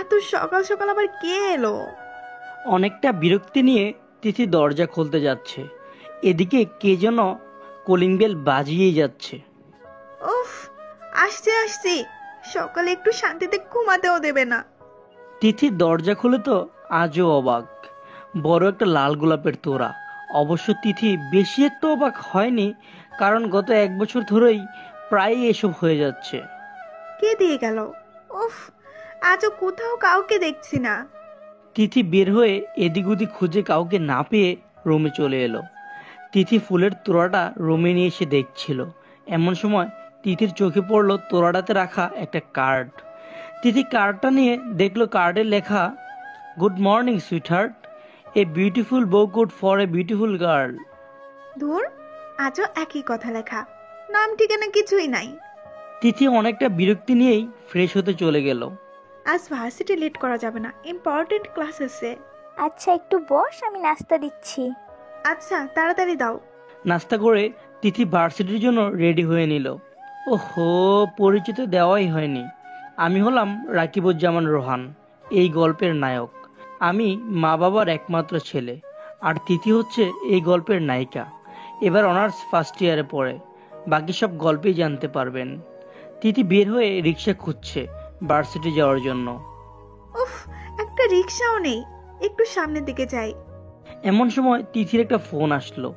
এত সকাল সকাল আবার কে এলো? অনেকটা বিরক্তি নিয়ে তিথি দরজা খুলতে যাচ্ছে, এদিকে কে যেন কলিং বেল বাজিয়েই যাচ্ছে। উফ, আসছি আসছি, সকালে একটু শান্তিতে ঘুমাতেও দেবে না। তিথি দরজা খুলে তো আজও অবাক, বড় একটা লাল গোলাপের তোড়া। অবশ্য তিথি বেশি একটা অবাক হয়নি, কারণ গত 1 বছর ধরেই প্রায়ই এসব হয়ে যাচ্ছে। কে দিয়ে গেল? উফ, আজও কোথাও কাউকে দেখছি না। তিথি বের হয়ে এদিক ওদিক খুঁজে কাউকে না পেয়ে রুমে চলে এলো। তিথি ফুলের তোড়াটা রুমে নিয়ে এসে দেখছিল। এমন সময় তিথির চোখে পড়ল তোড়াটাতে রাখা একটা কার্ড। তিথি কার্ডটা নিয়ে দেখলো কার্ডে লেখা, good morning sweetheart, a beautiful bouquet for a beautiful girl. ধুর, আজও একই কথা লেখা, নাম ঠিকানা কিছুই নাই। তিথি অনেকটা বিরক্তি নিয়েই ফ্রেশ হতে চলে গেল। আজ ভার্সিটি লেট করা যাবে না, ইম্পর্টেন্ট ক্লাস আছে। আচ্ছা একটু বস, আমি নাস্তা দিচ্ছি। আচ্ছা তাড়াতাড়ি দাও। নাস্তা করে তিথি ভার্সিটির জন্য রেডি হয়ে নিল। ওহো, পরিচিত দেওয়াই হয়নি। আমি হলাম রাকিবুজ্জামান রোহান, এই গল্পের নায়ক। আমি মা বাবার একমাত্র ছেলে, আর তিথি হচ্ছে এই গল্পের নায়িকা। এবার অনার্স ফার্স্ট ইয়ারে পড়ে, বাকি সব গল্পেই জানতে পারবেন। তিথি বের হয়ে রিক্সা খুঁজছে ভার্সিটি যাওয়ার জন্য। উফ, একটা রিক্সাও নেই, একটু সামনের দিকে যাই। এমন সময় তিথির একটা ফোন আসলো।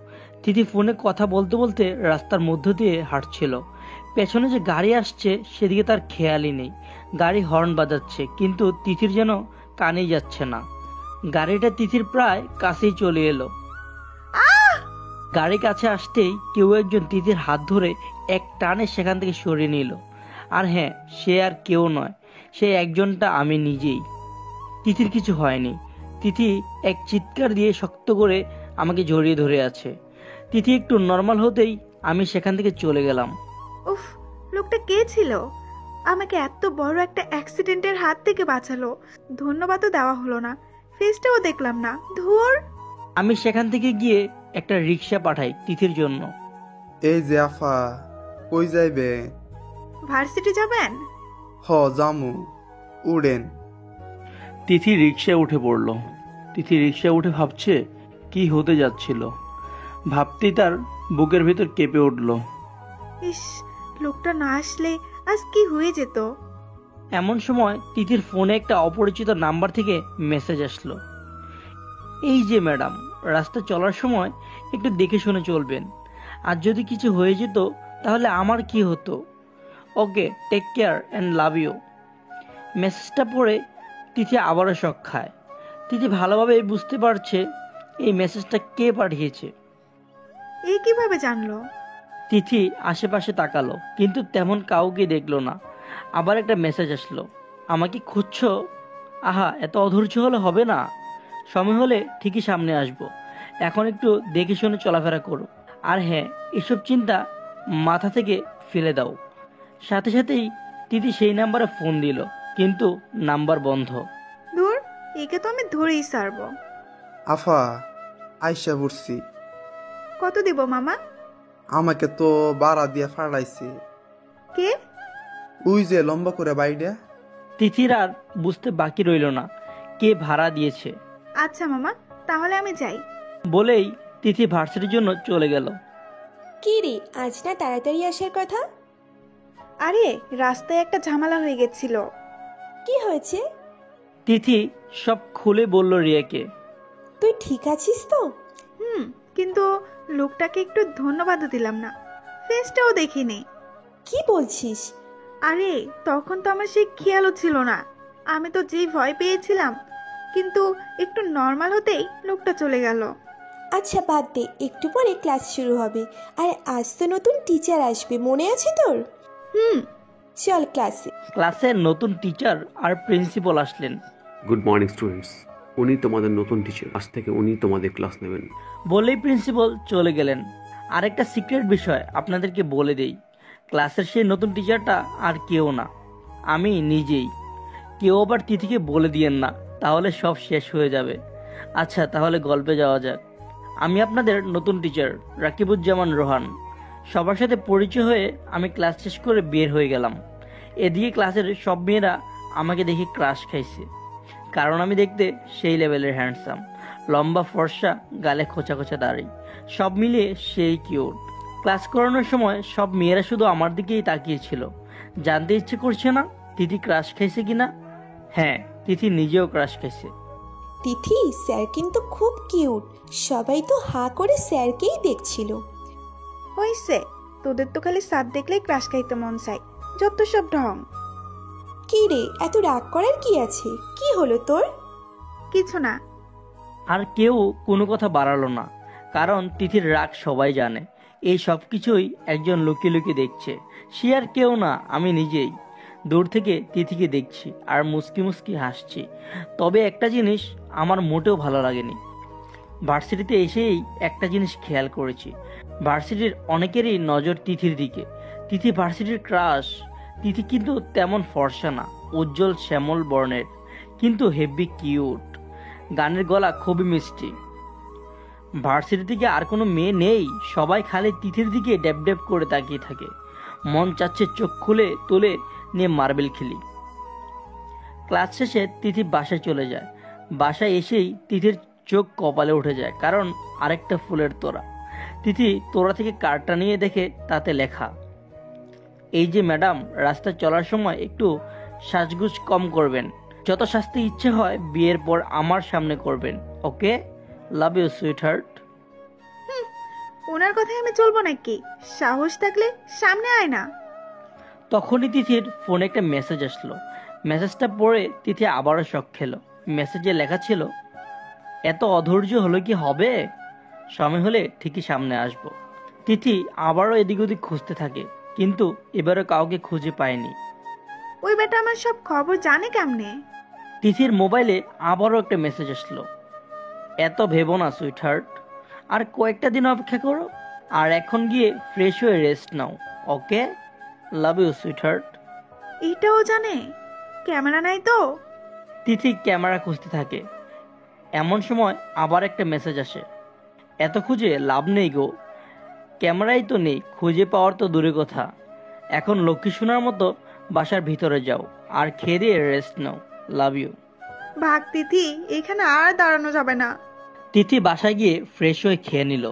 তিথি ফোনে কথা বলতে বলতে রাস্তার মধ্য দিয়ে হাঁটছিল। পেছনে যে গাড়ি আসছে সেদিকে তার খেয়ালই নেই। গাড়ি হর্ন বাজাচ্ছে, কিন্তু তিথির যেন কানেই যাচ্ছে না। গাড়িটা তিথির প্রায় কাছেই চলে এলো। গাড়ি কাছে আসতেই কেউ একজন তিথির হাত ধরে এক টানে সেখান থেকে সরিয়ে নিল। আর হ্যাঁ, সে আর কেউ নয়, সে একজনটা আমি নিজেই। তিথির কিছু হয়নি। তিথি এক চিৎকার দিয়ে শক্ত করে আমাকে জড়িয়ে ধরে আছে। তিথি একটু নর্মাল হতেই আমি সেখান থেকে চলে গেলাম। উফ, লোকটা কে ছিল? আমাকে এত বড় একটা অ্যাক্সিডেন্টের হাত থেকে বাঁচালো, ধন্যবাদও দেওয়া হলো না, ফেসটাও দেখলাম না। ধুর। আমি সেখান থেকে গিয়ে একটা রিক্সা পাঠাই তিথির জন্য। এই যে আফা, কই যাইবে? ভার্সিটি যাবেন? হ জামু, উড়েন। তিথি রিক্সায় উঠে পড়ল। তিথি রিক্সায় উঠে ভাবছে কি হতে যাচ্ছিল। ভাবতেই তার বুকের ভেতর কেঁপে উঠল। ইস, লোকটা না আসলে আজ কি হয়ে যেত। এমন সময় তিথির ফোনে একটা অপরিচিত নাম্বার থেকে মেসেজ আসলো। এই যে ম্যাডাম, রাস্তা চলার সময় একটু দেখে শুনে চলবেন, আর যদি কিছু হয়ে যেত তাহলে আমার কি হতো। Okay, take care and love you. মেসেজটা পড়ে তিথি আবারও শক খায়। তিথি ভালোভাবে বুঝতে পারছে এই মেসেজটা কে পাঠিয়েছে। এই কিভাবে জানলো? তিথি আশেপাশে তাকালো, কিন্তু তেমন কাউকে দেখলো না। আবার একটা মেসেজ আসলো, আমাকে খুঁজছো? আহা, এত অধৈর্য হলে হবে না, সময় হলে ঠিকই সামনে আসবো। এখন একটু দেখে শুনে চলাফেরা করো, আর হ্যাঁ, এসব চিন্তা মাথা থেকে ফেলে দাও। সাথে সাথেই তিথি সেই নাম্বারে ফোন দিল, কিন্তু নাম্বার বন্ধ। ধুর, একে তো আমি ধরেই সারবো। আফা, আইসা পড়ছি। কত দিব মামা? আমাকে তো বাড়া দিয়া ফাড়াইছে। কে? ওই যে লম্বা করে বাইডা। তিথির আর বুঝতে বাকি রইল না কে ভাড়া দিয়েছে। আচ্ছা মামা, তাহলে আমি যাই। বলেই তিথি ভার্সিটির জন্য চলে গেল। কি রে, আজ না তাড়াতাড়ি আসার কথা? আরে, রাস্তায় একটা ঝামেলা হয়ে গেছিল। কি হয়েছে? তিথি সব খুলে বলল রিয়াকে। তুই ঠিক আছিস তো? কিন্তু লোকটাকে একটু ধন্যবাদও দিলাম না, ফেসটাও দেখিনি। কি বলছিস? আরে, তখন তো আমার সেই খেয়ালও ছিল না। আমি তো যেই ভয় পেয়েছিলাম, কিন্তু একটু নর্মাল হতেই লোকটা চলে গেল। আচ্ছা বাদ দে, একটু পরে ক্লাস শুরু হবে, আর আজ তো নতুন টিচার আসবে, মনে আছে তোর? চল ক্লাসে। ক্লাসের নতুন টিচার আর প্রিন্সিপাল আসলেন। গুড মর্নিং স্টুডেন্টস, উনি তোমাদের নতুন টিচার, আজ থেকে উনি তোমাদের ক্লাস নেবেন। বলেই প্রিন্সিপাল চলে গেলেন। আরেকটা সিক্রেট বিষয় আপনাদেরকে বলে দেই, ক্লাসের সেই নতুন টিচারটা আর কেউ না, আমি নিজেই। কেউ আবার তিথিকে বলে দিয়েন না, তাহলে সব শেষ হয়ে যাবে। আচ্ছা, তাহলে গল্পে যাওয়া যাক। আমি আপনাদের নতুন টিচার রাকিবুজ্জামান রোহান। সবার সাথে পরিচয় হয়ে আমি ক্লাস শেষ করে বের হয়ে গেলাম। এদিকে ক্লাসের সব মেয়েরা আমাকে দেখে ক্রাশ খাইছে, কারণ আমি দেখতে সেই লেভেলের হ্যান্ডসাম, লম্বা ফর্সা, গালে খোঁচা খোঁচা দাড়ি, সব মিলিয়ে সেই কিউট। ক্লাস করানোর সময় সব মেয়েরা শুধু আমার দিকেই তাকিয়েছিল। জানতে ইচ্ছে করছে না তিথি ক্রাশ খাইছে কিনা? হ্যাঁ, তিথি নিজেও ক্রাশ খাইছে। তিথি, স্যার কিন্তু খুব কিউট। সবাই তো হাঁ করে স্যারকেই দেখছিল। হইছে, তোদের তো খালি সাত দেখলেই ক্রাশ খাইতে মন চাই, যত সব ঢং। কি রে, এত রাগ করার কি আছে? কি হলো তোর? কিছু না। আর কেউ কোনো কথা বাড়ালো না, কারণ তিথির রাগ সবাই জানে। এই সব কিছুই একজন লুকিয়ে লুকিয়ে দেখছে। সে আর কেউ না, আমি নিজেই। দূর থেকে তিথিকে দেখছি আর মুস্কি মুস্কি হাসছি। তবে একটা জিনিস আমার মোটেও ভালো লাগেনি। ভার্সিটিতে এসেই একটা জিনিস খেয়াল করেছি, ভার্সিটির অনেকেরই নজর তিথির দিকে। তিথি ভার্সিটির ক্রাশ। তিথি কিন্তু তেমন ফর্সা না, উজ্জ্বল শ্যামল বর্ণের, কিন্তু হেভি কিউট। গানের গলা খুবই মিষ্টি। ভার্সিটি থেকে আর কোনো মেয়ে নেই, সবাই খালি তিথির দিকে ড্যাব ড্যাব করে তাকিয়ে থাকে। মন চাচ্ছে চোখ খুলে তুলে নিয়ে মার্বেল খেলি। ক্লাস শেষে তিথি বাসায় চলে যায়। বাসায় এসেই তিথির চোখ কপালে উঠে যায়, কারণ আরেকটা ফুলের তোড়া। তিথি তোড়া থেকে কার্ডটা নিয়ে দেখে তাতে লেখা, এই যে ম্যাডাম, রাস্তায় চলার সময় একটু সাজগুজ কম করবেন। যত শাস্তি ইচ্ছে হয় বিয়ের পর আমার সামনে করবেন। ওকে, লাভ ইউ সুইট হার্ট। ওনার কথায় আমি চলবো নাকি? সাহস থাকলে সামনে আয় না। তখনই তিথির ফোনে একটা মেসেজ আসলো। মেসেজটা পড়ে তিথি আবারও শক খেলো। মেসেজে লেখা ছিল, এত অধৈর্য হলো কি হবে? সময় হলে ঠিকই সামনে আসব। তিথি আবারও এদিক ওদিক খুঁজতে থাকে, কিন্তু এবারও কাউকে খুঁজে পায়নি। ওই বেটা আমার সব খবর জানে কেমনে? তিথির মোবাইলে আবারও একটা মেসেজ আসলো, এত ভেবো না সুইট হার্ট, আর কয়েকটা দিন অপেক্ষা করো, আর এখন গিয়ে ফ্রেশ হয়ে রেস্ট নাও। Okay, love you sweetheart. এটাও জানে? ক্যামেরা নাই তো? তিথি ক্যামেরা খুঁজতে থাকে। এমন সময় আবার একটা মেসেজ আসে, এত খুঁজে লাভ নেই গো, ক্যামেরাই তো নেই, খুঁজে পাওয়ার তো দূরে কথা। এখন লক্ষ্মী সোনার মতো বাসার ভিতরে যাও আর খেয়ে দিয়ে রেস্ট নাও। Love you. ভাগ তিথি, এখানে আর দাঁড়ানো যাবে না। তিথি বাসায় গিয়ে ফ্রেশ হয়ে খেয়ে নিল।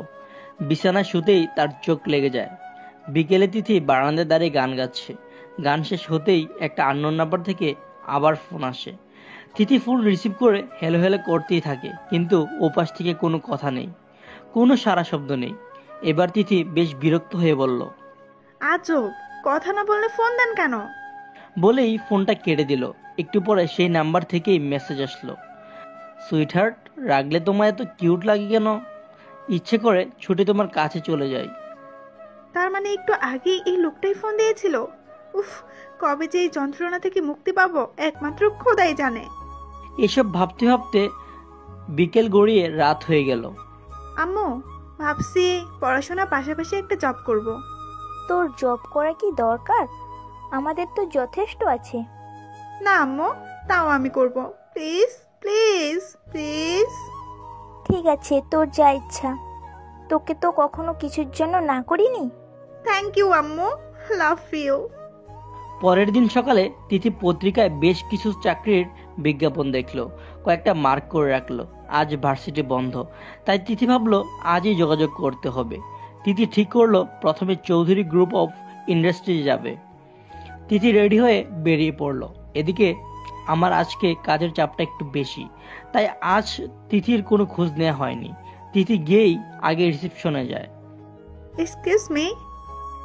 বিছানায় শুতেই তার চোখ লেগে যায়। বিকেলে তিথি বারান্দায় দাঁড়িয়ে গান গাচ্ছে। গান শেষ হতেই একটা আননোন নাম্বার থেকে আবার ফোন আসে। তিথি ফোন রিসিভ করে হেলো হেলো করতেই থাকে, কিন্তু ওপাশ থেকে কোনো কথা নেই, কোনো সারা শব্দ নেই। এবার তিথি বেশ বিরক্ত হয়ে বলল, আজব, কথা না বললে ফোন দেন কেন? বলেই ফোনটা কেটে দিল। একটু পরে সেই নাম্বার থেকেই মেসেজ আসলো, সুইট হার্ট, রাগলে তোমায় এত কিউট লাগে কেন? ইচ্ছে করে ছুটে তোমার কাছে চলে যাই। তার মানে একটু আগেই এই লোকটাই ফোন দিয়েছিল? উফ, কবে যে এই যন্ত্রণা থেকে মুক্তি পাবো একমাত্র খোদাই জানে। এসব ভাবতে ভাবতে বিকেল গড়িয়ে রাত হয়ে গেল। আম্মু, ভাবছি পড়াশোনার পাশাপাশি একটা জব করব। তোর জব করা কি দরকার? আমাদের তো যথেষ্ট আছে। না আম্মু, তাও আমি করব। Please please please. ঠিক আছে, তোর যা ইচ্ছা। তোকে তো কখনো কিছুর জন্য না করিনি। থ্যাংক ইউ আম্মু, লাভ ইউ। পরের দিন সকালে তিথি পত্রিকায় বেশ কিছু চাকরির বিজ্ঞাপন দেখলো, কয়েকটা মার্ক করে রাখলো। আজ ভার্সিটি বন্ধ, তাই তিথি ভাবলো আজই যোগাযোগ করতে হবে। তিথি ঠিক করলো প্রথমে চৌধুরী গ্রুপ অফ ইন্ডাস্ট্রিজ যাবে। তিথি রেডি হয়ে বেরিয়ে পড়লো। এদিকে আমার আজকে কাজের চাপটা একটু বেশি, তাই আজ তিথির কোনো খোঁজ নেওয়া হয়নি। তিথি গিয়েই আগে রিসেপশনে যায়। Excuse me.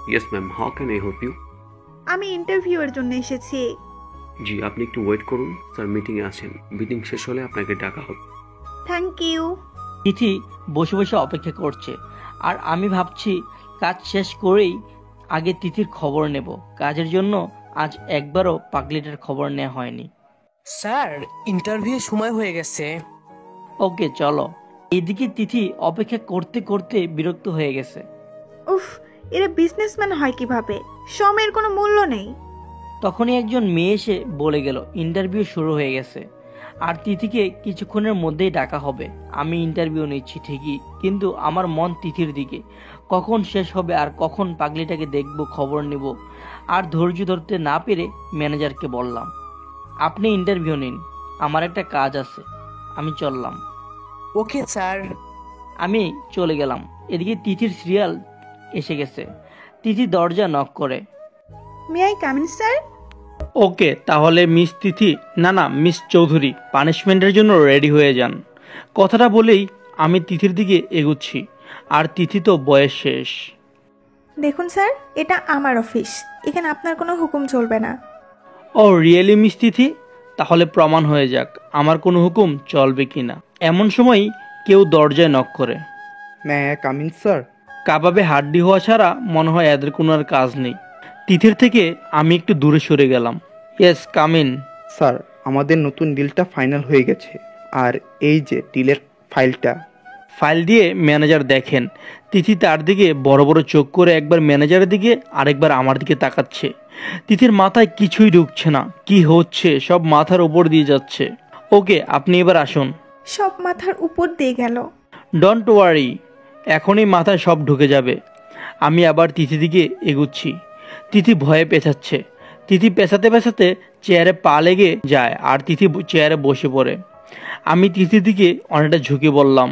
Yes ma'am, how can I help you? আমি ইন্টারভিউয়ের জন্য এসেছি। জি, আপনি একটু ওয়েট করুন, স্যার মিটিংয়ে আছেন। মিটিং শেষ হলে আপনাকে ডাকা হবে। Thank you. তিথি বসে বসে অপেক্ষা করছে, আর আমি ভাবছি কাজ শেষ করেই আগে তিথির খবর নেব। কাজের জন্য আজ একবারও পাগলিটার খবর নেওয়া হয়নি। স্যার, ইন্টারভিউ সময় হয়ে গেছে। ওকে চলো। এদিকে তিথি অপেক্ষা করতে করতে বিরক্ত হয়ে গেছে। উফ, এরা বিজনেসম্যান হয় কিভাবে? সময়ের কোনো মূল্য নেই। তখনই একজন মেয়ে এসে বলে গেল ইন্টারভিউ শুরু হয়ে গেছে, আর তিথিকে কিছুক্ষণের মধ্যেই ডাকা হবে। আমি ইন্টারভিউ নিচ্ছি ঠিকই, কিন্তু আমার মন তিথির দিকে। কখন শেষ হবে আর কখন পাগলিটাকে দেখব, খবর নেব। আর ধৈর্য ধরতে না পেরে ম্যানেজারকে বললাম, আপনি ইন্টারভিউ নিন, আমার একটা কাজ আছে, আমি চললাম। Okay sir. আমি চলে গেলাম। এদিকে তিথির সিরিয়াল এসে গেছে। তিথি দরজা নক করে। May I come in sir? Okay, তাহলে মিস তিথি, না মিস চৌধুরী, পানিশমেন্টের জন্য রেডি হয়ে যান। কথাটা বলেই আমি তিথির দিকে এগুচ্ছি, আর তিথি তো বয়স শেষ। দেখুন স্যার, এটা আমার অফিস, এখানে আপনার কোনো হুকুম চলবে না। ও রিয়েলি মিস তিথি? তাহলে প্রমাণ হয়ে যাক আমার কোনো হুকুম চলবে কিনা। এমন সময় কেউ দরজায় নক করে। May I come in sir? কাবাবে হাড্ডি হওয়া ছাড়া মনে হয় এদের কোনো আর কাজ নেই। তিথির থেকে আমি একটু দূরে সরে গেলাম। Yes, come in. স্যার, আমাদের নতুন ডিলটা ফাইনাল হয়ে গেছে, আর এই যে ডিলের ফাইলটা। ফাইল দিয়ে ম্যানেজার দেখেন। তিথি তার দিকে বড় বড় চোখ করে একবার ম্যানেজারের দিকে আরেকবার আমার দিকে তাকাচ্ছে। তিথির মাথায় কিছুই ঢুকছে না, কি হচ্ছে সব মাথার উপর দিয়ে যাচ্ছে। ওকে, আপনি এবার আসুন। সব মাথার উপর দিয়ে গেল। ডোন্ট ওয়ারি, এখনই মাথায় সব ঢুকে যাবে। আমি আবার তিথি দিকে এগুচ্ছি। তিথি ভয়ে পেঁচাচ্ছে। তিথি পেঁচাতে পেঁচাতে চেয়ারে পা লেগে যায়, আর তিথি চেয়ারে বসে পড়ে। আমি তিথির দিকে অনেকটা ঝুঁকে বললাম,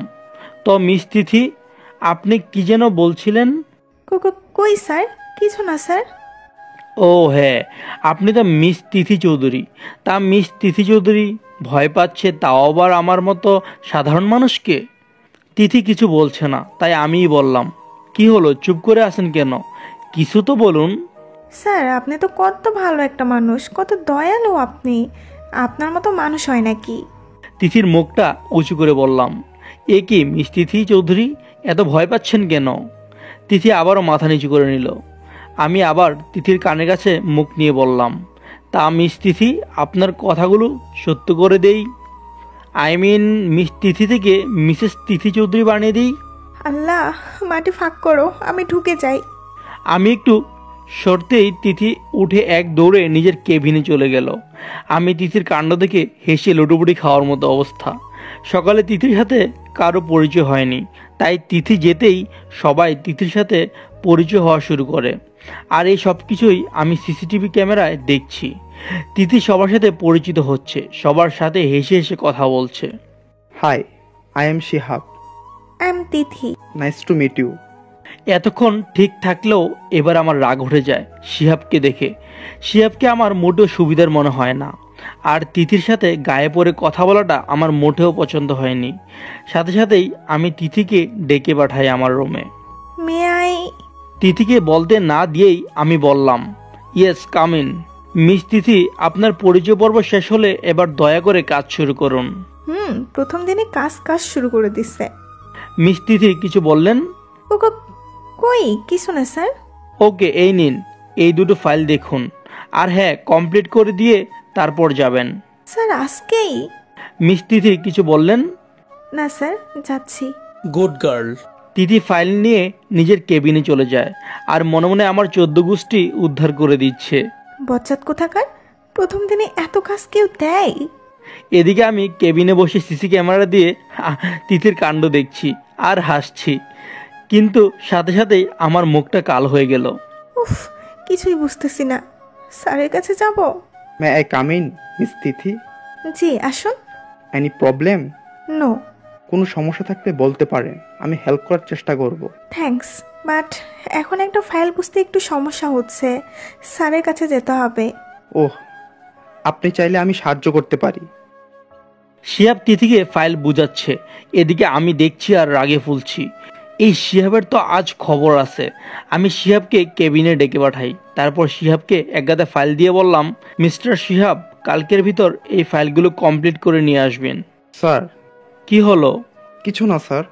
তো মিস তিথি, আপনি কি যেন বলছিলেন? কই স্যার, কিছু না স্যার। ও হ্যাঁ, আপনি তো মিস তিথি চৌধুরী। তা মিস তিথি চৌধুরী ভয় পাচ্ছে, তাও আবার আমার মতো সাধারণ মানুষকে? তিথি কিছু বলছে না, তাই আমিই বললাম, কি হলো, চুপ করে আছেন কেন? কিছু তো বলুন। স্যার, আপনি তো কত ভালো একটা মানুষ, কত দয়ালু আপনি। আপনার মতো মানুষ হয় নাকি? তিথির মুখটা উঁচু করে বললাম, এ কি মিস তিথি চৌধুরী, এত ভয় পাচ্ছেন কেন? তিথি আবারও মাথা নিচু করে নিল। আমি আবার তিথির কানের কাছে মুখ নিয়ে বললাম, তা মিস তিথি, আপনার কথাগুলো সত্য করে দেই? আই মিন মিস তিথি থেকে মিসেস তিথি চৌধুরী বানিয়ে দিই? আল্লাহ, মাটি ফাঁক করো, আমি ঢুকে যাই। আমি একটু সরতেই তিথি উঠে এক দৌড়ে নিজের কেবিনে চলে গেল। আমি তিথির কাণ্ড দেখে হেসে লুটোপুটি খাওয়ার মতো অবস্থা। সকালে তিথির সাথে কারো পরিচয় হয়নি, তাই তিথি যেতেই সবাই তিথির সাথে পরিচয় হওয়া শুরু করে। আর এই সব কিছুই আমি সিসিটিভি ক্যামেরায় দেখছি। তিথি সবার সাথে পরিচিত হচ্ছে, সবার সাথে হেসে হেসে কথা বলছে। Hi, I am Shihab. I am Tithi. Nice to meet you. এতক্ষণ ঠিক থাকলেও এবার আমার রাগ উঠে যায় শিহাবকে দেখে। শিহাবকে আমার মোটেও সুবিধার মনে হয় না, আর তিথির সাথে গায়ে পড়ে কথা বলাটা আমার মোটেও পছন্দ হয়নি। সাথে সাথেই আমি তিথিকে ডেকে পাঠাই আমার রুমে। May I? তিথিকে বলতে না দিয়েই আমি বললাম, ইয়েস, কাম ইন। মিস তিথি, আপনার পরিচয় পর্ব শেষ হলে এবার দয়া করে কাজ শুরু করুন। প্রথম দিনে কাজ শুরু করে দিচ্ছে। মিস তিথি কিছু বললেন? কই কিছু না স্যার। ওকে, এই নিন, এই দুটো ফাইল দেখুন, আর হ্যাঁ, কমপ্লিট করে দিয়ে তারপর যাবেন। স্যার, আজকেই? মিস তিথি কিছু বললেন? না স্যার, যাচ্ছি। Good girl. তিথি ফাইল নিয়ে নিজের কেবিনে চলে যায়, আর মনে মনে আমার 14 গোষ্ঠী উদ্ধার করে দিচ্ছে। বচ্চাত কোথাকার, প্রথম দিনে এত কাজ কেউ দেয়? এদিকে আমি কেবিনে বসে সিসি ক্যামেরা দিয়ে তিথির কাণ্ড দেখছি আর হাসছি, কিন্তু সাথে সাথেই আমার মুখটা কাল হয়ে গেল। উফ, কিছুই বুঝতেছি না। স্যারের কাছে যাব? May I come in, miss Tithi? জি, আসুন। Any problem? নো। কোনো সমস্যা থাকলে বলতে পারেন, আমি হেল্প করার চেষ্টা করব। থ্যাঙ্কস, বাট এখন একটা ফাইল বুঝতে একটু সমস্যা হচ্ছে, স্যারের কাছে যেতে হবে। ওহ, আপনি চাইলে আমি সাহায্য করতে পারি। শিহাব তিথিকে ফাইল বুঝাচ্ছে, এদিকে আমি দেখছি আর রাগে ফুলছি। এই শিহাবের তো আজ খবর আছে। আমি শিহাবকে কেবিনে ডেকে পাঠাই, তারপর শিহাবকে একগাদা ফাইল দিয়ে বললাম, মিস্টার শিহাব, কালকের ভিতর এই ফাইলগুলো কমপ্লিট করে নিয়ে আসবেন। স্যার? কি হলো? কিছু না স্যার।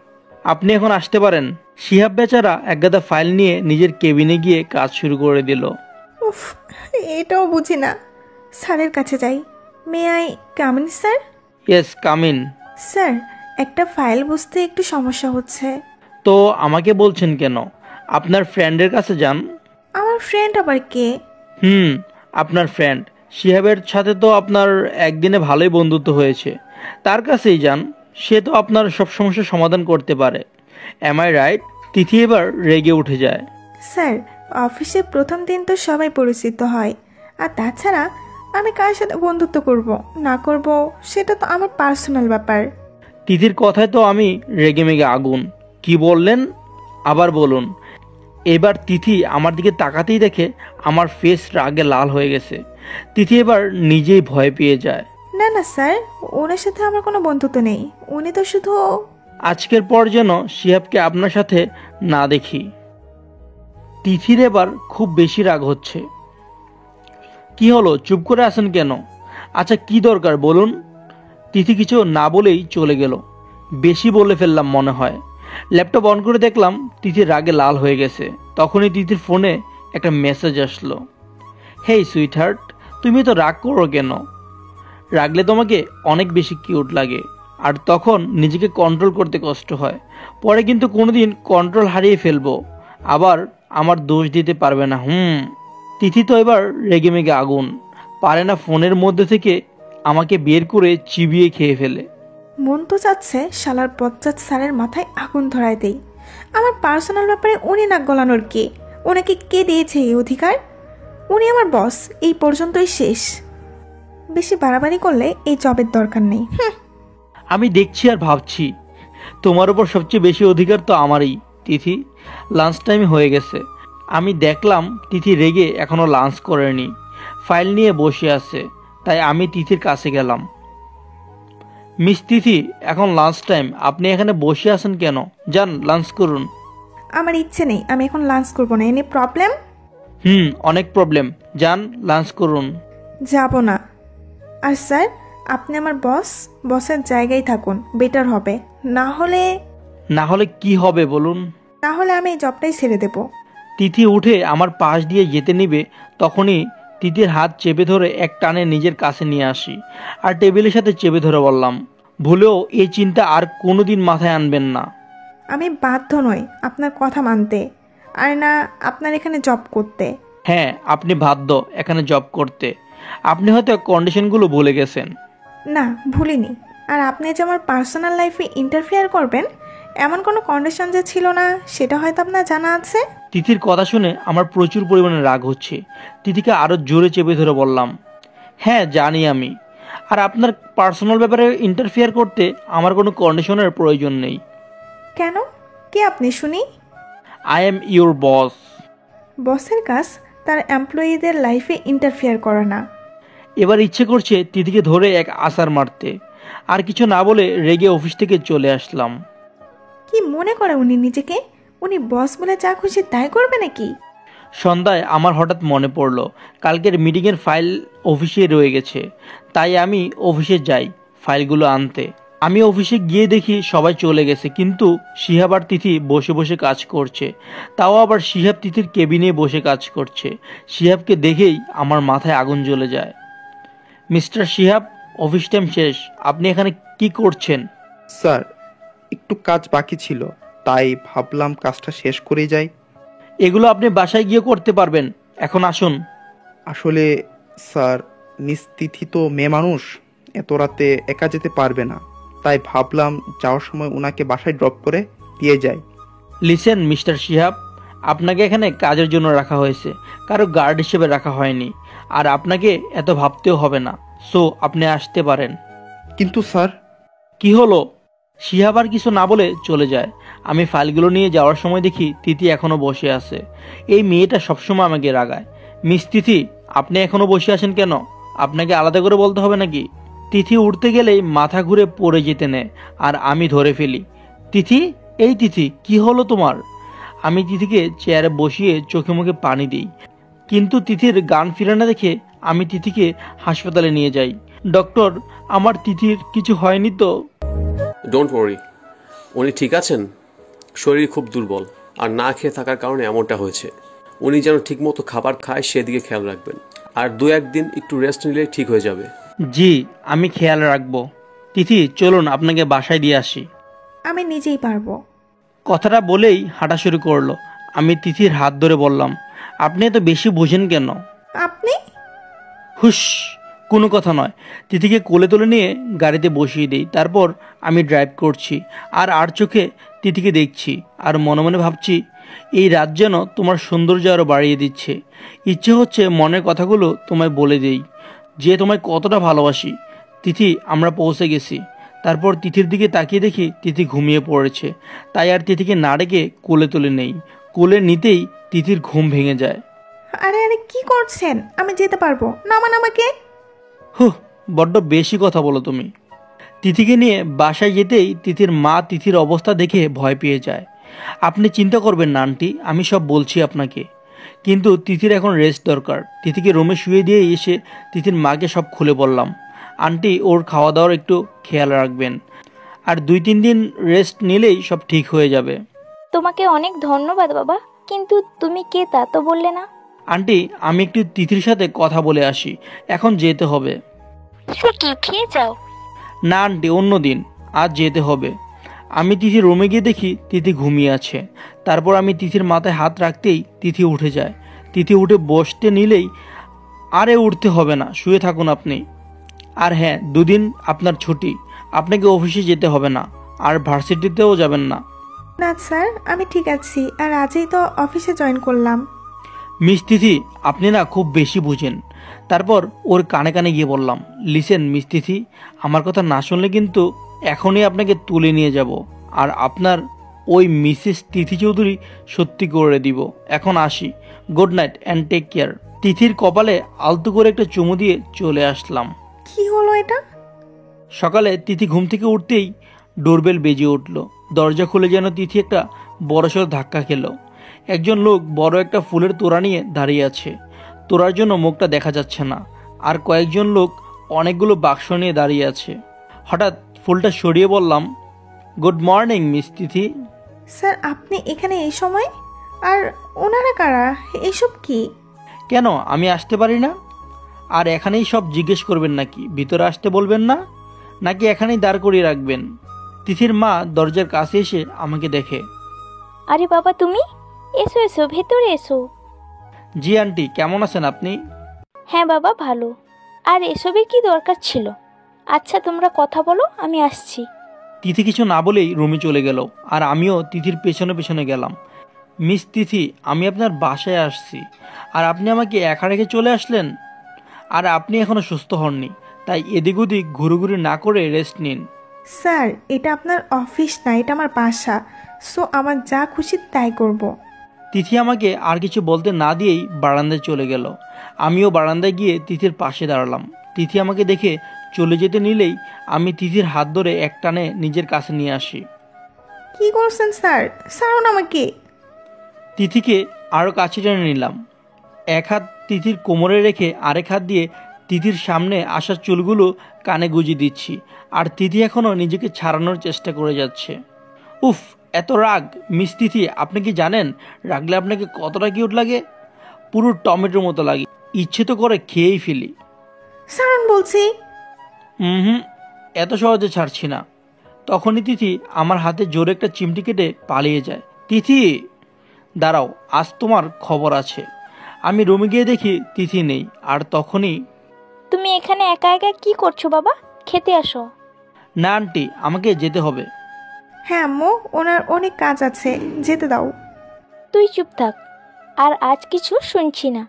আপনি এখন আসতে পারেন। শিহাব বেচারা একগাদা ফাইল নিয়ে নিজের কেবিনে গিয়ে কাজ শুরু করে দিল। উফ, এটাও বুঝি না। স্যারের কাছে যাই। May I come in sir? Yes, come in. Sir, একটা ফাইল বুঝতে একটু সমস্যা হচ্ছে। তো আমাকে বলছেন কেন? আপনার ফ্রেন্ডের কাছে যান। আমার ফ্রেন্ড আবার কে? আপনার ফ্রেন্ড শিহাবের সাথে তো আপনার একদিনে ভালোই বন্ধুত্ব হয়েছে, তার কাছেই যান। সে তো আপনার সব সমস্যার সমাধান করতে পারে। M I right? তিথি এবার রেগে উঠে যায়। স্যার, অফিসে প্রথম দিন তো সবাই পরিচিত হয়, আর তাছাড়া আমি কার সাথে বন্ধুত্ব করব না করব সেটা তো আমার পার্সোনাল ব্যাপার। তিথির কথায় তো আমি রেগেমেগে আগুন। কি বললেন আবার বলুন। এবার তিথি আমার দিকে তাকাতেই দেখে আমার ফেস রাগে লাল হয়ে গেছে। তিথি এবার নিজেই ভয় পেয়ে যায়। না না স্যার, ওনার সাথে আমার কোনো বন্ধুত্ব নেই। উনি তো শুধু আজকের পর যেন শিহাবকে আপনার সাথে না দেখি। তিথির এবার খুব বেশি রাগ হচ্ছে। কি হলো, চুপ করে আছেন কেন? আচ্ছা কি দরকার বলুন। তিথি কিছু না বলেই চলে গেল। বেশি বলে ফেললাম মনে হয়। ল্যাপটপ অন করে দেখলাম তিথির রাগে লাল হয়ে গেছে। তখনই তিথির ফোনে একটা মেসেজ আসলো। হেই সুইটহার্ট, তুমি তো রাগ করো কেন? রাগলে তোমাকে অনেক বেশি কিউট লাগে, আর তখন নিজেকে কন্ট্রোল করতে কষ্ট হয়। পরে কিন্তু কোনোদিন কন্ট্রোল হারিয়ে ফেলবো, আবার আমার দোষ দিতে পারবে না। তিথি তো এবার রেগেমেগে আগুন। পারে না ফোনের মধ্যে থেকে আমাকে বের করে চিবিয়ে খেয়ে ফেলে। মন তো চাচ্ছে শালার বজ্জাত স্যারের মাথায় আগুন ধরায় দেই। আমার পার্সোনাল ব্যাপারে উনি নাক গলানোর কে? ওনাকে কে দিয়েছে এই অধিকার? উনি আমার বস, এই পর্যন্তই শেষ। বেশি বাড়াবাড়ি করলে এই জবের দরকার নেই। আমি দেখছি আর ভাবছি, তোমার উপর সবচেয়ে বেশি অধিকার তো আমারই। তিথি, লাঞ্চ টাইম হয়ে গেছে। আমি দেখলাম তিথি রেগে এখনো লাঞ্চ করেনি, ফাইল নিয়ে বসে আছে। তাই আমি তিথির কাছে গেলাম। মিস তিথি, এখন লাঞ্চ টাইম, আপনি এখানে বসে আছেন কেন? যান লাঞ্চ করুন। আমার ইচ্ছে নেই, আমি এখন লাঞ্চ করবো না। Any problem? অনেক প্রবলেম। যান লাঞ্চ করুন। যাব না। আর স্যার, আপনি আমার বস, বসের জায়গায় থাকুন, বেটার হবে। না হলে কি হবে বলুন? আমি এই জবটাই ছেড়ে দেব। তিথি উঠে আমার পাশ দিয়ে যেতে নিবে, তখনই তিথির হাত চেপে ধরে এক টানে নিজের কাছে নিয়ে আসি, আর টেবিলের সাথে চেপে ধরে বললাম, ভুলেও এই চিন্তা আর কোনোদিন মাথায় আনবেন না। আমি বাধ্য নই আপনার কথা মানতে, আর না আপনার এখানে জব করতে। হ্যাঁ, আপনি বাধ্য এখানে জব করতে। আপনি হয়তো কন্ডিশনগুলো ভুলে গেছেন। না, ভুলিনি। আর আপনি যে আমার পার্সোনাল লাইফে ইন্টারফেয়ার করবেন এমন কোনো কন্ডিশন যে ছিল না, সেটা হয়তো আপনার জানা আছে। তিথির কথা শুনে আমার প্রচুর পরিমাণে রাগ হচ্ছে। তিথিকে আরও জোরে চেপে ধরে বললাম, হ্যাঁ জানি আমি। আর আপনার পার্সোনাল ব্যাপারে ইন্টারফেয়ার করতে আমার কোনো কন্ডিশনের প্রয়োজন নেই। কেন? কে আপনি শুনি? I am your boss. বসের কাজ তার এমপ্লয়িদের লাইফে ইন্টারফেয়ার করে না। এবার ইচ্ছে করছে তিথিকে ধরে এক আছাড় মারতে। আর কিছু না বলে রেগে অফিস থেকে চলে আসলাম। কি মনে করে উনি নিজেকে? উনি বস বলে যা খুশি তাই করবে নাকি? সন্ধ্যায় আমার হঠাৎ মনে পড়লো কালকের মিটিংয়ের ফাইল অফিসে রয়ে গেছে। তাই আমি অফিসে যাই ফাইলগুলো আনতে। আমি অফিসে গিয়ে দেখি সবাই চলে গেছে, কিন্তু শিহাব আর তিথি বসে বসে কাজ করছে। তাও আবার শিহাব তিথির কেবিনে বসে কাজ করছে। শিহাবকে দেখেই আমার মাথায় আগুন জ্বলে যায়। মিস্টার শিহাব, অফিস টাইম শেষ, আপনি এখানে কি করছেন? স্যার, একটু কাজ বাকি ছিল, তাই ভাবলাম কাজটা শেষ করে যাই। এগুলো আপনি বাসায় গিয়ে করতে পারবেন, এখন আসুন। আসলে স্যার, মিস তিথি তো মেয়ে মানুষ, এত রাতে একা যেতে পারবে না, তাই ভাবলাম যাওয়ার সময় ওনাকে বাসায় ড্রপ করে দিয়ে যাই। লিসেন মিস্টার শিহাব, আপনাকে এখানে কাজের জন্য রাখা হয়েছে, কারো গার্ড হিসেবে রাখা হয়নি। আর আপনাকে এত ভাবতেও হবে না। সো আপনি আসতে পারেন। কিন্তু স্যার। কি হলো? শিহাব আর কিছু না বলে চলে যায়। আমি ফাইলগুলো নিয়ে যাওয়ার সময় দেখি তিথি এখনো বসে আছে। এই মেয়েটা সবসময় আমাকে রাগায়। মিস তিথি, আপনি এখনো বসে আছেন কেন? আপনাকে আলাদা করে বলতে হবে নাকি? তিথি উঠতে গেলেই মাথা ঘুরে পড়ে যেতে নেয়, আর আমি ধরে ফেলি। তিথি, এই তিথি, কি হলো তোমার? আমি তিথিকে চেয়ারে বসিয়ে চোখে মুখে পানি দিই, কিন্তু তিথির গান ফিরে না দেখে আমি তিথিকে হাসপাতালে নিয়ে যাই। ডক্টর, আমার তিথির কিছু হয়নি তো? ডোন্ট ওয়ারি, উনি ঠিক আছেন। শরীর খুব দুর্বল, আর না খেয়ে থাকার কারণে এমনটা হয়েছে। উনি যেন ঠিকমতো খাবার খায় সেদিকে খেয়াল রাখবেন, আর 2-1 দিন একটু রেস্ট নিলে ঠিক হয়ে যাবে। জি, আমি খেয়াল রাখবো। তিথি, চলুন আপনাকে বাসায় দিয়ে আসি। আমি নিজেই পারবো। কথাটা বলেই হাঁটা শুরু করলো। আমি তিথির হাত ধরে বললাম, আপনি এত বেশি বোঝেন কেন? আপনি? হুশ, কোনো কথা নয়। তিথিকে কোলে তুলে নিয়ে গাড়িতে বসিয়ে দিই। তারপর আমি ড্রাইভ করছি, আর চোখে তিথিকে দেখছি, আর মনে মনে ভাবছি, এই রাত যেন তোমার সৌন্দর্য আরও বাড়িয়ে দিচ্ছে। ইচ্ছে হচ্ছে মনের কথাগুলো তোমায় বলে দেই। যে তোমায় কতটা ভালোবাসি। তিথি, আমরা পৌঁছে গেছি। তারপর তিথির দিকে তাকিয়ে দেখি তিথি ঘুমিয়ে পড়েছে। তাই আর তিথিকে না ডেকে কোলে তুলে নেই। কোলে নিতেই তিথির ঘুম ভেঙে যায়। আরে আরে কি করছেন? আমি যেতে পারবো, নামান আমাকে। হুহ, বড্ড বেশি কথা বলো তুমি। তিথিকে নিয়ে বাসায় যেতেই তিথির মা তিথির অবস্থা দেখে ভয় পেয়ে যায়। আপনি চিন্তা করবেন না আন্টি, আমি সব বলছি আপনাকে। কিন্তু তিথির এখন রেস্ট দরকার। তিথিকে রুমে শুয়ে দিয়ে এসে তিথির মাকে সব খুলে বললাম। আন্টি, ওর খাওয়া দাওয়ার একটু খেয়াল রাখবেন, আর 2-3 দিন রেস্ট নিলেই সব ঠিক হয়ে যাবে। তোমাকে অনেক ধন্যবাদ বাবা, কিন্তু তুমি কে তা তো বললে না। আন্টি, আমি একটু তিথির সাথে কথা বলে আসি, এখন যেতে হবে। সে কি, খেয়ে যাও। না আন্টি, অন্য দিন, আজ যেতে হবে। আমি তিথির রুমে গিয়ে দেখি তিথি ঘুমিয়ে আছে। তারপর আমি তিথির মাথায় হাত রাখতেই তিথি উঠে যায়। তিথি উঠে বসতে নিলেই, আরে উঠতে হবে না, শুয়ে থাকুন আপনি। আর হ্যাঁ, 2 দিন আপনার ছুটি, আপনাকে অফিসে যেতে হবে না, আর ভার্সিটিতেও যাবেন না। না স্যার, আমি ঠিক আছি, আর আজই তো অফিসে জয়েন করলাম। মিস তিথি, আপনি না খুব বেশি বুঝেন। তারপর ওর কানে কানে গিয়ে বললাম, লিসেন মিস তিথি, আমার কথা না শুনলে কিন্তু এখনই আপনাকে তুলে নিয়ে যাব, আর আপনার ওই মিসেস তিথি চৌধুরী সত্যি করে দিব। এখন আসি, good night and take care. তিথির কপালে আলতু করে একটা চুমু দিয়ে চলে আসলাম। কি হলো এটা? সকালে তিথি ঘুম থেকে উঠতেই ডোরবেল বেজে উঠল। দরজা খুলে যেন তিথি একটা বড়সড় ধাক্কা খেল। একজন লোক বড় একটা ফুলের তোড়া নিয়ে দাঁড়িয়ে আছে। তোড়ার জন্য মুখটা দেখা যাচ্ছে না। আর কয়েকজন লোক অনেকগুলো বাক্স নিয়ে দাঁড়িয়ে আছে। হঠাৎ ফুলটা সরিয়ে বললাম, গুড মর্নিং মিস তিথি। স্যার, আপনি এখানে এই সময়? আর ওনারা কারা? এসব কি? কেন, আমি আসতে পারি না? আর এখানেই সব জিজ্ঞেস করবেন নাকি? ভিতরে আসতে বলবেন না, নাকি এখানেই দাঁড় করিয়ে রাখবেন? তিথির মা দরজার কাছে এসে আমাকে দেখে। আরে বাবা, তুমি এসো এসো, ভেতরে এসো। জি আন্টি, কেমন আছেন আপনি? হ্যাঁ বাবা, ভালো। আর এসবের কি দরকার ছিল? আচ্ছা তোমরা কথা বলো, আমি আসছি। তিথি কিছু না বলেই রুমে চলে গেল, আর আমিও তিথির পেছনে পেছনে গেলাম। মিস তিথি, আমি আপনার বাসায় আসছি, আর আপনি আমাকে একা রেখে চলে আসলেন। আর আপনি এখনো সুস্থ হননি, তাই এদিক ওদিক ঘুরোঘুরি না করে রেস্ট নিন। স্যার, এটা আপনার অফিস না, এটা আমার বাসা। সো আমার যা খুশি তাই করব। তিথি আমাকে আর কিছু বলতে না দিয়েই বারান্দায় চলে গেল। আমিও বারান্দায় গিয়ে তিথির পাশে দাঁড়ালাম। তিথি আমাকে দেখে চলে যেতে নিলেই আমি তিথির হাত ধরে এক টানে নিজের কাছে নিয়ে আসি। কি করছেন স্যার? ছাড়ুন আমাকে। তিথিকে আরও কাছে টেনে নিলাম। এক হাত তিথির কোমরে রেখে আরেক হাত দিয়ে তিথির সামনে আসা চুলগুলো কানে গুঁজে দিচ্ছি, আর তিথি এখনও নিজেকে ছাড়ানোর চেষ্টা করে যাচ্ছে। উফ, এত রাগ! মিস তিথি, আপনি কি জানেন রাগলে আপনাকে কতটা কিউট লাগে? পুরো টমেটোর মতো লাগে, ইচ্ছে তো করে খেয়েই ফেলি। ছাড়ুন বলছি। হুম, এত সহজে ছাড়ছি না। তখনই তিথি আমার হাতে জোরে একটা চিমটি কেটে পালিয়ে যায়। তিথি, দাঁড়াও, আজ তোমার খবর আছে। আমি রুমে গিয়ে দেখি তিথি নেই, আর তখনই, তুমি এখানে একা একা কি করছো বাবা? খেতে আসো। না আন্টি, আমাকে যেতে হবে। হ্যাঁ আম্মু, ওনার অনেক কাজ আছে, যেতে দাও। তুই চুপ থাক, আর আজ কিছু শুনছি না।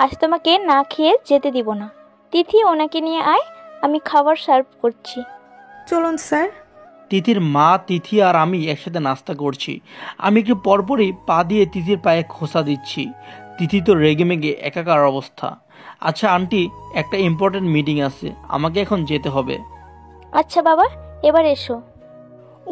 আজ তোমাকে না খেয়ে যেতে দিব না। তিথি, ওনাকে নিয়ে আয়, আমি খাবার সার্ভ করছি। চলুন স্যার। তিথির মা, তিথি আর আমি একসাথে নাস্তা করছি। আমি একটু পরপরই পা দিয়ে তিথির পায়ে খোসা দিচ্ছি। তিথি তো রেগে মেগে একাকার অবস্থা। আচ্ছা আন্টি, একটা ইম্পর্টেন্ট মিটিং আছে, আমাকে এখন যেতে হবে। আচ্ছা বাবা, এবার এসো।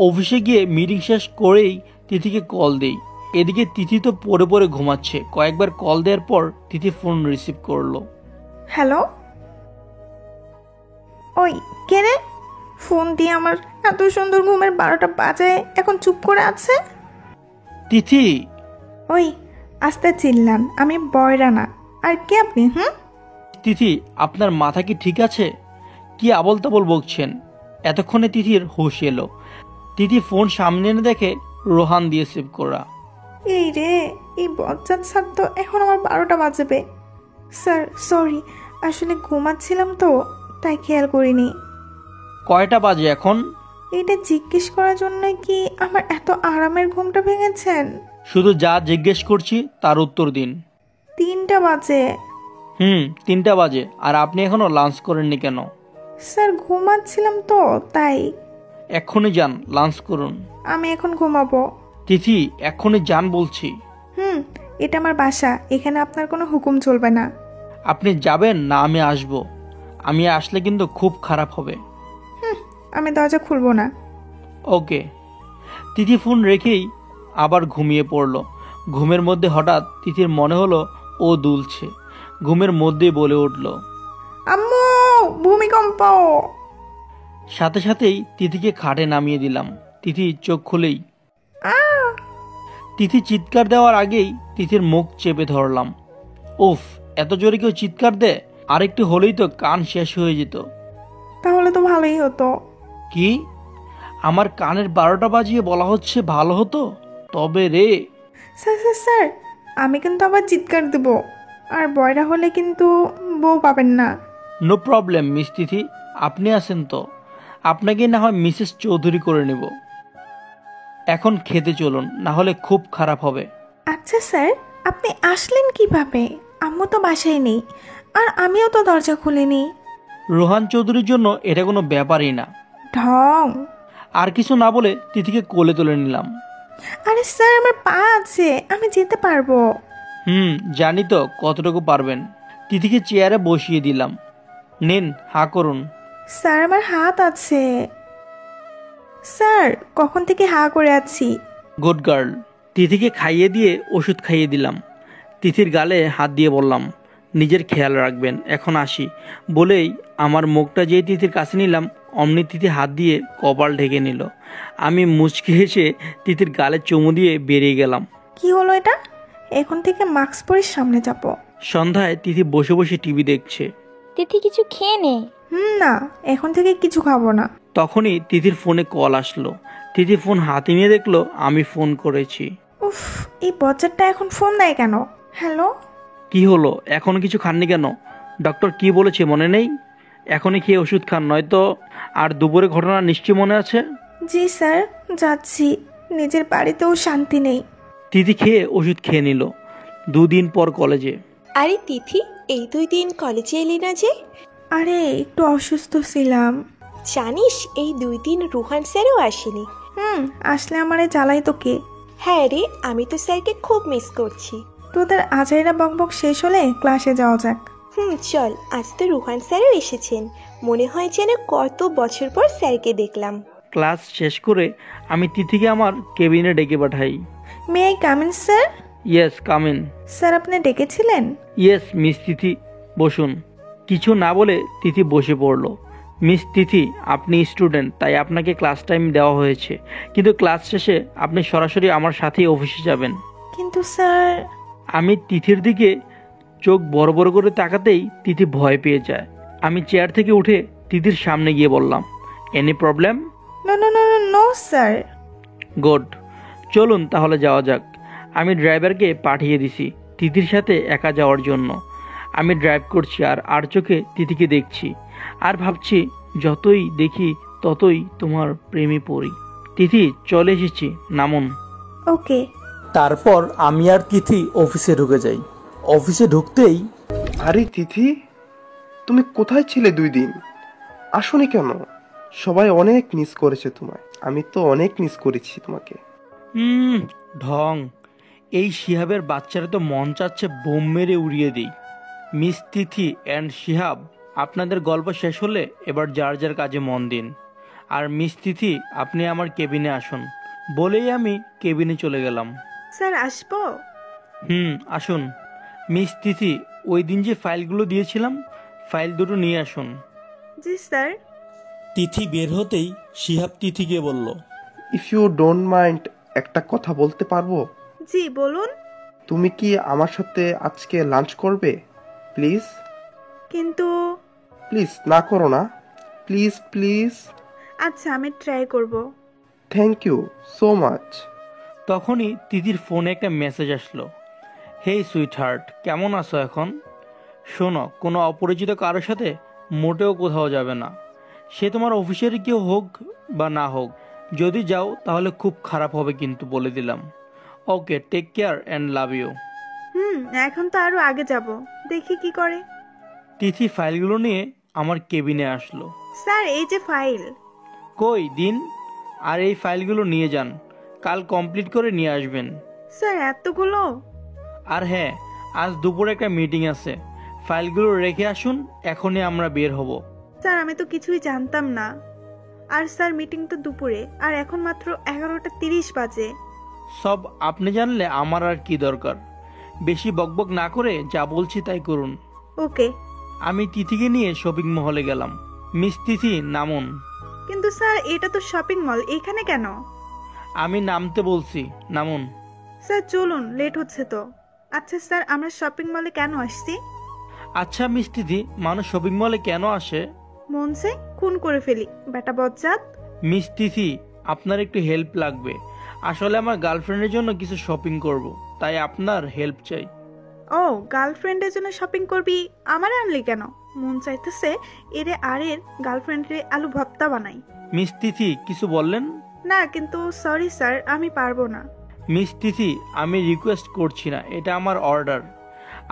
অফিসে গিয়ে মিটিং শেষ করেই তিথিকে কল দেই। এদিকে তিথি তো পড়ে পড়ে ঘুমাচ্ছে। কয়েকবার কল দেওয়ার পর তিথি ফোন রিসিভ করলো। হ্যালো, ওই কে রে? ফোন দিয়ে আমার এত সুন্দর ঘুমের 12টা বাজে, এখন চুপ করে আছে। তিথি, ওই আস্তে চিল্লান, আমি বয়রা না। আর কে আপনি? তিথি, আপনার মাথা কি ঠিক আছে? কি আবল তাবল বকছেন? এতক্ষণে তিথির হুঁশ এলো। তিথি ফোন সামনে এনে দেখে রোহান দিয়ে সেভ করা। এই রে, এই বজ্জাত স্যার তো এখন আমার 12টা বাজবে। স্যার সরি, আসলে ঘুমাচ্ছিলাম তো, তাই খেয়াল করিনি। কয়টা বাজে এখন? এটা জিজ্ঞেস করার জন্য কি আমার এত আরামের ঘুমটা ভেঙেছেন? শুধু যা জিজ্ঞেস করছি তার উত্তর দিন। 3টা বাজে। 3টা বাজে আর আপনি এখনো লাঞ্চ করেননি কেন? স্যার ঘুমাচ্ছিলাম তো তাই। এক্ষুনি যান, লাঞ্চ করুন। আমি এখন ঘুমাবো। তিথি, এক্ষুনি যান বলছি। এটা আমার বাসা, এখানে আপনার কোনো হুকুম চলবে না। আপনি যাবেন না আমি আসব? আমি আসলে কিন্তু খুব খারাপ হবে। আমি দরজা খুলবো না। ওকে। তিথি ফোন রেখেই আবার ঘুমিয়ে পড়ল। ঘুমের মধ্যে হঠাৎ তিথির মনে হলো ও দুলছে। ঘুমের মধ্যেই বলে উঠল, আম্মু ভূমিকম্প। সাথে সাথেই তিথিকে খাটে নামিয়ে দিলাম। তিথি চোখ খুলেই তিথি চিৎকার দেওয়ার আগেই তিথির মুখ চেপে ধরলাম। উফ, এত জোরে কেউ চিৎকার দেয়? আরেকটু হলেই তো কান শেষ হয়ে যেত। তাহলে তো ভালোই হতো। কি? আমার কানের 12টা বাজিয়ে বলা হচ্ছে ভালো হতো? তবে রে। স্যার স্যার স্যার, আমি কিন্তু আবার চিৎকার দেবো, আর বয়রা হলে কিন্তু বউ পাবেন না। নো প্রবলেম মিস তিথি, আপনি আছেন তো, আপনাকে না হয় মিসেস চৌধুরী করে নেব। এখন খেতে চলুন, না হলে খুব খারাপ হবে। আচ্ছা স্যার, আপনি আসলেন কিভাবে? আম্মু তো বাসায় নেই, আর আমিও তো দরজা খুলিনি। রোহান চৌধুরীর জন্য এটা কোনো ব্যাপারই না। ঢং। আর কিছু না বলে তিথিকে কোলে তুলে নিলাম। আরে স্যার, আমার পা আছে, আমি যেতে পারবো। জানি তো কতটুকু পারবেন। তিথিকে চেয়ারে বসিয়ে দিলাম। নিন, হা করুন। স্যার আমার হাত আছে। স্যার কখন থেকে হা করে আছি। Good girl. তিথিকে খাইয়ে দিয়ে ওষুধ খাইয়ে দিলাম। তিথির গালে হাত দিয়ে বললাম, নিজের খেয়াল রাখবেন, এখন আসি। বলেই আমার মুখটা যেই তিথির কাছে নিলাম, অমনি তিথি হাত দিয়ে কপাল ঢেকে নিল। আমি মুচকি হেসে তিথির গালে চুমু দিয়ে বেরিয়ে গেলাম। কি হলো এটা? এখন থেকে মাস্ক পরে সামনে যাব। সন্ধ্যায় তিথি বসে বসে টিভি দেখছে। তিথি কিছু খেয়ে নে। না, এখন থেকে কিছু খাবো না। তখনই তিথির ফোনে কল আসলো। তিথি ফোন হাতে নিয়ে দেখলো আমি ফোন করেছি। উফ, এই বজ্জারটা এখন ফোন দেয় কেন? হ্যালো। কি হলো, এখনো কিছু খাননি কেন? ডক্টর কি বলেছে মনে নেই? এখনই খেয়ে ওষুধ খান, নয়তো। আর দুপুরে ঘটনা নিশ্চয়ই মনে আছে? জি স্যার, যাচ্ছি। নিজের বাড়িতেও শান্তি নেই। তিথি খেয়ে ওষুধ খেয়ে নিল। 2 দিন পর কলেজে। আরে তিথি, এই 2 দিন কলেজে এলি না যে? আরে একটু অসুস্থ ছিলাম। জানিস এই 2 দিন রুহান স্যারও আসেনি। আসলে আমারে জ্বালাই তো কে? হ্যাঁ রে, আমি তো স্যারকে খুব মিস করছি। তোদের আজাইরা বকবক শেষ হলে ক্লাসে যাওয়া যাক। চল, আজ তো রুহান স্যারও এসেছেন। মনে হয় যেন কত বছর পর স্যারকে দেখলাম। ক্লাস শেষ করে আমি তিথিকে আমার কেবিনে ডেকে পাঠাই। May I come in sir? Yes, come in. Sir আপনি ডেকেছিলেন? ইয়েস মিস তিথি, বসুন। কিছু না বলে তিথি বসে পড়ল। মিস তিথি, আপনি স্টুডেন্ট, তাই আপনাকে ক্লাস টাইম দেওয়া হয়েছে, কিন্তু ক্লাস শেষে আপনি সরাসরি আমার সাথেই অফিসে যাবেন। কিন্তু স্যার। আমি তিথির দিকে চোখ বড় বড় করে তাকাতেই তিথি ভয় পেয়ে যায়। আমি চেয়ার থেকে উঠে তিথির সামনে গিয়ে বললাম, any problem? No no no no no sir. Good, চলুন তাহলে যাওয়া যাক। আমি ড্রাইভারকে পাঠিয়ে দিছি তিথির সাথে একা যাওয়ার জন্য। আমি ড্রাইভ করছি আর চোখে তিথিকে দেখছি, আর ভাবছি যতই দেখি ততই তোমার প্রেমে পড়ি। তিথি, চলে এসেছি, নামুন। ওকে। তারপর আমি আর তিথি অফিসে ঢুকে যাই। অফিসে ঢুকতেই, আরে তিথি, তুমি কোথায় ছিলে 2 দিন? আসোনি কেন? সবাই অনেক মিস করেছে তোমায়। আমি তো অনেক মিস করেছি তোমাকে। ঢং। এই শিহাবের বাচ্চারা তো মন চাচ্ছে বোম মেরে উড়িয়ে দিই। মিস তিথি অ্যান্ড শিহাব, আপনাদের গল্প শেষ হলে এবার যার যার কাজে মন দিন। আর মিস তিথি, আপনি আমার কেবিনে আসুন। বলেই আমি কেবিনে চলে গেলাম। স্যার আসবো? আসুন। মিস তিথি, ওই দিন যে ফাইলগুলো দিয়েছিলাম, ফাইল দুটো নিয়ে আসুন। জি স্যার। তিথি বের হতেই শিহাব তিথিকে বলল, ইফ ইউ ডোন্ট মাইন্ড, একটা কথা বলতে পারবো? জি বলুন। তুমি কি আমার সাথে আজকে লাঞ্চ করবে প্লিজ? কিন্তু। প্লিজ না করো না, প্লিজ প্লিজ। আচ্ছা, আমি ট্রাই করব। Thank you so much. তখনই তিথির ফোনে একটা মেসেজ আসলো। হেই সুইট হার্ট, কেমন আছো এখন? শোনো, কোনো অপরিচিত কারোর সাথে মোটেও কোথাও যাবে না। সে তোমার অফিসেরই কেউ হোক বা না হোক। যদি যাও তাহলে খুব খারাপ হবে কিন্তু, বলে দিলাম। Okay, take care and love you. এখন তো আরো আগে যাব। দেখি কি করে। তিথি ফাইলগুলো নিয়ে আমার কেবিনে আসলো। স্যার এই যে ফাইল। কই দিন, আর এই ফাইলগুলো নিয়ে যান, কাল কমপ্লিট করে নিয়ে আসবেন। স্যার এতগুলো? আর হ্যাঁ, আজ দুপুরে একটা মিটিং আছে, ফাইলগুলো রেখে আসুন, এখনই আমরা বের হব। স্যার আমি তো কিছুই জানতাম না। আর স্যার মিটিং তো দুপুরে, আর এখন মাত্র 11:30 বাজে। সব আপনি জানলে আমার আর কি দরকার। বেশি বকবক না করে যা বলছি তাই করুন। ওকে। আমি তিথিকে নিয়ে শপিং মহলে গেলাম। মিস তিথি নামুন। কিন্তু স্যার এটা তো শপিং মল, এখানে কেন? আমি নামতে বলছি, নামুন। স্যার চলুন, লেট হচ্ছে তো। আচ্ছা স্যার, আমরা শপিং মলে কেন আসছি? আচ্ছা মিস তিথি, মানুষ শপিং মলে কেন আসে? মন সে খুন করে ফেলি, বেটা বজ্জাত। মিস তিথি, আপনার একটু হেল্প লাগবে। আসলে আমার গার্লফ্রেন্ডের জন্য কিছু শপিং করব, তাই আপনার হেল্প চাই। ও, গার্লফ্রেন্ডের জন্য শপিং করবি, আমার আনলি কেন? মন চাইতেছে এরে আর এর গার্লফ্রেন্ডে আলু ভর্তা বানাই। মিস তিথি কিছু বললেন? না, কিন্তু সরি স্যার, আমি পারবো না। মিস তিথি, আমি রিকোয়েস্ট করছি না, এটা আমার অর্ডার।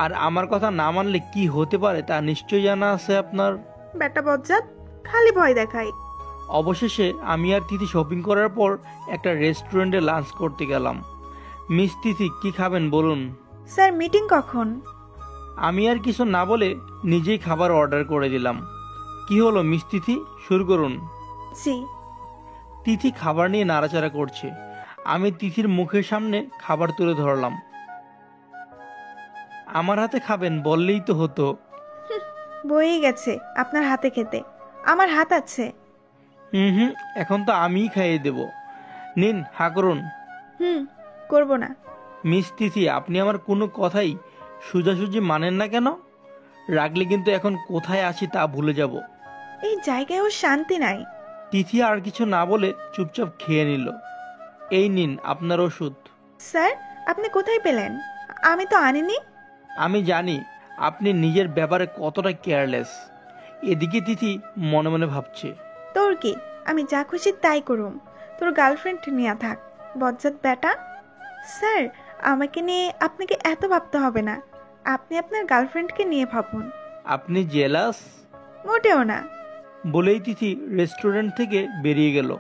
আর আমার কথা না মানলে কি হতে পারে তা নিশ্চয়ই জানা আছে আপনার। বেটা বজ্জাত, খালি ভয় দেখাই। অবশেষে আমি আর তিথি শপিং করার পর একটা রেস্টুরেন্টে লাঞ্চ করতে গেলাম। মিস তিথি কি খাবেন বলুন? স্যার মিটিং কখন? আমি আর কিছু না বলে নিজেই খাবার অর্ডার করে দিলাম। কি হলো মিস তিথি, শুরু করুন। জি। তিথি খাবার নিয়ে নাড়াচাড়া করছে। আমি তিথির মুখের সামনে খাবার তুলে ধরলাম। আমার হাতে খাবেন বললেই তো হতো। বয়েই গেছে আপনার হাতে খেতে, আমার হাত আছে। হুম, এখন তো আমিই খাইয়ে দেব। নিন, হা করুন। করবো না। মিস তিথি, আপনি আমার কোনো কথাই সোজাসুজি মানেন না কেন? রাগলে কিন্তু এখন কোথায় আছি তা ভুলে যাব। এই জায়গায়ও শান্তি নাই। তিথি আর কিছু না বলে চুপচাপ খেয়ে নিল। এই নিন আপনার ওষুধ। স্যার আপনি কোথায় পেলেন? আমি তো আনিনি। আমি জানি আপনি নিজের ব্যাপারে কতটা কেয়ারলেস। এদিকে তিথি মনে মনে ভাবছে, তোর কি, আমি যা খুশি তাই করুম, তোর গার্লফ্রেন্ড নিয়ে থাক, বজ্জাত বেটা। স্যার আমাকে নিয়ে আপনাকে এত ভাবতে হবে না, আপনি আপনার গার্লফ্রেন্ডকে নিয়ে ভাবুন। আপনি জেলাস? মোটেও না। বলেই তিথি রেস্টুরেন্ট থেকে বেরিয়ে গেল।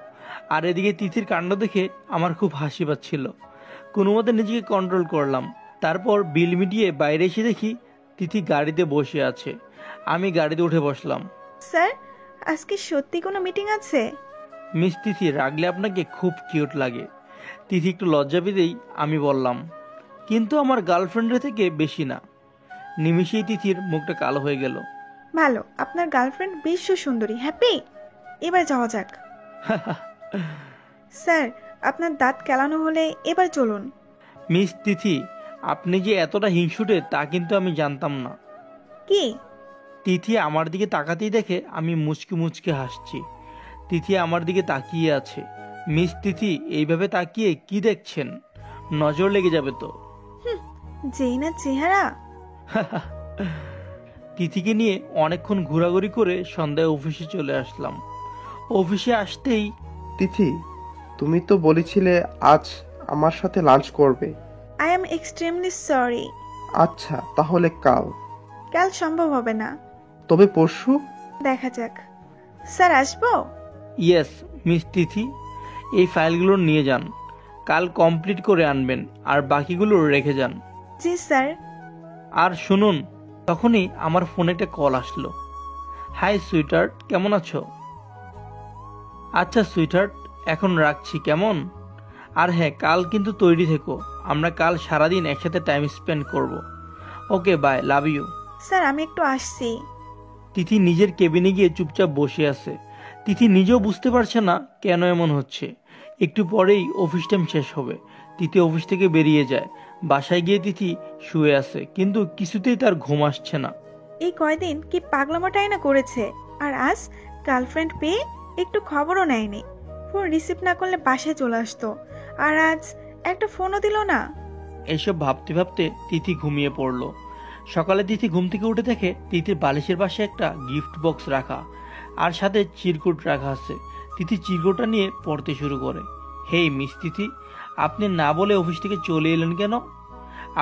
আর এদিকে তিথির কাণ্ড দেখে আমার খুব হাসি পাচ্ছিল। কোনো মতে নিজেকে কন্ট্রোল করলাম। তারপর বিল মিটিয়ে বাইরে এসে দেখি তিথি গাড়িতে বসে আছে। আমি গাড়িতে উঠে বসলাম। স্যার আজকে সত্যি কোনো মিটিং আছে? মিস তিথি, রাগলে আপনাকে খুব কিউট লাগে। তিথি একটু লজ্জা পেতেই আমি বললাম, কিন্তু আমার গার্লফ্রেন্ডের থেকে বেশি না। নিমিষেই তিথির মুখটা কালো হয়ে গেল। ভালো, আপনার গার্লফ্রেন্ড বিশ্ব সুন্দরী, হ্যাপি। এবার যাওয়া যাক। স্যার আপনার দাঁত কেলানো হলে এবার চলুন। মিস তিথি, আপনি যে এতটা হিংসুটে তা কিন্তু আমি জানতাম না। কি? তিথি আমার দিকে তাকাতেই দেখে আমি মুচকি মুচকি হাসছি। তিথি আমার দিকে তাকিয়ে আছে। মিস তিথি, এইভাবে তাকিয়ে কি দেখছেন? নজর লেগে যাবে তো। যেই না চেহারা। তিথিকে নিয়ে অনেকক্ষণ ঘোরাঘুরি করে সন্ধ্যায় অফিসে চলে আসলাম। অফিসে আসতেই, তিথি, তুমি তো বলেছিলে আজ আমার সাথে লাঞ্চ করবে। I am extremely sorry. আচ্ছা, তাহলে কাল? কাল সম্ভব হবে না। তবে পরশু? দেখা যাক। স্যার আসবো? ইয়েস মিস তিথি, এই ফাইলগুলো নিয়ে যান, কাল কমপ্লিট করে আনবেন, আর বাকিগুলো রেখে যান। জি স্যার। আর শুনুন, তখনই আমার ফোনে একটা কল আসলো। হাই সুইটার্ট, কেমন আছো? আচ্ছা সুইটার্ট, এখন রাখছি, কেমন? আর হ্যাঁ, কাল কিন্তু তৈরি থেকো, আমরা কাল সারাদিন একসাথে টাইম স্পেন্ড করব। Okay bye, love you. Sir আমি একটু আসছি। তিথি নিজের কেবিনে গিয়ে চুপচাপ বসে আছে। তিথি নিজেও বুঝতে পারছে না কেন এমন হচ্ছে। একটু পরেই অফিস টাইম শেষ হবে। তিথি অফিস থেকে বেরিয়ে যায়। বাসায় গিয়ে তিথি শুয়ে আছে, কিন্তু কিছুতেই তার ঘুম আসছে না। এই কয়দিন কি পাগলামোটাই না করেছে, আর আজ গার্লফ্রেন্ড পেয়ে একটু খবরও নেয়নি। ফোন রিসিভ না করলে বাসায় চলে আসতো, আর আজ একটা ফোনও দিল না। এইসব ভাবতে ভাবতে তিথি ঘুমিয়ে পড়ল। সকালে তিথি ঘুম থেকে উঠে দেখে তিথির বালিশের পাশে একটা গিফট বক্স রাখা, আর সাথে চিরকুট রাখা আছে। তিথি চিরকুটটা নিয়ে পড়তে শুরু করে। হেই মিস তিথি, আপনি না বলে অফিস থেকে চলে এলেন কেন?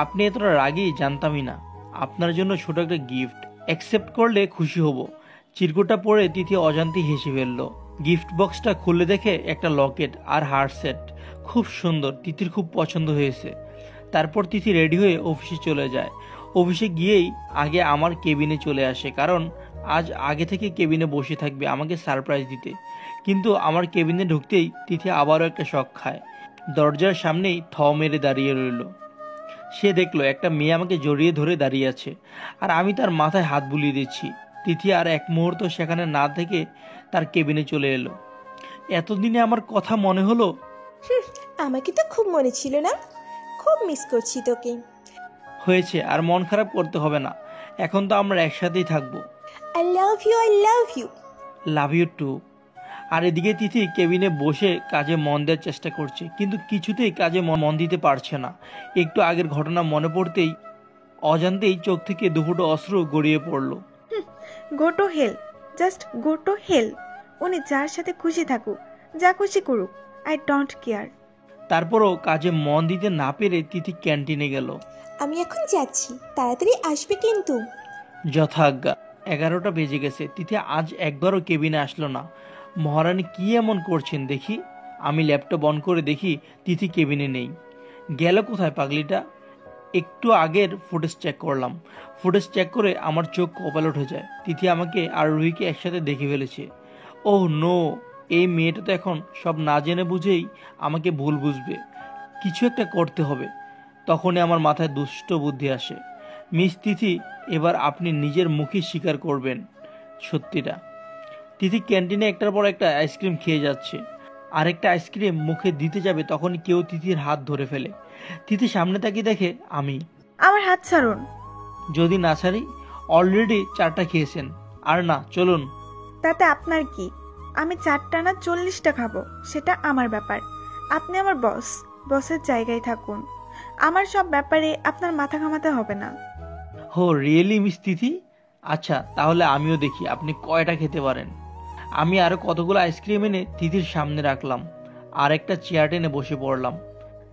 আপনি এতটা রাগী জানতামই না। আপনার জন্য ছোট একটা গিফট, অ্যাকসেপ্ট করলে খুশি হব। চিরকুটটা পরে তিথি অজান্তেই হেসে ফেলল। গিফট বক্সটা খুলে দেখে একটা লকেট আর হার সেট, খুব সুন্দর, তিথির খুব পছন্দ হয়েছে। তারপর তিথি রেডি হয়ে অফিসে চলে যায়। অফিসে গিয়েই আগে আমার কেবিনে চলে আসে, কারণ আজ আগে থেকে কেবিনে বসে থাকবে আমাকে সারপ্রাইজ দিতে। কিন্তু আমার কেবিনে ঢুকতেই তিথি আবারও একটা শক খায়। দরজার সামনেই থ মেরে দাঁড়িয়ে রইল। সে দেখলো একটা মেয়ে আমাকে জড়িয়ে ধরে দাঁড়িয়ে আছে, আর আমি তার মাথায় হাত বুলিয়ে দিচ্ছি। তিথি আর এক মুহূর্ত সেখানে না থেকে তার কেবিনে চলে এলো। এতদিনে আমার কথা মনে হলো। আমাকে তো খুব মনে ছিল না, খুব মিস করছি তোকে। হয়েছে, আর মন খারাপ করতে হবে না, এখন তো আমরা একসাথেই থাকবো। I love you, I love you. Love you too. আর এদিকে তিথি কেবিনে বসে কাজে মন দেওয়ার চেষ্টা করছে, কিন্তু কিছুতেই কাজে মন দিতে পারছে না। একটু আগের ঘটনা মনে পড়তেই অজান্তেই চোখ থেকে দুফুটো অশ্রু গড়িয়ে পড়লো। Go to hell, just go to hell. উনি যার সাথে খুশি থাকুক, যা খুশি করুক, আই ডোন্ট কেয়ার। তারপরও কাজে মন দিতে না পেরে তিথি ক্যান্টিনে গেল। আমি এখন যাচ্ছি, তাড়াতাড়ি আসবে কিন্তু। যথাজ্ঞা। 11টা বেজে গেছে। তিথি আজ একবারও কেবিনে আসলো না। মহারানী কি এমন করছেন দেখি। আমি ল্যাপটপ অন করে দেখি তিথি কেবিনে নেই। গেল কোথায় পাগলিটা? একটু আগের ফুটেজ চেক করলাম। ফুটেজ চেক করে আমার চোখ কপালে উঠে যায়। তিথি আমাকে আর রুহিকে একসাথে দেখে ফেলেছে। ওহ নো, এই মেয়েটা তো এখন সব না জেনে বুঝেই আমাকে ভুল বুঝবে। কিছু একটা করতে হবে। তখনই আমার মাথায় দুষ্ট বুদ্ধি আসে। মিস তিথি, এবার আপনি নিজের মুখে স্বীকার করবেন সত্যিটা। তিথি ক্যান্টিনে একটার পর একটা আইসক্রিম খেয়ে যাচ্ছে। আরেকটা আইসক্রিম মুখে দিতে যাবে তখনই কেউ তিথির হাত ধরে ফেলে। তিথি সামনে তাকিয়ে দেখে আমি। আমার হাত ছাড়ুন। যদি না ছাড়ি? অলরেডি 4টা খেয়েছেন। আর না, চলুন। তাতে আপনার কি? আমি 4টা না 40টা খাবো, সেটা আমার ব্যাপার। আপনি আমার বস, বসের জায়গায় থাকুন। আমার সব ব্যাপারে আপনার মাথা ঘামাতে হবে না। হো রিয়েলি মিস তিথি? আচ্ছা, তাহলে আমিও দেখি আপনি কয়টা খেতে পারেন। আমি আরো কতগুলো আইসক্রিম এনে তিথির সামনে রাখলাম, আর একটা চেয়ার টেনে বসে পড়লাম।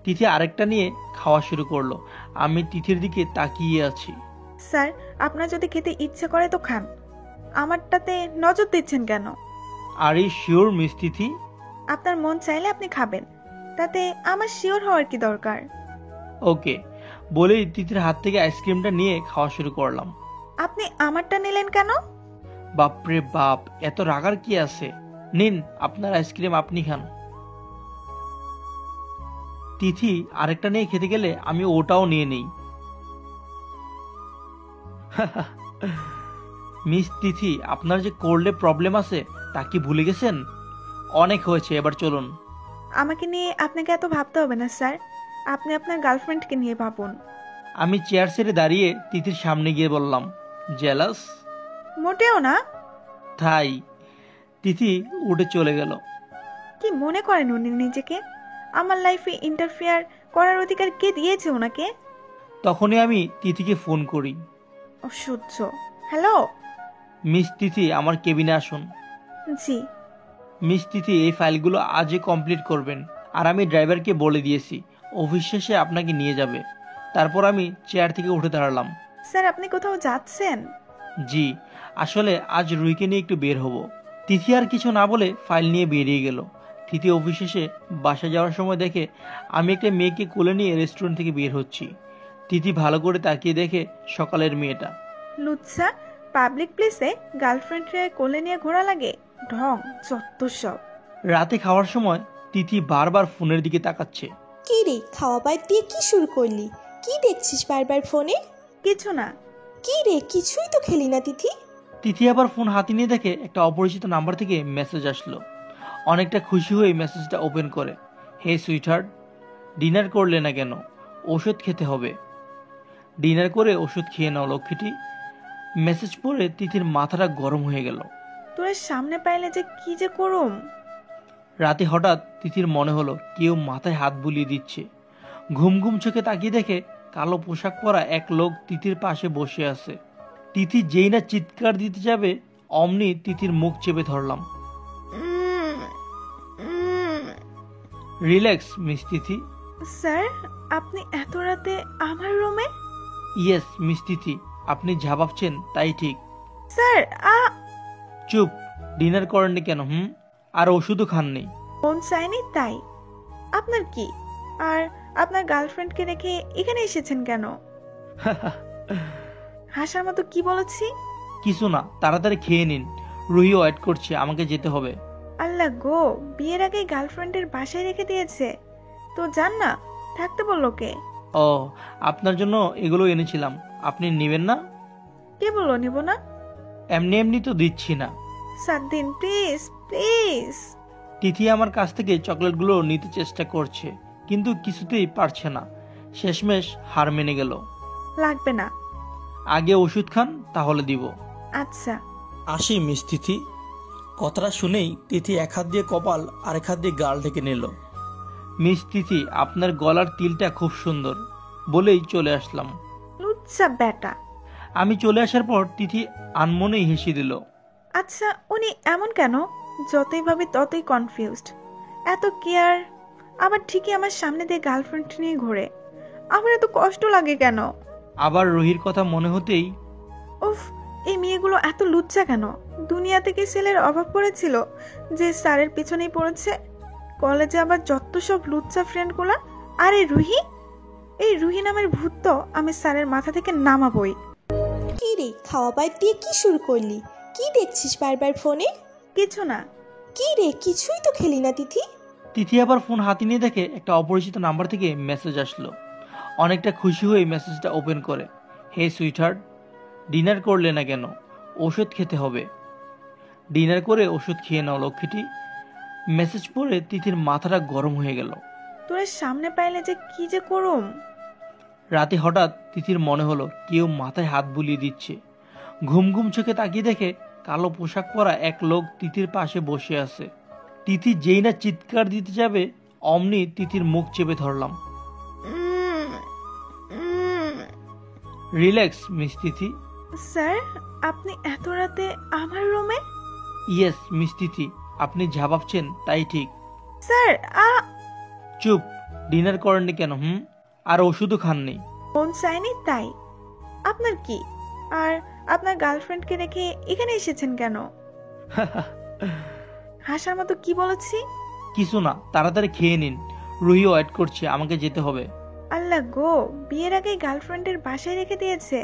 তিথি আরেকটা নিয়ে খাওয়া শুরু করলো। আমি তিথির দিকে তাকিয়ে আছি। স্যার, আপনার যদি খেতে ইচ্ছে করে তো খান, আমারটাতে নজর দিচ্ছেন কেন? আর ইউ শিওর মিস তিথি? আপনার মন চাইলে আপনি খাবেন, তাতে আমার শিওর হওয়ার কি দরকার? ওকে বলেই তিথির হাত থেকে আইসক্রিমটা নিয়ে খাওয়া শুরু করলাম। আপনি আমারটা নিলেন কেন? বাপরে বাপ, এত রাগার কি আছে? নিন আপনার আইসক্রিম, আপনি খান। তিথি আরেকটা নিয়ে খেতে গেলে আমি ওটাও নিয়ে নেই। মিস তিথি, আপনার যে কোল্ডে প্রবলেম আছে তা কি ভুলে গেছেন? অনেক হয়েছে, এবার চলুন। আমাকে নিয়ে আপনাকে এত ভাবতে হবে না স্যার, আপনি আপনার গার্লফ্রেন্ডকে নিয়ে ভাবুন। আমি চেয়ার ছেড়ে দাঁড়িয়ে তিথির সামনে গিয়ে বললাম, জেলাস? মোটেও না। তাই? তিথি উঠে চলে গেল। কি মনে করেন উনি নিজেকে? আমার লাইফে ইন্টারফেয়ার করার অধিকার কে দিয়েছে ওনাকে? তখনই আমি তিথিকে ফোন করি। অসহ্য। হ্যালো মিস তিথি, আমার কেবিনে আসুন। জি। মিস তিথি, এই ফাইলগুলো আজই কমপ্লিট করবেন, আর আমি ড্রাইভারকে বলে দিয়েছি অফিস শেষে আপনাকে নিয়ে যাবে। তারপর আমি চেয়ার থেকে উঠে দাঁড়ালাম। স্যার, আপনি কোথাও যাচ্ছেন? জি, আসলে আজ রুহিকে নিয়ে একটু বের হব। তিথি আর কিছু না বলে ফাইল নিয়ে বেরিয়ে গেল। তিথি অফিস শেষে বাসা যাওয়ার সময় দেখে আমি একটা মেয়েকে কোলে নিয়ে রেস্টুরেন্ট থেকে বের হচ্ছি। তিথি ভালো করে তাকিয়ে দেখে সকালের মেয়েটা। লুচ্ছা, পাবলিক প্লেসে গার্লফ্রেন্ডে কোলে নিয়ে ঘোরা লাগে? ঢং, যত সব। রাতে খাওয়ার সময় তিথি বারবার ফোনের দিকে তাকাচ্ছে। কি রে, খাওয়া বাদ দিয়ে কি শুরু করলি? কি দেখছিস বারবার ফোনে? কিছু না। কি রে, কিছুই তো খেলি না তিথি। তিথি আবার ফোন হাতে নিয়ে দেখে একটা অপরিচিত নাম্বার থেকে মেসেজ আসলো। অনেকটা খুশি হয়ে মেসেজটা ওপেন করে। হে সুইটহার্ট, ডিনার করলে না কেন? ওষুধ খেতে হবে। ডিনার করে ওষুধ খেয়ে নাও লক্ষ্মীটি। মেসেজ পড়ে তিথির মাথাটা গরম হয়ে গেল। তোর সামনে পাইলে যে কি যে করুম। রাতে হঠাৎ তিথির মনে হলো কেউ মাথায় হাত বুলিয়ে দিচ্ছে। ঘুম ঘুম চোখে তাকিয়ে দেখে কালো পোশাক পরা এক লোক তিথির পাশে বসে আছে। তিথি যেই না চিৎকার দিতে যাবে অমনি তিথির মুখ চেপে ধরলাম। রিল্যাক্স মিস তিথি। স্যার, আপনি এত রাতে আমার রুমে? ইয়েস মিস তিথি, আপনি যা ভাবছেন তাই ঠিক। স্যার চুপ, ডিনার করেননি কেন? আর ওষুধও খাননি? মন চায়নি তাই। আপনার কি? আর আপনার গার্লফ্রেন্ডকে রেখে এখানে এসেছেন কেন? হাসার মতো কি বলেছি? কিছু না, তাড়াতাড়ি খেয়ে নিন, রুহি ওয়েট করছে, আমাকে যেতে হবে। আল্লাহ গো, বিয়ের আগে গার্লফ্রেন্ডের বাসায় রেখে দিয়েছে। তো যান না, থাকতে বললো কে? ও, আপনার জন্য এগুলো এনেছিলাম, আপনি নেবেন না? কে বললো নিব না? এমনি এমনি তো দিচ্ছি না। সাত দিন প্লিজ প্লিজ। তিথি আমার কাছ থেকে চকলেটগুলো নিতে চেষ্টা করছে, কিন্তু কিছুতেই পারছে না। শেষমেশ হার মেনে গেল। লাগবে না। আগে ওষুধ খান, তাহলে দিব। আচ্ছা। আসি মিস তিথি। কথাটা শুনেই তিথি এক হাত দিয়ে কপাল আর এক হাত দিয়ে গাল ঢেকে নিল। মিস তিথি, আপনার গলার তিলটা খুব সুন্দর, বলেই চলে আসলাম। লুচ্চা বেটা। আমি চলে আসার পর তিথি আনমনেই হেসে দিল। আচ্ছা, উনি এমন কেন? যতই ভাবি ততই কনফিউজড। এত কেয়ার, আবার ঠিকই আমার সামনে দিয়ে গার্লফ্রেন্ড নিয়ে ঘোরে। আমার এত কষ্ট লাগে কেন? আবার রুহির কথা মনে হতেই, উফ, এই মেয়েগুলো এত লুচ্চা কেন? দুনিয়া থেকে ছেলের অভাব পড়েছিল যে স্যারের পিছনেই পড়েছে। কলেজে আবার যত সব লুচ্চা ফ্রেন্ডগুলো। আর এই রুহি নামের ভূত তো আমি স্যারের মাথা থেকে নামাবই। কি রে, খাওয়া বাদ দিয়ে কি শুরু করলি? কি দেখছিস বারবার ফোনে? কিছু না। কি রে, কিছুই তো খেলি না তিথি? তিথি আবার ফোন হাতে নিয়ে দেখে একটা অপরিচিত নাম্বার থেকে মেসেজ আসলো। অনেকটা খুশি হয়ে মেসেজটা ওপেন করে। হে সুইটহার্ট, ডিনার করলে না কেন? ওষুধ খেতে হবে। ডিনার করে ওষুধ খেয়ে নাও লক্ষ্মীটি। মেসেজ পড়ে তিথির মাথাটা গরম হয়ে গেল। তোর সামনে পাইলে যে কি যে করুম। রাতে হঠাৎ তিথির মনে হলো কেউ মাথায় হাত বুলিয়ে দিচ্ছে। ঘুম ঘুম চোখে তাকিয়ে দেখে কালো পোশাক পরা এক লোক তিথির পাশে বসে আছে। তিথি যেই না চিৎকার দিতে যাবে, অমনি তিথির মুখ চেপে ধরলাম। রিল্যাক্স মিস তিথি। স্যার, আপনি এত রাতে আমার রুমে? ইয়েস মিস তিথি, আপনি যা ভাবছেন তাই ঠিক। স্যার চুপ, ডিনার করেননি কেন? আর ওষুধও খাননি? মন চায়নি তাই। আপনার কি? আর আপনার গার্লফ্রেন্ডকে রেখে এখানে এসেছেন কেন? হাসার মতো কি বলেছি? কিছু না, তাড়াতাড়ি খেয়ে নিন, রুহি ওয়েট করছে, আমাকে যেতে হবে। আল্লাহ গো, বিয়ের আগে গার্লফ্রেন্ডের বাসায় রেখে দিয়েছে।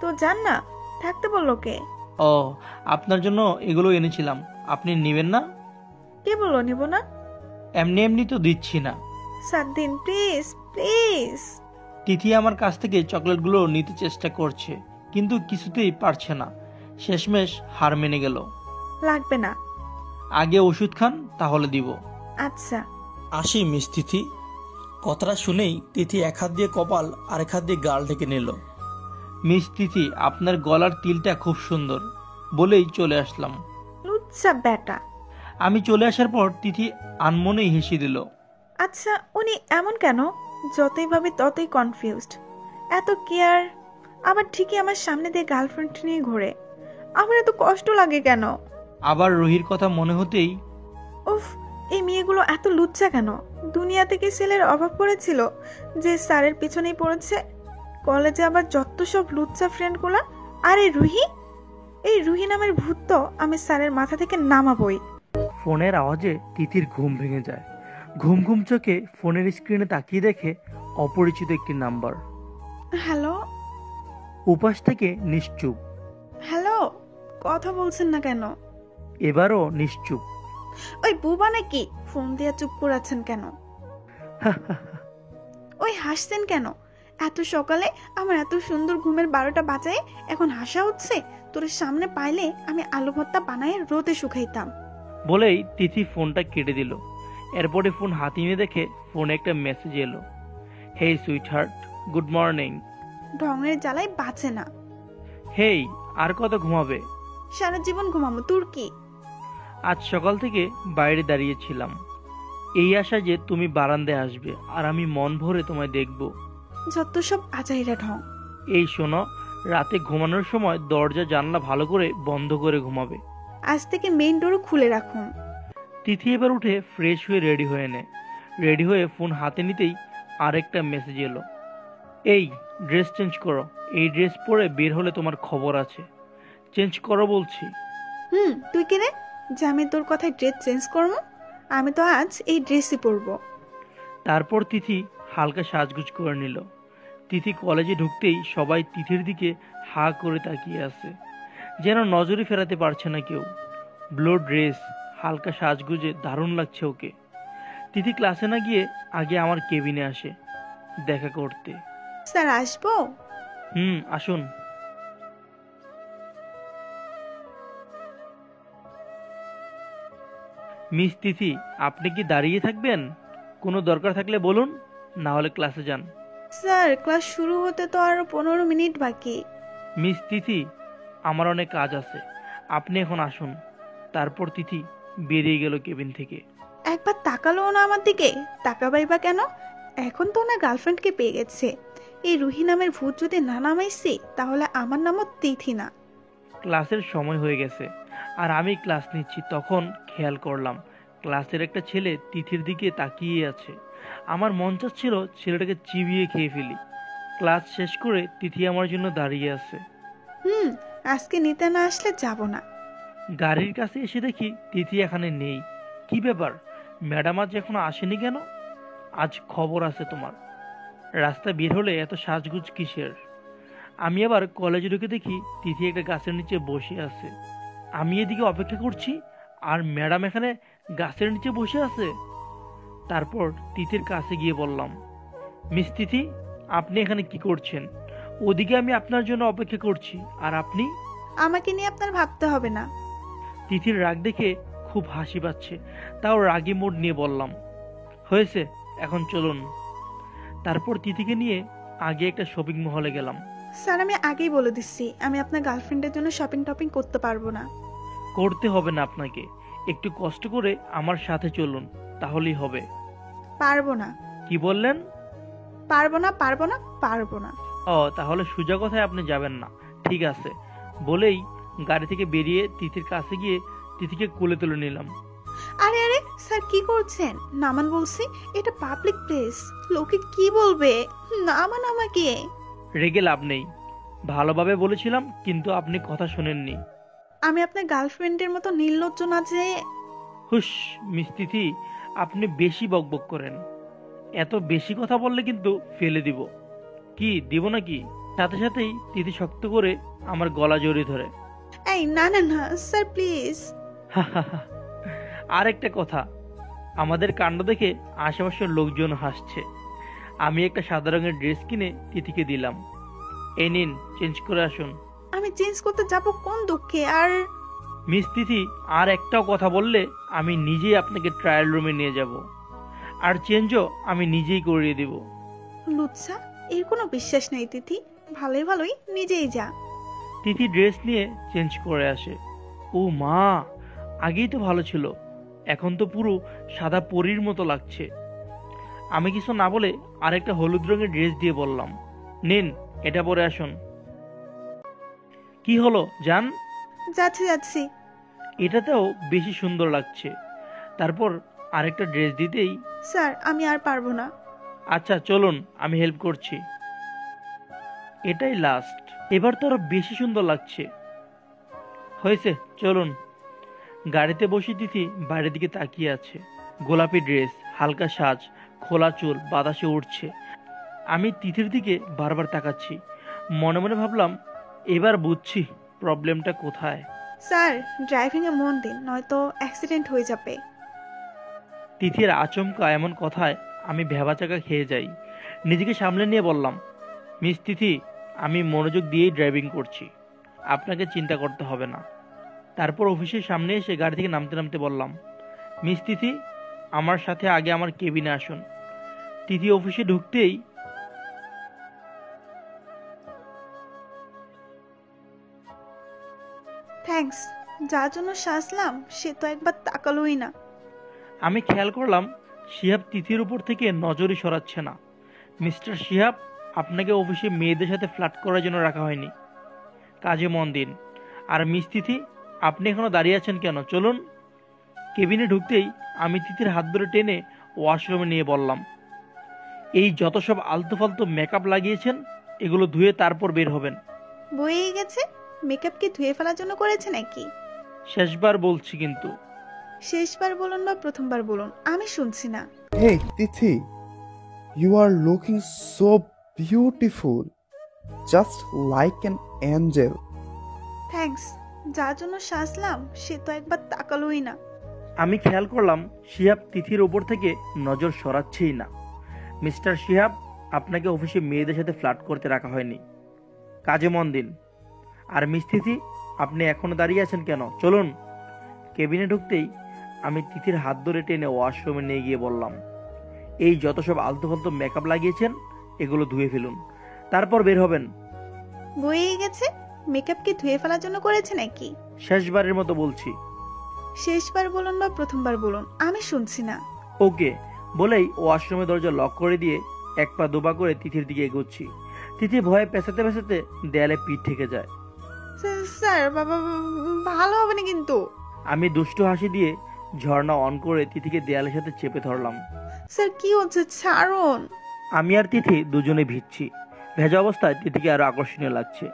তো যান না, থাকতে বললো কে? ও, আপনার জন্য এগুলো এনেছিলাম, আপনি নেবেন না? কে বললো নিব না? এমনি এমনি তো দিচ্ছি না। সাত দিন প্লিজ প্লিজ। তিথি আমার কাছ থেকে চকলেটগুলো নিতে চেষ্টা করছে, কিন্তু কিছুতেই পারছে না। শেষমেশ হার মেনে গেল। লাগবে না। আগে ওষুধ খান, তাহলে দিব। আচ্ছা। আসি মিস তিথি। কথাটা শুনেই তিথি এক হাত দিয়ে কপাল আর এক হাত দিয়ে গাল ঢেকে নিল। মিস তিথি, আপনার গলার তিলটা খুব সুন্দর, বলেই চলে আসলাম। লুচ্চা বেটা। আমি চলে আসার পর তিথি আনমনেই হেসে দিল। আচ্ছা, উনি এমন কেন? যতই ভাবি ততই কনফিউজড। এত কেয়ার, আবার ঠিকই আমার সামনে দিয়ে গার্লফ্রেন্ড নিয়ে ঘোরে। আমার এত কষ্ট লাগে কেন? আবার রুহির কথা মনে হতেই, উফ, এই মেয়েগুলো এত লুচ্চা কেন? দুনিয়া থেকে ছেলের অভাব পড়েছিল যে স্যারের পিছনেই পড়েছে। কলেজে আবার যত সব লুচ্চা ফ্রেন্ডগুলো। আর এই রুহি নামের ভূত তো আমি স্যারের মাথা থেকে নামাবই। ফোনের আওয়াজে তিথির ঘুম ভেঙে যায়। ঘুম ঘুম চোখে ফোনের স্ক্রিনে তাকিয়ে দেখে অপরিচিত একটি নাম্বার। হ্যালো। উপাস থেকে নিশ্চুপ। হ্যালো, কথা বলছেন না কেন? এবারও নিশ্চুপ। ওই বুবা নাকি? ফোন দিয়ে চুপ করাচ্ছেন কেন? ওই হাসছেন কেন? এত সকালে আমার এত সুন্দর ঘুমের 12টা বাজায় এখন হাসা হচ্ছে? তোর সামনে পাইলে আমি আলু ভর্তা বানায় রোদে শুকাইতাম। বলেই তিথি ফোনটা কেটে দিল। এরপরে ফোন হাতে নিয়ে দেখে ফোনে একটা মেসেজ এলো। হেই সুইটহার্ট, গুড মর্নিং। ঢঙের জ্বালায় বাঁচে না। হেই, আর কত ঘুমাবে? সারা জীবন ঘুমাবো, তোর কি? আজ সকাল থেকে বাইরে দাঁড়িয়েছিলাম, এই আশা যে তুমি বারান্দায় আসবে আর আমি মন ভরে তোমায় দেখব। যত সব আজাইরা ঢং। এই শোনো, রাতে ঘুমানোর সময় দরজা জানলা ভালো করে বন্ধ করে ঘুমাবে। আজ থেকে মেইন ডোরও খুলে রাখুন। তিথি এবার উঠে ফ্রেশ হয়ে রেডি হয়ে নেয়। রেডি হয়ে ফোন হাতে নিতেই আরেকটা মেসেজ এলো। এই ড্রেস চেঞ্জ করো, এই ড্রেস পরে বের হলে তোমার খবর আছে। চেঞ্জ করো বলছি। তুই কে রে যে আমি তোর কথায় ড্রেস চেঞ্জ করবো? আমি তো আজ এই ড্রেসই পরবো। তারপর তিথি হালকা সাজগুজ করে নিল। তিথি কলেজে ঢুকতেই সবাই তিথির দিকে হা করে তাকিয়ে আছে, যেন নজরই ফেরাতে পারছে না কেউ। ব্লু ড্রেস, হালকা সাজগুজে দারুণ লাগছে ওকে। তিথি ক্লাসে না গিয়ে আগে আমার কেবিনে আসে দেখা করতে। স্যার আসবো? আসুন। মিস তিথি, আপনি কি দাঁড়িয়ে থাকবেন? কোনো দরকার থাকলে বলুন, না হলে ক্লাসে যান। স্যার ক্লাস শুরু হতে তো আরো 15 মিনিট বাকি। মিস তিথি, আমার অনেক কাজ আছে, আপনি এখন আসুন। তারপর তিথি বেরিয়ে গেল কেবিন থেকে। একবার তাকালো না আমার দিকে? তাকাবাই বা কেন? এখন তো ওনার গার্লফ্রেন্ডকে পেয়ে গেছে। এই রুহি নামের ভূত যদি না নামাইছি, তাহলে আমার নামও তিথি না। ক্লাসের সময় হয়ে গেছে আর আমি ক্লাস নিচ্ছি, তখন খেয়াল করলাম ক্লাসের একটা ছেলে তিথির দিকে তাকিয়ে আছে। আমার মন চাচ্ছিল ছেলেটাকে চিবিয়ে খেয়ে ফেলি। ক্লাস শেষ করে তিথি আমার জন্য দাঁড়িয়ে আছে। আজকে নিতে না আসলে যাব না। গাড়ির কাছে এসে দেখি তিথি এখানে নেই। কি ব্যাপার, ম্যাডাম আজ এখনো আসেনি কেন? আজ খবর আছে তোমার। রাস্তায় বের হলে এত সাজগুজ কিসের? আমি আবার কলেজে ঢুকে দেখি তিথি একটা গাছের নিচে বসে আছে। আমি এদিকে অপেক্ষা করছি আর ম্যাডাম এখানে গাছের নিচে বসে আছে। তারপর তিথির কাছে গিয়ে বললাম, মিস তিথি, আপনি এখানে কি করছেন? ওদিকে আমি আপনার জন্য অপেক্ষা করছি, আর আপনি? আমাকে নিয়ে আপনার ভাবতে হবে না। তিথির রাগ দেখে খুব হাসি পাচ্ছে, তাও রাগী মোড নিয়ে বললাম, হয়েছে, এখন চলুন। তারপর তিথিকে নিয়ে আগে একটা শপিং মহলে গেলাম। স্যার আমি আগেই বলে দিচ্ছি, আমি আপনার গার্লফ্রেন্ডের জন্য শপিং টপিং করতে পারবো না। করতে হবে না আপনাকে, একটু কষ্ট করে আমার সাথে চলুন, তাহলেই হবে। পারবো না। কি বললেন? পারবো না, পারবো না, পারবো না। ও, তাহলে সোজা কথায় আপনি যাবেন না, ঠিক আছে। বলেই গাড়ি থেকে বেরিয়ে তিথির কাছে গিয়ে তিথিকে কোলে তুলে নিলাম। আরে আরে স্যার কি করছেন? নামান বলছি, এটা পাবলিক প্লেস, লোকে কি বলবে? নামান আমাকে। রেগে লাভ নেই, ভালোভাবে বলেছিলাম, কিন্তু আপনি কথা শোনেননি। আমি আপনার গার্লফ্রেন্ডের মতো নির্লজ্জ না যে। হুশ মিস তিথি, আপনি বেশি বকবক করেন। এত বেশি কথা বললে কিন্তু ফেলে দিব। কি দিব নাকি? সাথে সাথেই তিথি শক্ত করে আমার গলা জড়িয়ে ধরে। এই না না না স্যার প্লিজ। আর একটা কথা, আমাদের কাণ্ড দেখে আশেপাশের লোকজন হাসছে। আমি একটা সাদা রঙের ড্রেস কিনে তিথিকে দিলাম। এই নিন, চেঞ্জ করে আসুন। আমি চেঞ্জ করতে যাব কোন দুঃখে? আর মিস তিথি, আর একটাও কথা বললে আমি নিজেই আপনাকে ট্রায়াল রুমে নিয়ে যাব, আর চেঞ্জও আমি নিজেই করিয়ে দিব। লুচ্ছা, এর কোনো বিশ্বাস নেই তিথি। ভালোই ভালোই নিজেই যা। তিথি ড্রেস নিয়ে চেঞ্জ করে আসে। ও মা, আগেই তো ভালো ছিল, এখন তো পুরো সাদা পরীর মতো লাগছে। আমি কিছু না বলে আরেকটা হলুদ রঙের ড্রেস দিয়ে বললাম, নিন, এটা পরে আসুন। কি হলো, যান? যাচ্ছি যাচ্ছি। এটাতেও বেশি সুন্দর লাগছে। তারপর আরেকটা ড্রেস দিতেই, স্যার আমি আর পারবো না। আচ্ছা চলুন, আমি হেল্প করছি। এটাই লাস্ট, এবার তো আরো বেশি সুন্দর লাগছে। হয়েছে, চলুন। গাড়িতে বসে তিথি বাইরের দিকে তাকিয়ে আছে। গোলাপি ড্রেস, হালকা সাজ, খোলা চুল বাতাসে উঠছে। আমি তিথির দিকে বারবার তাকাচ্ছি। মনে মনে ভাবলাম, এবার বুঝছি প্রবলেমটা কোথায়। স্যার ড্রাইভিং এ মন দিন, নয়তো অ্যাক্সিডেন্ট হয়ে যাবে। তিথির আচমকা এমন কথায় আমি ভ্যাবাচাকা খেয়ে যাই। নিজেকে সামলে নিয়ে বললাম, মিস তিথি, আমি মনোযোগ দিয়েই ড্রাইভিং করছি, আপনাকে চিন্তা করতে হবে না। তারপর অফিসের সামনে এসে গাড়ি থেকে নামতে নামতে বললাম, মিস তিথি, আমার সাথে আগে আমার কেবিনে আসুন। তিথি অফিসে ঢুকতেই, থ্যাঙ্কস। যার জন্য সাজলাম সে তো একবার তাকালোই না। আমি খেয়াল করলাম শিহাব তিথির উপর থেকে নজরই সরাচ্ছে না। মিস্টার শিহাব, আপনাকে অফিসে মেয়েদের সাথে ফ্লার্ট করার জন্য রাখা হয়নি, কাজে মন দিন। আর মিস তিথি, আপনি এখনো দাঁড়িয়ে আছেন কেন? চলুন। কেবিনে ঢুকতেই আমি তিথির হাত ধরে টেনে ওয়াশরুমে নিয়ে বললাম, এই যত সব আলতু ফালতু মেকআপ লাগিয়েছেন এগুলো ধুয়ে তারপর বের হবেন। বয়ে গেছে, মেকআপ কি ধুয়ে ফেলার জন্য করেছে নাকি? শেষবার বলছি কিন্তু। শেষবার বলুন বা প্রথমবার বলুন, আমি শুনছি না। Hey, Tithi, you are looking so beautiful, just like an angel. Thanks. যার জন্য সাজলাম সে তো একবার তাকালোই না। আমি খেয়াল করলাম শিহাব তিথির ওপর থেকে নজর সরাচ্ছেই না। মিস্টার শিহাব, আপনাকে অফিসে মেয়েদের সাথে ফ্লার্ট করতে রাখা হয়নি, কাজে মন দিন। আর মিস তিথি, আপনি এখনো দাঁড়িয়ে আছেন কেন? চলুন। কেবিনে ঢুকতেই আমি তিথির হাত ধরে টেনে ওয়াশরুমে নিয়ে গিয়ে বললাম, এই যত সব আলতু ফালতু মেকআপ লাগিয়েছেন এগুলো ধুয়ে ফেলুন, তারপর বের হবেন। বয়ে গেছে, মেকআপ কি ধুয়ে ফেলার জন্য করেছে নাকি? শেষবারের মতো বলছি। শেষবার বলুন বা প্রথমবার বলুন, আমি শুনছি না। ওকে বলেই ওয়াশরুমের দরজা লক করে দিয়ে এক পা দুপা করে তিথির দিকে এগোচ্ছি। তিথি ভয়ে পেছাতে পেছাতে দেয়ালে পিঠ ঠেকে যায়। স্যার, বাবা, ভালো হবে না কিন্তু। আমি দুষ্টু হাসি দিয়ে ঝর্ণা অন করে তিথিকে দেয়ালের সাথে চেপে ধরলাম। স্যার কি হচ্ছে, ছাড়ুন। আমি আর তিথি দুজনে ভিজছি। ভেজা অবস্থায় তিথিকে আরো আকর্ষণীয় লাগছে।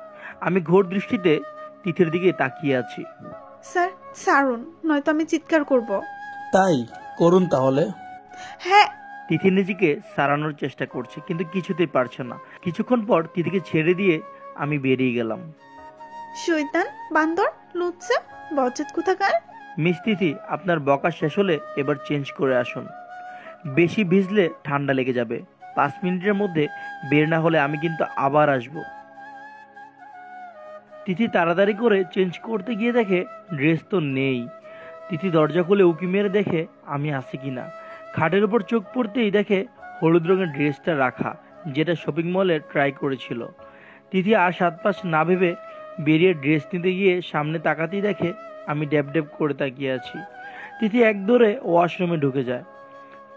আমি ঘোর দৃষ্টিতে তিথির দিকে তাকিয়ে আছি। স্যার ছাড়ুন, নয়তো আমি চিৎকার করব। তাই করুন তাহলে। হ্যাঁ। তিথি নিজেকে সারানোর চেষ্টা করছে কিন্তু কিছুতেই পারছে না। কিছুক্ষণ পর তিথিকে ছেড়ে দিয়ে আমি বেরিয়ে গেলাম। শয়তান, বান্দর, লুচ্চা, বজ্জাত কোথাকার। মিস তিথি, আপনার বকা শেষ হলে এবার চেঞ্জ করে আসুন। বেশি ভিজলে ঠান্ডা লেগে যাবে। 5 মিনিটের মধ্যে বের না হলে আমি কিন্তু আবার আসব। তিথি তাড়াতাড়ি করে চেঞ্জ করতে গিয়ে দেখে ড্রেস তো নেই। তিথি দরজা খুলে উকি মেরে দেখে আমি আছি কিনা। খাটের উপর চোখ পড়তেই দেখে হলুদ রঙের ড্রেসটা রাখা, যেটা শপিং মলে ট্রাই করেছিল। তিথি আর 7 পাশ না ভেবে বেরিয়ে ড্রেস নিতে গিয়ে সামনে তাকাতেই দেখে আমি ড্যাব ড্যাব করে তাকিয়ে আছি। তিথি এক দৌড়ে ওয়াশরুমে ঢুকে যায়।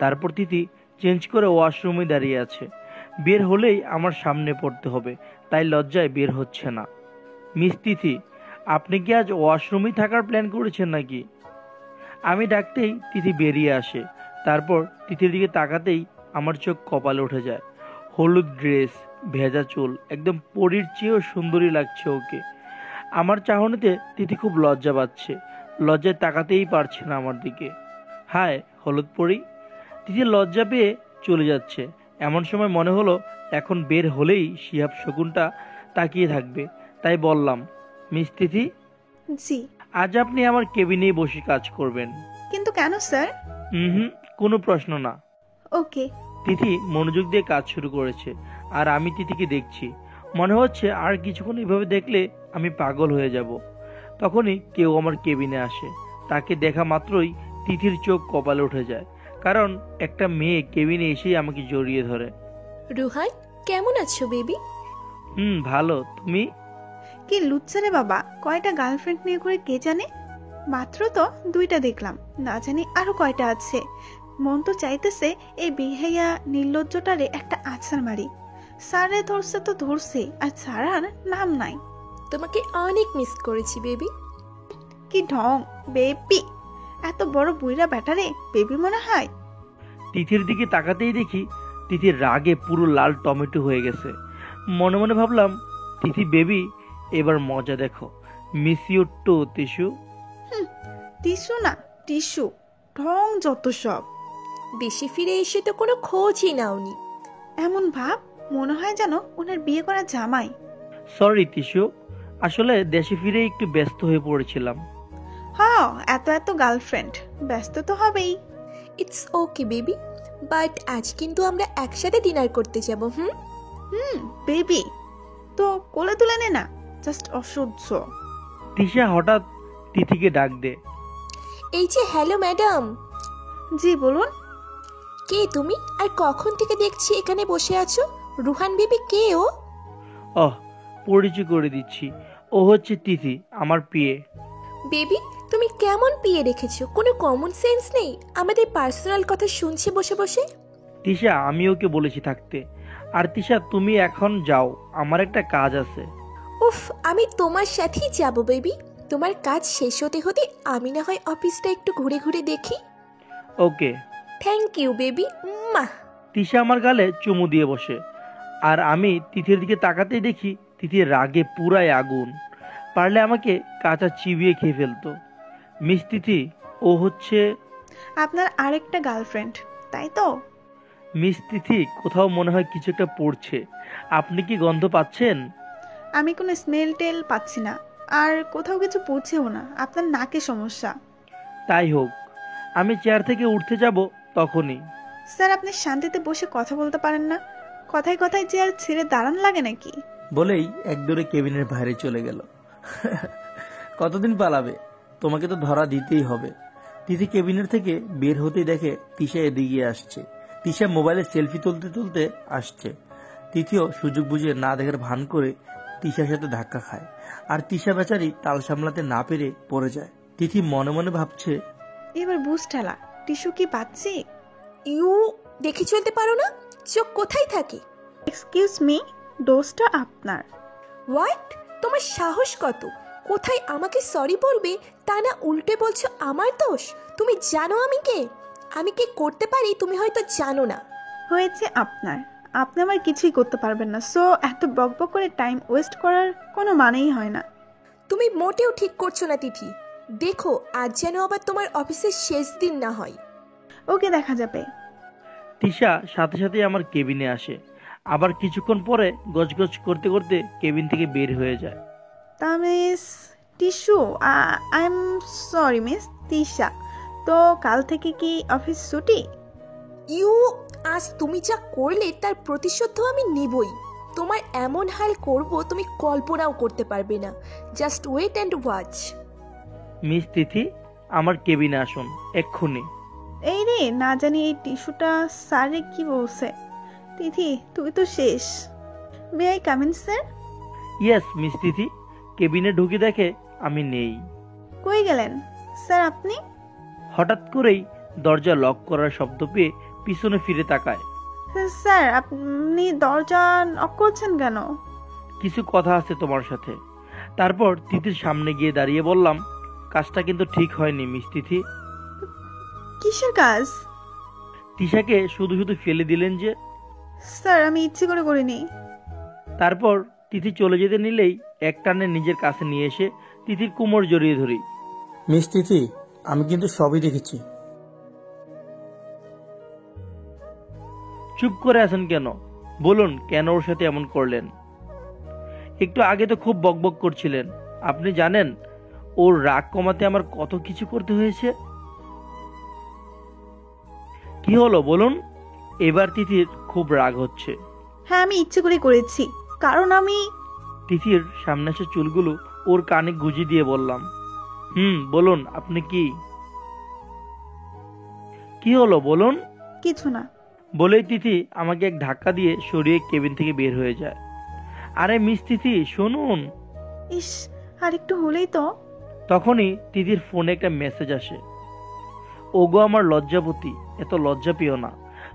তারপর তিথি চেঞ্জ করে ওয়াশরুমে দাঁড়িয়ে আছে। বের হলেই আমার সামনে পড়তে হবে, তাই লজ্জায় বের হচ্ছে না। মিস তিথি, আপনি কি আজ ওয়াশরুমেই থাকার প্ল্যান করেছেন নাকি? আমি ডাকতেই তিথি বেরিয়ে আসে। তারপর তিথির দিকে তাকাতেই আমার চোখ কপালে উঠে যায়। হলুদ ড্রেস, ভেজা চুল, একদম পরীর চেয়েও সুন্দরী লাগছে ওকে। আমার চাহনিতে তিথি খুব লজ্জা পাচ্ছে। লজ্জায় তাকাতেই পারছে না আমার দিকে। হায় হলুদ পরী। তিথি লজ্জা পেয়ে চলে যাচ্ছে। এমন সময় মনে হলো এখন বের হলেই শিহাব শকুনটা তাকিয়ে থাকবে, তাই বললাম, মিস তিথি, জি। আজ আপনি আমার কেবিনেই বসে কাজ করবেন। কিন্তু কেন স্যার? কোনো প্রশ্ন না। ওকে। তিথি মনোযোগ দিয়ে কাজ শুরু করেছে আর আমি তিথিকে দেখছি। মনে হচ্ছে আর কিছুক্ষণ এভাবে দেখলে আমি পাগল হয়ে যাব। তখনই কেউ আমার কেবিনে আসে। তাকে দেখা মাত্রই তিথির চোখ কপালে উঠে যায়, কারণ একটা মেয়ে কেবিনে এসেই আমাকে জড়িয়ে ধরে। রুহান, কেমন আছো বেবি? ভালো, তুমি? কি লুচ্চা রে বাবা, কয়টা গার্লফ্রেন্ড নিয়ে করে কে জানে। মাত্র তো 2টা দেখলাম, না জানি আরো কয়টা আছে। মন তো চাইতেছে এই বিহাইয়া নির্লজ্জটারে একটা আছাড় মারি। স্যারে ধরছে তো ধরছে, আর ছাড়ার নাম নাই। তোমাকে অনেক মিস করেছি বেবি। কি ঢং, বেবি! এত বড় বুইরা ব্যাটারে বেবি মনে হয়। তিথির দিকে তাকাতেই দেখি তিথির রাগে পুরো লাল টমেটো হয়ে গেছে। মনে মনে ভাবলাম, তিথি বেবি, এবার মজা দেখো। Miss you too tissue. Tissue না, টিস্যু। ঢং যত সব। দেশে ফিরে এসে তো কোনো খোঁজই নাওনি। এমন ভাব মনে হয় যেন ওনার বিয়ে করা জামাই। সরি টিস্যু, আসলে দেশে ফিরে একটু ব্যস্ত হয়ে পড়েছিলাম। হ্যাঁ, এত এত গার্লফ্রেন্ড, ব্যস্ত তো হবেই। ইটস ওকে বেবি, বাট আজ কিন্তু আমরা একসাথে ডিনার করতে যাব। বেবি তো কোলে তুলে নে না, জাস্ট অসহ্য। তিশা হঠাৎ তিথিকে ডাক দে। এই যে হ্যালো ম্যাডাম। জি বলুন। কে তুমি, আর কখন থেকে দেখছি এখানে বসে আছো? রুহান বেবি কে ও? পরিচয় করে দিচ্ছি, ও হচ্ছে তিথি, আমার পিয়ে। বেবি, তুমি কেমন পিয়ে রেখেছো? কোনো কমন সেন্স নেই? আমাদের পার্সোনাল কথা শুনছে বসে বসে। তিশা, আমি ওকে বলেছি থাকতে। আর তিশা, তুমি এখন যাও, আমার একটা কাজ আছে। উফ, আমি তোমার সাথেই যাব বেবি। তোমার কাজ শেষ হতে হতে আমি না হয় অফিসটা একটু ঘুরে ঘুরে দেখি। ওকে। Thank you baby. মা। তিশা আমার গালে চুমু দিয়ে বসে, আর আমি তিথির দিকে তাকাতেই দেখি তিথির রাগে পুরাই আগুন। পারলে আমাকে কাঁচা চিবিয়ে খেয়ে ফেলতো। মিস তিথি, ও হচ্ছে আপনার আরেকটা গার্লফ্রেন্ড, তাই তো? মিস তিথি, কোথাও মনে হয় কিছু একটা পড়ছে। আপনি কি গন্ধ পাচ্ছেন? আমি কোনো স্মেল টেল পাচ্ছি না, আর কোথাও কিছু পড়ছেও না। আপনার নাকে সমস্যা। তাই হোক, আমি চেয়ার থেকে উঠতে যাব তখনই স্যার, আপনি শান্তিতে বসে কথা বলতে পারেন না? কথায় কথায় চেয়ার ছেড়ে দাঁড়ান লাগে নাকি? বলেই একদৌড়ে কেবিনের বাইরে চলে গেল। কতদিন পালাবে? তোমাকে তো ধরা দিতেই হবে। তিথি কেবিনের থেকে বের হতেই দেখে তিশা এদিকে আসছে। তিশা মোবাইলে সেলফি তুলতে তুলতে আসছে। তিথিও সুযোগ বুঝে না দেখার ভান করে তিশার সাথে ধাক্কা খায়, আর তিশা বেচারি তাল সামলাতে না পেরে পড়ে যায়। তিথি মনে মনে ভাবছে, এবার বুঝ ঠেলা। টিস্যু কি পাচ্ছি? ইউ দেখে চলতে পারো না? চোখ কোথায় থাকে? এক্সকিউজ মি, ডোজটা আপনার। হোয়াট? তোমার সাহস কত? কোথায় আমাকে সরি বলবে, তা না উল্টে বলছো আমার দোষ? তুমি জানো আমি কে? আমি কে করতে পারি তুমি হয়তো জানো না। হয়েছে আপনার। আপনি আমার কিছুই করতে পারবেন না, সো এত বকবক করে টাইম ওয়েস্ট করার কোনো মানেই হয় না। তুমি মোটেও ঠিক করছো না তিথি। দেখো, আজ যেন আবার তোমার অফিসের শেষ দিন না হয়। ওকে, দেখা যাবে। তিশা সাথে সাথে আমার কেবিনে আসে, আবার কিছুক্ষণ পরে গজগজ করতে করতে কেবিন থেকে বের হয়ে যায়। তা miss tissue, I am sorry miss Tisha, তো কাল থেকে কি অফিস ছুটি? ইউ, আজ তুমি যা করলে তার প্রতিশোধ তো আমি নেবই। তোমার এমন হাল করব তুমি কল্পনাও করতে পারবে না। Just wait and watch. Miss Tithi, আমার কেবিনে আসুন এক্ষুনি। এই রে, না জানি এই টিস্যুটা স্যারে কি বলছে। তিথি, তুই তো শেষ। May I come in sir? Yes miss Tithi. কেবিনে ঢুকে দেখে আমি নেই। কই গেলেন স্যার আপনি? হঠাৎ করেই দরজা লক করার শব্দ পেয়ে পিছনে ফিরে তাকায়। স্যার, আপনি দরজা নক করছেন কেন? কিছু কথা আছে তোমার সাথে। তারপর তিথির সামনে গিয়ে দাঁড়িয়ে বললাম, কাজটা কিন্তু ঠিক হয়নি মিস তিথি। কিসের কাজ? তিশাকে শুধু শুধু ফেলে দিলেন যে। স্যার, আমি ইচ্ছে করে করিনি। তারপর তিথি চলে যেতে নিলেই এক টানে নিজের কাছে নিয়ে এসে তিথির কোমর জড়িয়ে ধরি। মিস তিথি, আমি কিন্তু সবই দেখেছি। চুপ করে আছেন কেন? বলুন, কেন ওর সাথে এমন করলেন? একটু আগে তো খুব বকবক করছিলেন। আপনি জানেন ওর রাগ কমাতে আমার কত কিছু করতে হয়েছে? কি হলো বলুন? এবার তিথির খুব রাগ হচ্ছে। হ্যাঁ, আমি ইচ্ছে করে করেছি, কারণ আমি তিথির সামনে আসা চুলগুলো ওর কানে গুঁজে দিয়ে বললাম, বলুন আপনি কি হলো বলুন? কিছু না। বলেই তিথি আমাকে এক ধাক্কা দিয়ে সরিয়ে কেবিন থেকে বের হয়ে যায়। আরে মিস তিথি, শুনুন। ইস, আর একটু হলেই তো। তখনই তিথির ফোনে একটা মেসেজ আসে। ওগো আমার লজ্জাপতি, এত লজ্জা পেও না।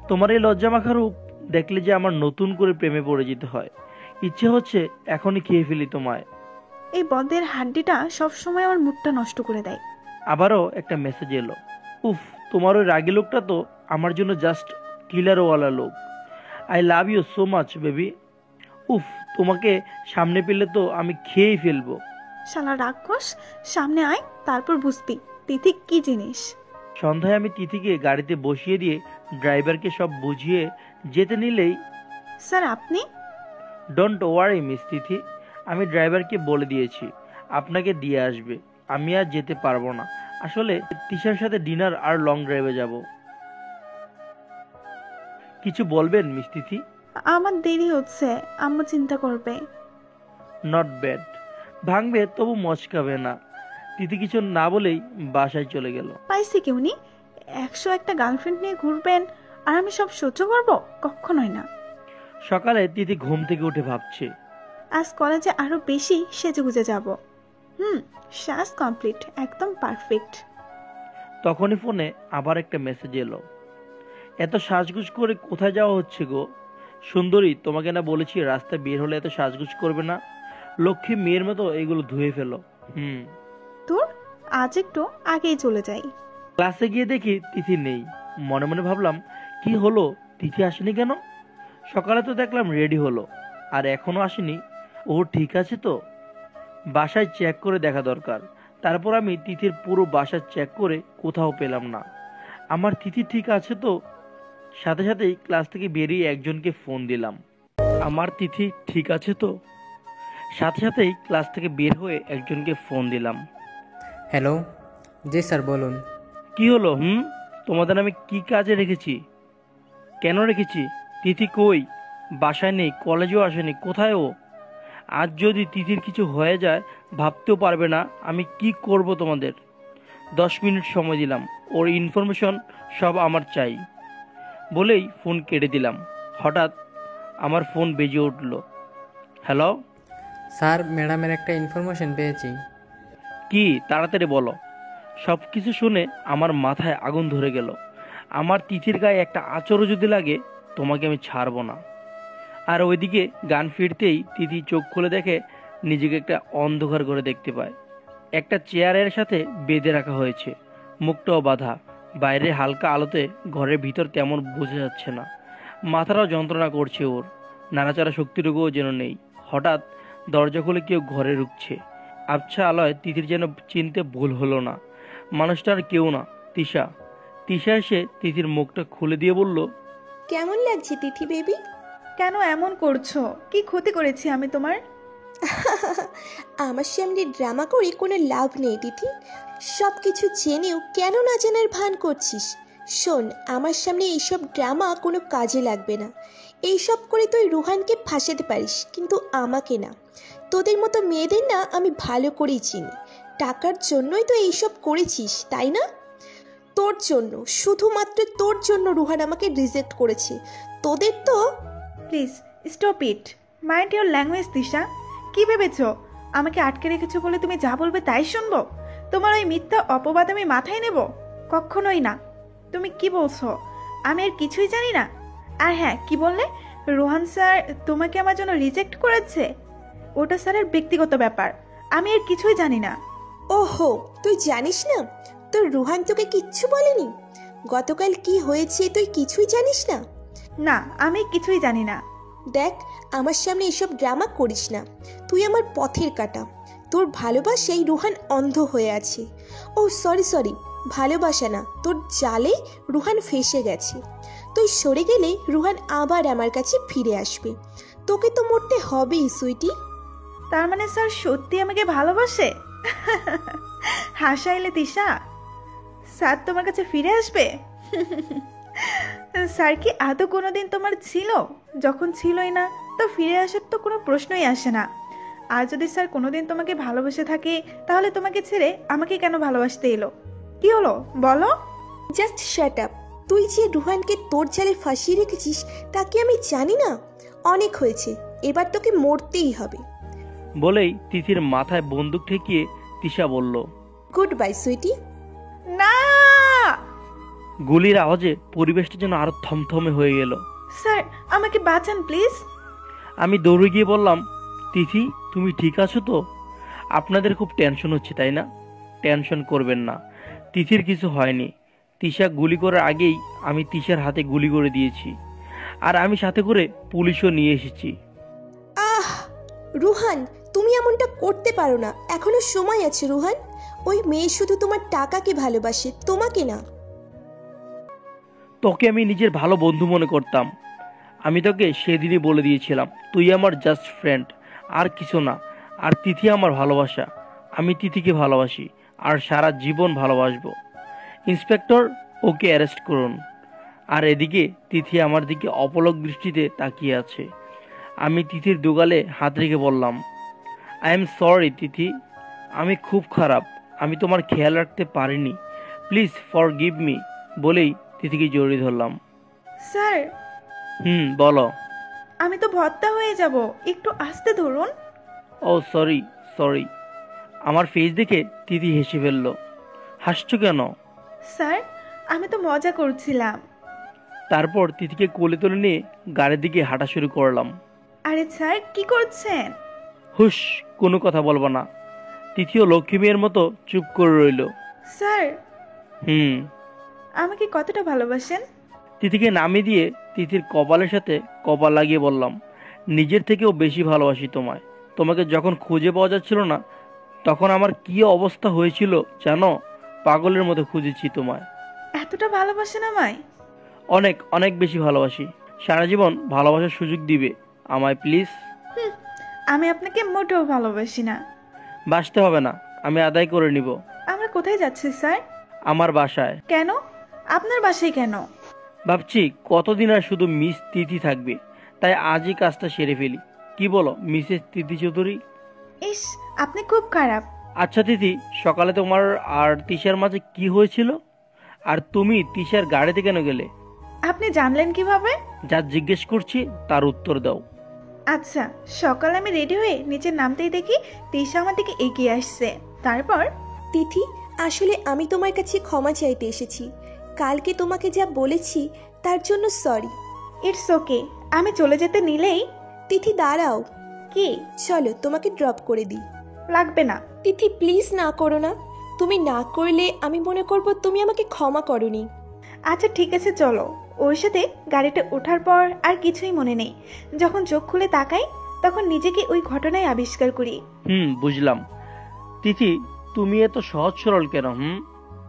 তোমার এই লজ্জা মাখা রূপ দেখলে যে আমার নতুন করে প্রেমে পড়ে যেতে হয়। ইচ্ছে হচ্ছে এখনই খেয়ে ফেলি তোমায়। এই বদের হাড্ডিটা সবসময় আমার মুডটা নষ্ট করে দেয়। আবারও একটা মেসেজ এলো। উফ, তোমার ওই রাগী লোকটা তো আমার জন্য জাস্ট কিলারওয়ালা লোক। I love you so much baby. উফ, তোমাকে সামনে পেলে তো আমি খেয়েই ফেলবো। শালা রাক্ষস, সামনে আয়, তারপর বুঝবি তিথি কি জিনিস। সন্ধ্যায় আমি তিথিকে গাড়িতে বসিয়ে দিয়ে ড্রাইভারকে সব বুঝিয়ে যেতে নিলেই, স্যার আপনি? ডোন্ট ওয়ারি মিস তিথি, আমি ড্রাইভারকে বলে দিয়েছি আপনাকে দিয়ে আসবে। আমি আর যেতে পারবো না, আসলে তিশার সাথে ডিনার আর লং ড্রাইভে যাব। কিছু বলবেন মিস তিথি? আমার দেরি হচ্ছে, আম্মু চিন্তা করবে। Not bad. ভাঙবে তবু মচকাবে না। তিথি কিছু না বলেই বাসায় চলে গেল। পাইছি কি উনি? 101টা গার্লফ্রেন্ড নিয়ে ঘুরবেন আর আমি সব সহ্য করবো? কখনোই না। সকালে তিথি ঘুম থেকে উঠে ভাবছে, আজ কলেজে আরো বেশি সেজেগুজে যাব। সাজ কমপ্লিট, একদম পারফেক্ট। তখনই ফোনে আবার একটা মেসেজ এলো। এত সাজগুজ করে কোথায় যাওয়া হচ্ছে গো? সুন্দরী, তোমাকে না বলেছি রাস্তায় বের হলে এত সাজগুজ করবে না। লক্ষ্মী মেয়ের মতো এগুলো ধুয়ে ফেলো। তোর আজ একটু আগেই চলে যাই। ক্লাসে গিয়ে দেখি তিথি নেই। মনে মনে ভাবলাম, কি হলো? তিথি আসেনি কেন? সকালে তো দেখলাম রেডি হলো, আর এখনো আসেনি। ও ঠিক আছে তো? বাসায় চেক করে দেখা দরকার। তারপর আমি তিথির পুরো বাসা চেক করে কোথাও পেলাম না। আমার তিথি ঠিক আছে তো? সাথে সাথেই ক্লাস থেকে বেরিয়ে একজনকে ফোন দিলাম। আমার তিথি ঠিক আছে তো? সাথে সাথেই ক্লাস থেকে বের হয়ে একজনকে ফোন দিলাম। হ্যালো, জি স্যার বলুন। কি হলো? তোমাদের আমি কি কাজে রেখেছি? কেন রেখেছি? তিথি কই? বাসায় নেই, কলেজেও আসেনি, কোথায় ও? আজ যদি তিথির কিছু হয়ে যায় ভাবতেও পারবে না আমি কি করব। তোমাদের 10 মিনিট সময় দিলাম, ওর ইনফরমেশন সব আমার চাই বলেই ফোন কেটে দিলাম। হঠাৎ আমার ফোন বেজে উঠল। হ্যালো। স্যার, ম্যাডামের একটা ইনফরমেশন পেয়েছি। কি? তাড়াতাড়ি বলো। সব কিছু শুনে আমার মাথায় আগুন ধরে গেল। আমার তিথির গায়ে একটা আঁচড়ও যদি লাগে তোমাকে আমি ছাড়বো না। আর ওইদিকে গান ফিরতেই তিথি চোখ খুলে দেখে নিজেকে একটা অন্ধকার ঘরে দেখতে পায়। একটা চেয়ারের সাথে বেঁধে রাখা হয়েছে, মুখটাও বাঁধা। বাইরে হালকা আলোতে ঘরের ভিতর তেমন বোঝা যাচ্ছে না। মাথাটাও যন্ত্রণা করছে ওর, নাড়াচাড়া শক্তিটুকুও যেন নেই। হঠাৎ দরজা খুলে কেউ ঘরে ঢুকছে। আবছা আলোয় তিথির যেন চিনতে ভুল হলো না। মানুষটার কেউ না, তিশা। তিশা এসে তিথির মুখটা খুলে দিয়ে বলল, কেমন লাগছে তিথি বেবি? কেন এমন করছো? কি ক্ষতি করেছি আমি তোমার? আমার সামনে ড্রামা করে কোনো লাভ নেই তিথি। সব কিছু জেনেও কেন না জানার ভান করছিস? শোন, আমার সামনে এইসব ড্রামা কোনো কাজে লাগবে না। এইসব করে তুই রুহানকে ফাঁসাতে পারিস, কিন্তু আমাকে না। তোদের মতো মেয়েদের না আমি ভালো করেই চিনি। টাকার জন্যই তো এইসব করেছিস, তাই না? তোর জন্য, শুধুমাত্র তোর জন্য রুহান আমাকে রিজেক্ট করেছে। তোদের তো... please stop it, mind your language Tisha. কি ভেবেছো আমাকে আটকে রেখেছো বলে তুমি যা বলবে তাই শুনবো? তোমার ওই মিথ্যা অপবাদ আমি মাথায় নেব? কখনোই না। তুমি কি বলছো? আমি আর কিছুই জানি না। আর হ্যাঁ, কি বললে? রোহান স্যার তোমাকে আমার জন্য রিজেক্ট করেছে? ওটা স্যারের ব্যক্তিগত ব্যাপার, আমি আর কিছুই জানি না। ওহো, তুই জানিস না? তোর রুহান তোকে কিচ্ছু বলেনি? গতকাল কি হয়েছে তুই কিছুই জানিস না? না, আমি কিছুই জানি না। দেখ, আমার সামনে এসব ড্রামা করিস না। তুই আমার পথের কাঁটা। তোর ভালোবাসায় রুহান অন্ধ হয়ে আছে। ও সরি, ভালোবাসা না, তোর জালে রুহান ফেসে গেছে। তুই সরে গেলে রুহান আবার আমার কাছে ফিরে আসবে। তোকে তো মরতে হবেই সুইটি। তার মানে স্যার সত্যি আমাকে ভালোবাসে? হাসাইলে তিশা। স্যার তোমার কাছে ফিরে আসবে? স্যার কি আদৌ কোনোদিন তোমার ছিল? যখন ছিলই না তো ফিরে আসার তো কোনো প্রশ্নই আসে না। আর যদি স্যার কোনোদিন তোমাকে ভালোবেসে থাকে তাহলে তোমাকে ছেড়ে আমাকে কেন ভালোবাসতে এলো? কি হলো বলো? Just shut up. তুই যে রুহানকে তোর জালে ফাঁসিয়ে রেখেছিস তা কি আমি জানি না? অনেক হয়েছে, এবার তোকে মরতেই হবে। বলেই তিথির মাথায় বন্দুক ঠেকিয়ে তিশা বলল, গুড বাই সুইটি। না! গুলির আওয়াজে পরিবেশটা যেন আরো থমথমে হয়ে গেল। স্যার আমাকে বাঁচান প্লিজ। আমি দৌড়ে গিয়ে বললাম, তিথি তুমি ঠিক আছো তো? আপনাদের খুব টেনশন হচ্ছে তাই না? টেনশন করবেন না, তিথির কিছু হয়নি। তিশা গুলি করার আগেই আমি তিশার হাতে গুলি করে দিয়েছি, আর আমি সাথে করে পুলিশও নিয়ে এসেছি। আহ রুহান, তুমি এমনটা করতে পারো না। এখনো সময় আছে রুহান। ওই মেয়ে শুধু তোমার টাকাকে ভালোবাসে, তোমাকে না। তোকে আমি নিজের ভালো বন্ধু মনে করতাম। আমি তোকে সেদিনই বলে দিয়েছিলাম তুই আমার জাস্ট ফ্রেন্ড, আর কিছু না। আর তিথি আমার ভালোবাসা। আমি তিথিকে ভালোবাসি আর সারা জীবন ভালোবাসবো। ইন্সপেক্টর, ওকে অ্যারেস্ট করুন। আর এদিকে তিথি আমার দিকে অপলক দৃষ্টিতে তাকিয়ে আছে। আমি তিথির দুগালে হাত রেখে বললাম, আই এম সরি তিথি, আমি খুব খারাপ, আমি তোমার খেয়াল রাখতে পারিনি, প্লিজ ফরগিভ মি বলেই তিথিকে জড়িয়ে ধরলাম। স্যার। বলো। আমি তো ভর্তা হয়ে যাব, একটু আস্তে ধরুন। ও সরি। আমার ফেস দেখে তিথি হেসে ফেলল। হাসছো কেন? স্যার আমি তো মজা করছিলাম। তারপর তিথিকে কোলে তুলে নিয়ে গাড়ির দিকে হাঁটা শুরু করলাম। আরে স্যার কি করছেন? হুশ, কোনো কথা বলবো না। তিথিও লক্ষ্মী মেয়ের মতো চুপ করে রইল। স্যার আমাকে কতটা ভালোবাসেন? তিথিকে নামিয়ে দিয়ে তিথির কপালের সাথে কপাল লাগিয়ে বললাম, নিজের থেকেও বেশি ভালোবাসি তোমায়। তোমাকে যখন খুঁজে পাওয়া যাচ্ছিল না, তখন আমার কি অবস্থা হয়েছিল জানো? পাগলের মতো খুঁজেছি তোমায়। এতটা ভালোবাসেন আমায়? অনেক অনেক বেশি ভালোবাসি। সারা জীবন ভালোবাসার সুযোগ দিবে আমায় প্লিজ। আমি আপনাকে মোটেও ভালোবাসি না। বাসতে হবে না, আমি আদায় করে নিব। আমরা কোথায় যাচ্ছি স্যার? আমার বাসায়। কেন? আপনার বাসায় কেন? ভাবছি কতদিন আর শুধু মিস তিথি থাকবে, তাই আজই কাজটা সেরে ফেলি। কি বলো মিসেস তিথি চৌধুরী? ইস, আপনি খুব খারাপ। আচ্ছা তিথি, সকালে তোমার আর তিশার মাঝে কি হয়েছিল? আর তুমি তিশার গাড়িতে কেন গেলে? আপনি জানলেন কিভাবে? যা জিজ্ঞেস করছি তার উত্তর দাও। আচ্ছা, সকালে আমি রেডি হয়ে নিচে নামতেই দেখি তিশা আমার দিকে এগিয়ে আসছে। তারপর তিথি, আসলে আমি তোমার কাছে ক্ষমা চাইতে এসেছি। কালকে তোমাকে যা বলেছি তার জন্য সরি। ইটস ওকে। আমি চলে যেতে নিলেই তিথি দাঁড়াও। কি? চলো তোমাকে ড্রপ করে দিই। লাগবে না। তিথি প্লিজ না করো না। তুমি না করলে আমি মনে করব তুমি আমাকে ক্ষমা করনি। আচ্ছা ঠিক আছে চলো। ওর সাথে গাড়িতে ওঠার পর আর কিছুই মনে নেই। যখন চোখ খুলে তাকাই তখন নিজেকে ওই ঘটনায় আবিষ্কার করি। বুঝলাম। তিথি, তুমি এত সহজ সরল কেন?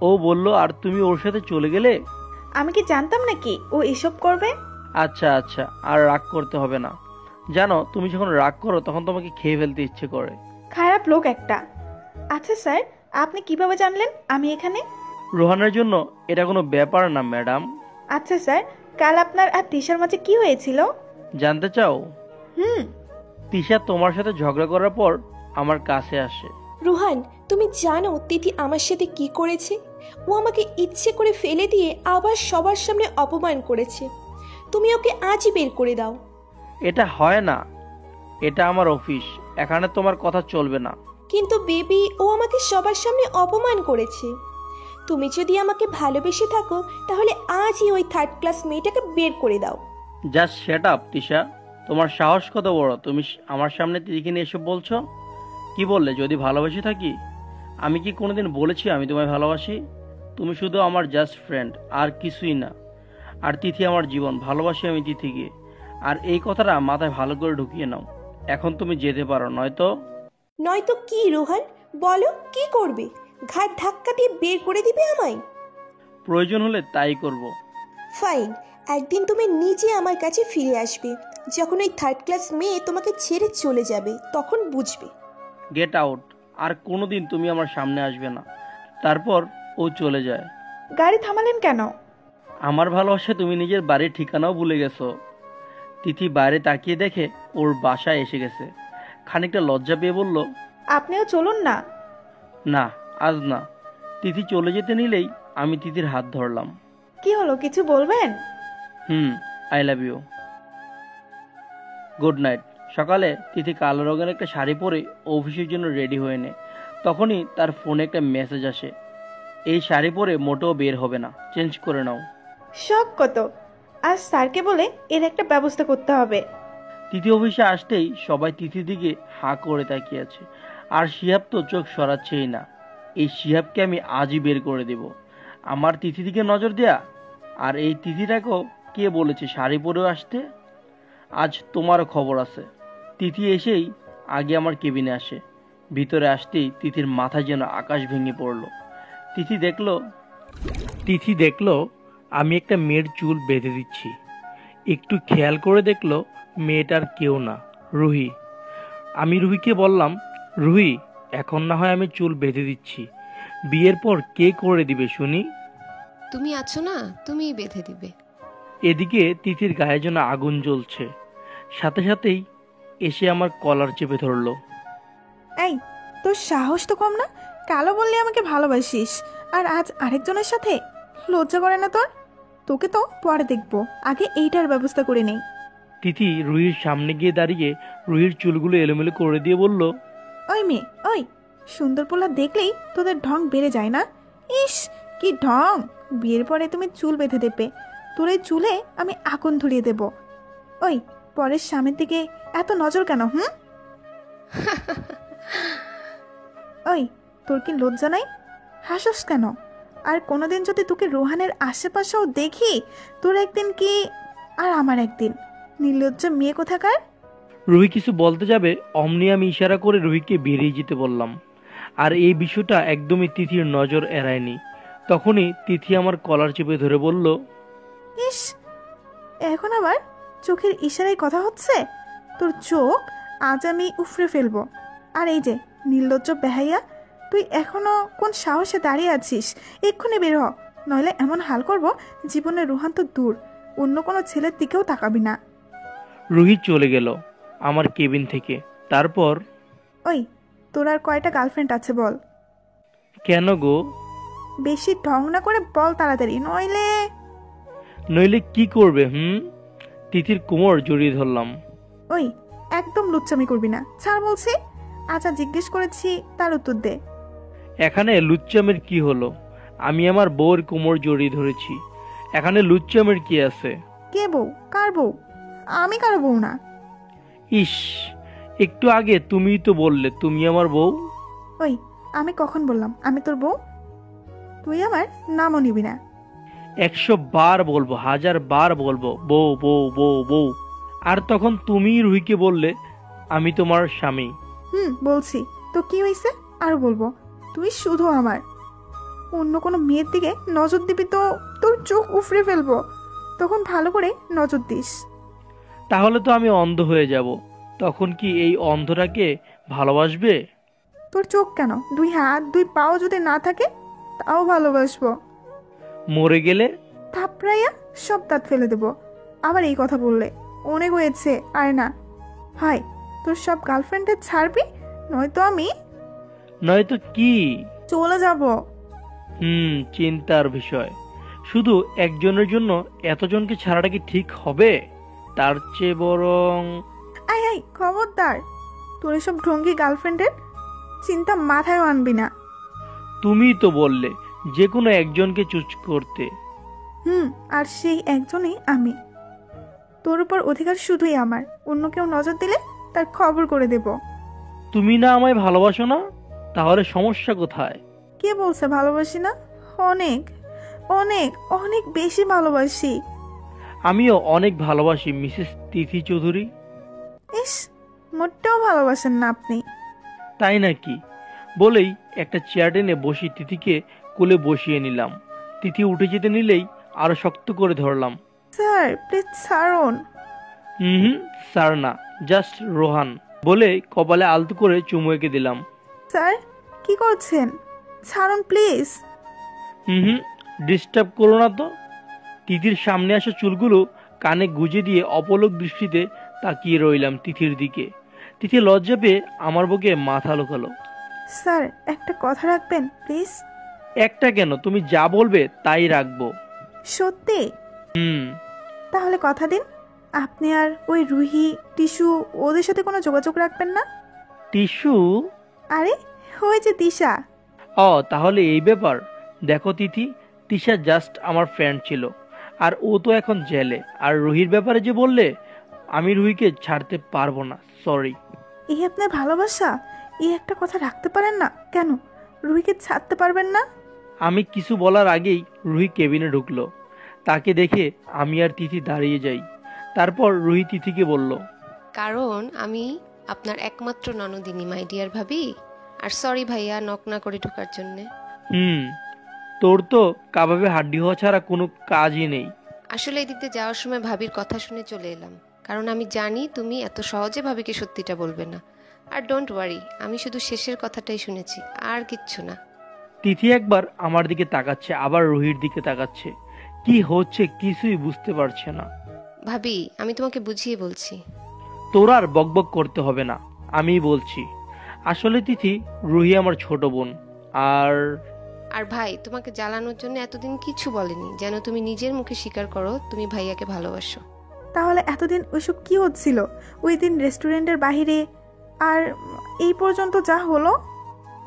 ও বললো আর তুমি ওর সাথে চলে গেলে? আমি কি জানতাম নাকি ও এসব করবে? আচ্ছা আচ্ছা, আর রাগ করতে হবে না। জানো, তুমি যখন রাগ করো তখন তোমাকে খেয়ে ফেলতে ইচ্ছে করে। খারাপ লোক একটা। আচ্ছা স্যার, আপনি কিভাবে জানলেন আমি এখানে? রোহানের জন্য এটা কোনো ব্যাপার না ম্যাডাম। আচ্ছা স্যার, কাল আপনার আর তিশার মাঝে কি হয়েছিল? জানতে চাও? হুম। তিশা তোমার সাথে ঝগড়া করার পর আমার কাছে আসে। রুহান, তুমি জানো তিথি আমার সাথে কি করেছে? ও আমাকে ইচ্ছে করে ফেলে দিয়ে আবার সবার সামনে অপমান করেছে। তুমি ওকে আজই বের করে দাও। এটা হয় না, এটা আমার অফিস, এখানে তোমার কথা চলবে না। কিন্তু বেবি, ও আমাকে সবার সামনে অপমান করেছে। তুমি যদি আমাকে ভালোবেসে থাকো তাহলে আজই ওই থার্ড ক্লাস মেয়েটাকে বের করে দাও। Just shut up Tisha. তোমার সাহস কত বড়, তুমি আমার সামনে তিথিকে নিয়ে এসে বলছো? কি বললে যদি ভালোবেসে থাকি? আমি কি কোনোদিন বলেছি আমি তোমায় ভালোবাসি? তুমি শুধু আমার জাস্ট ফ্রেন্ড, আর কিছুই না। আর তিথি আমার জীবন, ভালোবাসি আমি তিথিকে। আর এই কথাটা মাথায় ভালো করে ঢুকিয়ে নাও। এখন তুমি যেতে পারো, নয়তো। নয়তো কি রোহান? বলো কি করবে? ঘাট ধাক্কা দিয়ে বের করে দিবে আমায়? প্রয়োজন হলে তাই করব। ফাইন, একদিন তুমি নিজে আমার কাছে ফিরে আসবে। যখন ওই থার্ড ক্লাস মেয়ে তোমাকে ছেড়ে চলে যাবে তখন বুঝবে। Get out. আর কোনোদিন তুমি আমার সামনে আসবে না। তারপর ও চলে যায়। গাড়ি থামালেন কেন? আমার ভালোবাসা তুমি নিজের বাড়ির ঠিকানাও ভুলে গেছো। তিথি বাইরে তাকিয়ে দেখে ওর বাসায় এসে গেছে। খানিকটা লজ্জা পেয়ে বলল, আপনিও চলুন না। না, আজ না। তিথি চলে যেতে নিলেই আমি তিথির হাত ধরলাম। কি হলো, কিছু বলবেন? I love you. Good night. সকালে তিথি কালো রঙের একটা শাড়ি পরে অফিসের জন্য রেডি হয়ে নেয়। তখনই তার ফোনে একটা মেসেজ আসে, এই শাড়ি পরে মোটেও বের হবে না, চেঞ্জ করে নাও। শখ কত! আজ স্যারকে বলে এর একটা ব্যবস্থা করতে হবে। তিথি অফিসে আসতেই সবাই তিথির দিকে হাঁ করে তাকিয়ে আছে। আর শিহাব তো চোখ সরাচ্ছেই না। এই শিহাবকে আমি আজই বের করে দেব। আমার তিথি দিকে নজর দেয়া। আর এই তিথিটাকেও কে বলেছে শাড়ি পরেও আসতে? আজ তোমারও খবর আছে। তিথি এসেই আগে আমার কেবিনে আসে। ভিতরে আসতেই তিথির মাথা যেন আকাশ ভেঙে পড়ল। তিথি দেখলো আমি একটা মেয়ের চুল বেঁধে দিচ্ছি। একটু খেয়াল করে দেখলো মেয়েটার কেউ না, রুহি। আমি রুহিকে বললাম, রুহি, এখন না হয় আমি চুল বেঁধে দিচ্ছি, বিয়ের পর কে করে দিবে শুনি? তুমি আছো না, তুমিই বেঁধে দিবে। এদিকে তিথির গায়ে যেন আগুন জ্বলছে। সাথে সাথেই এসে আমার কলার চেপে ধরলো। এই, তোর সাহস তো কম না? কালো বললি আমাকে ভালোবাসিস, আর আজ আরেকজনের সাথে? লজ্জা করে না তোর? তোকে তো পরে দেখবো, আগে এইটার ব্যবস্থা করে নেই। তিথি রুহির সামনে গিয়ে দাঁড়িয়ে রুহির চুলগুলো এলোমেলো করে দিয়ে বলল, ওই মেয়ে, ওই সুন্দর পোলা দেখলেই তোদের ঢং বেড়ে যায় না? ইস, কি ঢং! বিয়ের পরে তুমি চুল বেঁধে দেবে, তোর এই চুলে আমি আগুন ধরিয়ে দেব। ওই, পরের স্বামীর দিকে এত নজর কেন? ওই, তোর কি লজ্জা নাই? হাসস কেন? আর কোনোদিন যদি তোকে রোহানের আশেপাশেও দেখি, তোর একদিন কি আর আমার একদিন। নির্লজ্জ মেয়ে কোথাকার। রুহি কিছু বলতে যাবে অমনি আমি ইশারা করে রুহিকে বেরিয়ে যেতে বললাম। আর এই বিষয়টা একদমই তিথির নজর এড়ায়নি। তখনই তিথি আমার কলার চেপে ধরে বলল, ইস, এখন আবার চোখের ইশারায় কথা হচ্ছে। তোর চোখ আজ আমি উফরে ফেলবো। আর এই যে নির্লজ্জ বেহাইয়া, তুই এখনো কোন সাহসে দাঁড়িয়ে আছিস? এক্ষুনি বের হ, নইলে এমন হাল করব জীবনের রুহান তো দূর, অন্য কোনো ছেলের দিকেও তাকাবি না। রুহি চলে গেল আমার কেবিন থেকে। তারপর, ওই, তোর আর কয়টা গার্লফ্রেন্ড আছে বল? কেন গো? বেশি ঢং না করে বল তাড়াতাড়ি, নইলে। নইলে কি করবে? তিথির কোমর জড়িয়ে ধরলাম। ওই, একদম লুচ্চামি করবি না, ছাড় বলছি। আচ্ছা, জিজ্ঞেস করেছি তার উত্তর দে। এখানে লুচ্চামের কি হলো? আমি আমার বউর কোমর জড়িয়ে ধরেছি, এখানে লুচ্চামের কি আছে? কে বউ? কার বউ? আমি কারো বউ না। ইস, একটু আগে তুমিই তো বললে তুমি আমার বউ। ওই, আমি কখন বললাম আমি তোর বউ? তুই আমার নামও নিবি না। 100 বার বলবো, 1000 বার বলবো, বউ বউ বউ বউ। আর তখন তুমি রুহিকে বললে আমি তোমার স্বামী। বলছি তো, কি হয়েছে? আরো বলবো, তুই শুধু আমার। অন্য কোনো মেয়ের দিকে নজর দিবি তো তোর চোখ উফরে ফেলবো। তখন ভালো করে নজর দিস। তাহলে তো আমি অন্ধ হয়ে যাব। তখন কি এই অন্ধটাকে ভালোবাসবে? তোর চোখ কেন, 2 হাত 2 পাও যদি না থাকে তাও ভালোবাসবো। মরে গেলে থাপড়াইয়া সব দাঁত ফেলে দেবো। আবার এই কথা বললে অনেক হয়েছে, আর না। হয় তোর সব গার্লফ্রেন্ডের ছাড়বি, নয়তো আমি। নয়তো কি? চলে যাব। চিন্তার বিষয়। শুধু একজনের জন্য এতজনকে ছাড়াটা কি ঠিক হবে? তার চেয়ে বরং আই আই, খবরদার, তোর এসব ঢঙ্গি গার্লফ্রেন্ডের চিন্তা মাথায় আনবি না। তুমিই তো বললে যে কোনো একজনকে চুজ করতে। আর সেই একজনই আমি। তোর উপর অধিকার শুধুই আমার, অন্য কেউ নজর দিলে তার খবর করে দেব। তুমি না আমায় ভালোবাসো না? তাহলে সমস্যা কোথায়? কে বলছে ভালোবাসি না? অনেক অনেক অনেক বেশি ভালোবাসি। আমিও অনেক ভালোবাসি মিসেস তিথি চৌধুরী। ইস, মোটেও ভালোবাসেন না আপনি। তাই নাকি? বলেই একটা চেয়ার টেনে বসি তিথিকে কোলে বসিয়ে নিলাম। তিথি উঠে যেতে নিলেই আরো শক্ত করে ধরলাম। স্যার প্লিজ ছাড়ুন। স্যার না, জাস্ট রোহান বলে কপালে আলতো করে চুমু এঁকে দিলাম। স্যার কি করছেন? ছাড়ুন প্লিজ। ডিস্টার্ব করো না তো। তিথির সামনে আসা চুলগুলো কানে গুজে দিয়ে অপলক দৃষ্টিতে তাকিয়ে রইলাম তিথির দিকে। তিথি লজ্জা পেয়ে আমার বুকে মাথা লুকালো। স্যার একটা কথা রাখবেন প্লিজ। একটা কেন, তুমি যা বলবে তাই রাখবো। সত্যি? তাহলে কথা দিন, আপনি আর ওই রুহি, টিসু ওদের সাথে কোনো যোগাযোগ রাখবেন না। টিসু? আরে ওই যে তিশা। তাহলে এই ব্যাপার। দেখো তিথি, তিশা জাস্ট আমার ফ্রেন্ড ছিল, আর ও তো এখন জেলে। আর রুহির ব্যাপারে যে বললে, আমি রুহিকে ছাড়তে পারবো না, সরি। এই আপনার ভালোবাসা, এই একটা কথা রাখতে পারেন না কেন? রুহিকে ছাড়তে পারবেন না? আমি কিছু বলার আগেই রুহি কেবিনে ঢুকলো। তাকে দেখে আমি আর তিথি দাঁড়িয়ে যাই। তারপর রুহি তিথিকে বলল, কারণ আমি আপনার একমাত্র ননদিনী, মাই ডিয়ার ভাবি। আর সরি ভাইয়া, নক না করে ঢোকার জন্যে। তোর তো কাবাবে হাড্ডি হওয়া ছাড়া কোনো কাজই নেই। আসলে এদিক দিয়ে যাওয়ার সময় ভাবির কথা শুনে চলে এলাম, কারণ আমি জানি তুমি এত সহজে ভাবিকে সত্যিটা বলবে না। আর ডোন্ট ওয়ারি, আমি শুধু শেষের কথাটাই শুনেছি, আর কিচ্ছু না। তিথি একবার আমার দিকে তাকাচ্ছে, আবার রুহির দিকে তাকাচ্ছে। কি হচ্ছে কিছুই বুঝতে পারছে না। ভাবি, আমি তোমাকে বুঝিয়ে বলছি। তোর আর বকবক করতে হবে না, আমি বলছি। আসলে তিথি, রুহি আমার ছোট বোন। আর ভাই তোমাকে জ্বালানোর জন্য এতদিন কিছু বলেনি, যেন তুমি নিজের মুখে স্বীকার করো তুমি ভাইয়াকে ভালোবাসো। তাহলে এতদিন ওইসব কি হচ্ছিল? ওই দিন রেস্টুরেন্টের বাইরে, আর এই পর্যন্ত যা হলো।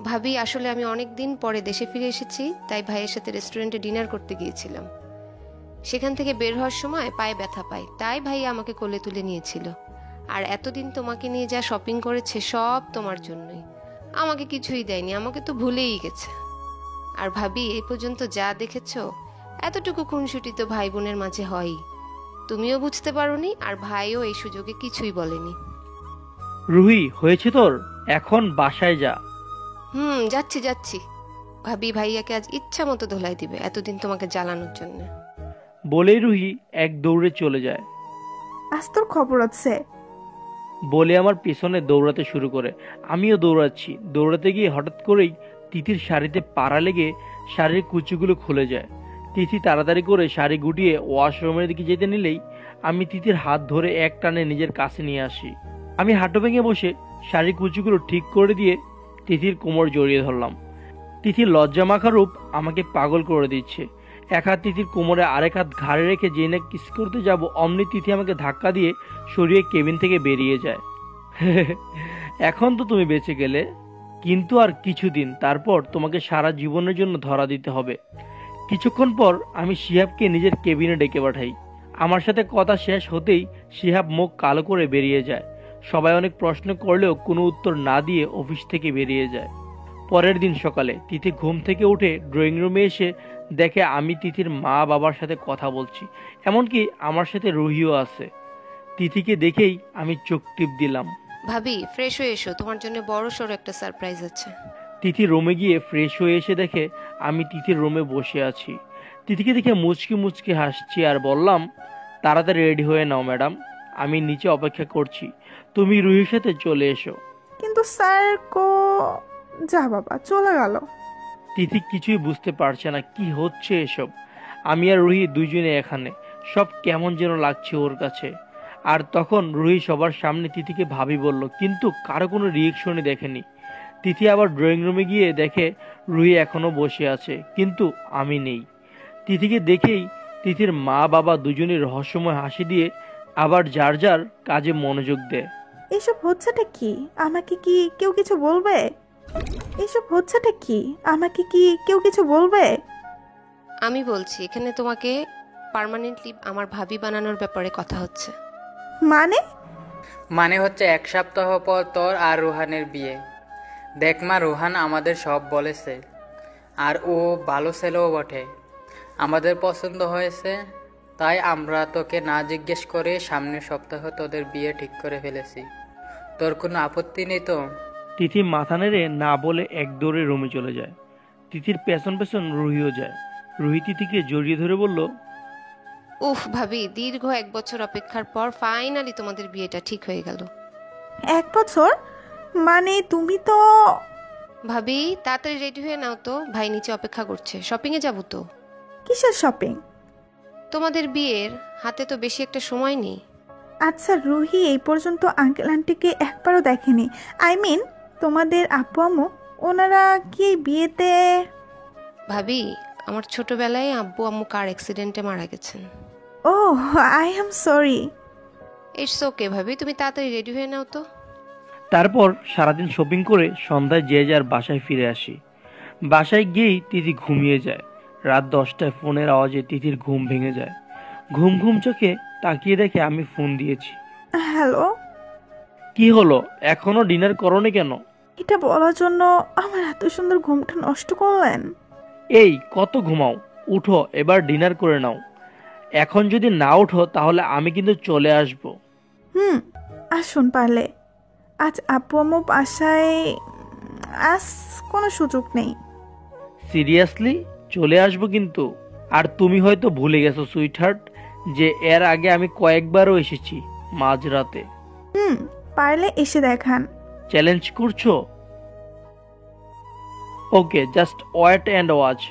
ভাবি, আসলে আমি অনেক দিন পরে দেশে ফিরে এসেছি, তাই ভাইয়ের সাথে রেস্টুরেন্টে ডিনার করতে গিয়েছিলাম। সেখান থেকে বের হওয়ার সময় পায়ে ব্যথা পাই, তাই ভাইয়া আমাকে কোলে তুলে নিয়েছিল। আর এতদিন তোমাকে নিয়ে যা শপিং করেছে সব তোমার জন্যই। আমাকে কিছুই দেয়নি, আমাকে তো ভুলেই গেছে। আর ভাবি, এই পর্যন্ত যা দেখেছ, এতটুকু খুনসুটি তো ভাই বোনের মাঝে হয়ই। তুমিও বুঝতে পারোনি, আর ভাইও এই সুযোগে কিছুই বলেনি। রুহি, হয়েছে তোর, এখন বাসায় যা। যাচ্ছি যাচ্ছি। ভাবি ভাইয়াকে আজ ইচ্ছা মতো ধোলাই দিবে, এতদিন তোমাকে জ্বালানোর জন্য। বলেই রুহি এক দৌড়ে চলে যায়। আজ তোর খবর আছে। বলে আমার পেছনে দৌড়াতে শুরু করে। আমিও দৌড়াচ্ছি। দৌড়াতে গিয়ে হঠাৎ করেই তিথির শাড়িতে পাড়া লেগে শাড়ির কুচিগুলো খুলে যায়। তিথি তাড়াতাড়ি করে শাড়ি গুটিয়ে ওয়াশরুমের দিকে যেতে নিলেই আমি তিথির হাত ধরে এক টানে নিজের কাছে নিয়ে আসি। আমি হাঁটু ভেঙে বসে শাড়ির কুচিগুলো ঠিক করে দিয়ে তিথির কোমর জড়িয়ে ধরলাম। তিথির লজ্জা মাখা রূপ আমাকে পাগল করে দিচ্ছে। এক হাত তিথির কোমরে, আরেক হাত ঘাড়ে রেখে যে না কিস করতে যাব, অমনি তিথি আমাকে ধাক্কা দিয়ে সরিয়ে কেবিন থেকে বেরিয়ে যায়। এখন তো তুমি বেঁচে গেলে, কিন্তু আর কিছুদিন, তারপর তোমাকে সারা জীবনের জন্য ধরা দিতে হবে। কিছুক্ষণ পর আমি শিহাবকে নিজের কেবিনে ডেকে পাঠাই। আমার সাথে কথা শেষ হতেই শিহাব মুখ কালো করে বেরিয়ে যায়। সবাই অনেক প্রশ্ন করলেও কোনো উত্তর না দিয়ে অফিস থেকে বেরিয়ে যায়। পরের দিন সকালে তিথি ঘুম থেকে উঠে ড্রয়িং রুমে এসে দেখে আমি তিথির মা বাবার সাথে কথা বলছি, এমনকি আমার সাথে রুহিও আছে। তিথিকে দেখেই আমি চোখ টিপ দিলাম। ভাবি, ফ্রেশ হয়ে এসো, তোমার জন্য বড় সড়ো একটা সারপ্রাইজ আছে। তিথি রুমে গিয়ে ফ্রেশ হয়ে এসে দেখে আমি তিথির রুমে বসে আছি। তিথিকে দেখে মুচকি মুচকি হাসছি আর বললাম, তাড়াতাড়ি রেডি হয়ে নাও ম্যাডাম, আমি নিচে অপেক্ষা করছি, তুমি রুহির সাথে চলে এসো। কিন্তু স্যার যা বাবা, চলে গেল। তিথি কিছুই বুঝতে পারছে না কি হচ্ছে এসব। আমি আর রুহি দুইজনে এখানে, সব কেমন যেন লাগছে ওর কাছে। আর তখন রুহি সবার সামনে তিথিকে ভাবি বলল, কিন্তু কারো কোনো রিয়েকশনই দেখেনি। তিথি আবার ড্রয়িং রুমে গিয়ে দেখে রুহি এখনো বসে আছে, কিন্তু আমি নেই। তিথিকে দেখেই তিথির মা বাবা দুজনেই রহস্যময় হাসি দিয়ে আবার যার যার কাজে মনোযোগ দেয়। এসব হচ্ছেটা কি? আমাকে কি কেউ কিছু বলবে? এসব হচ্ছেটা কি? আমাকে কি কেউ কিছু বলবে? আমি বলছি, এখানে তোমাকে পার্মানেন্টলি আমার ভাবি বানানোর ব্যাপারে কথা হচ্ছে। মানে হচ্ছে 1 সপ্তাহ পর তোর আর রোহানের বিয়ে। দেখ মা, রোহান আমাদের সব বলেছে, আর ও ভালো ছেলেও বটে। আমাদের পছন্দ হয়েছে, তাই আমরা তোকে না জিজ্ঞেস করে সামনের সপ্তাহ তোদের বিয়ে ঠিক করে ফেলেছি। তোর কোনো আপত্তি নেই তো? তিথি মাথা নেড়ে না বলে এক দৌড়ে রুমে চলে যায়। তিথির পেছন পেছন রুহিও যায়। রুহি তিথিকে জড়িয়ে ধরে বলল, উফ ভাবি, দীর্ঘ 1 বছর অপেক্ষার পর ফাইনালি তোমাদের বিয়েটা ঠিক হয়ে গেল। 1 বছর? মানে তুমি তো... ভাবি, তাড়াতাড়ি রেডি হয়ে নাও তো, ভাই নিচে অপেক্ষা করছে। শপিং এ যাবো তো। কিসের শপিং? তোমাদের বিয়ের, হাতে তো বেশি একটা সময় নেই। আচ্ছা রুহি এই পর্যন্ত আঙ্কেল আন্টিকে একবারও দেখেনি। আই মিন তোমাদের আপু আম্মু, ওনারা কি বিয়েতে... ভাবি, আমার ছোটবেলায় আব্বু আম্মু কার অ্যাক্সিডেন্টে মারা গেছেন। Oh, I am sorry. It's okay ভাবি, তুমি তাড়াতাড়ি রেডি হয়ে নাও তো। তারপর সারাদিন শপিং করে সন্ধ্যায় যে যার বাসায় ফিরে আসি। বাসায় গিয়েই তিথি ঘুমিয়ে যায়। রাত 10টায় ফোনের আওয়াজে তিথির ঘুম ভেঙে যায়। ঘুম ঘুম চোখে তাকিয়ে দেখে আমি ফোন দিয়েছি। হ্যালো। কি হলো, এখনো ডিনার করোনি কেন? এটা বলার জন্য আমার এত সুন্দর ঘুমটা নষ্ট করলেন? এই কত ঘুমাও, উঠো এবার ডিনার করে নাও। এখন যদি না উঠো তাহলে আমি কিন্তু চলে আসব। আসুন পারলে। আজ আপু আম্মু বাসায়, আজ কোনো সুযোগ নেই। সিরিয়াসলি? চলে আসবো কিন্তু। আর তুমি হয়তো ভুলে গেছো সুইটহার্ট, যে এর আগে আমি কয়েকবারও এসেছি মাঝরাতে। পারলে এসে দেখান। চ্যালেঞ্জ করছো? ওকে, জাস্ট ওয়েট অ্যান্ড ওয়াচ।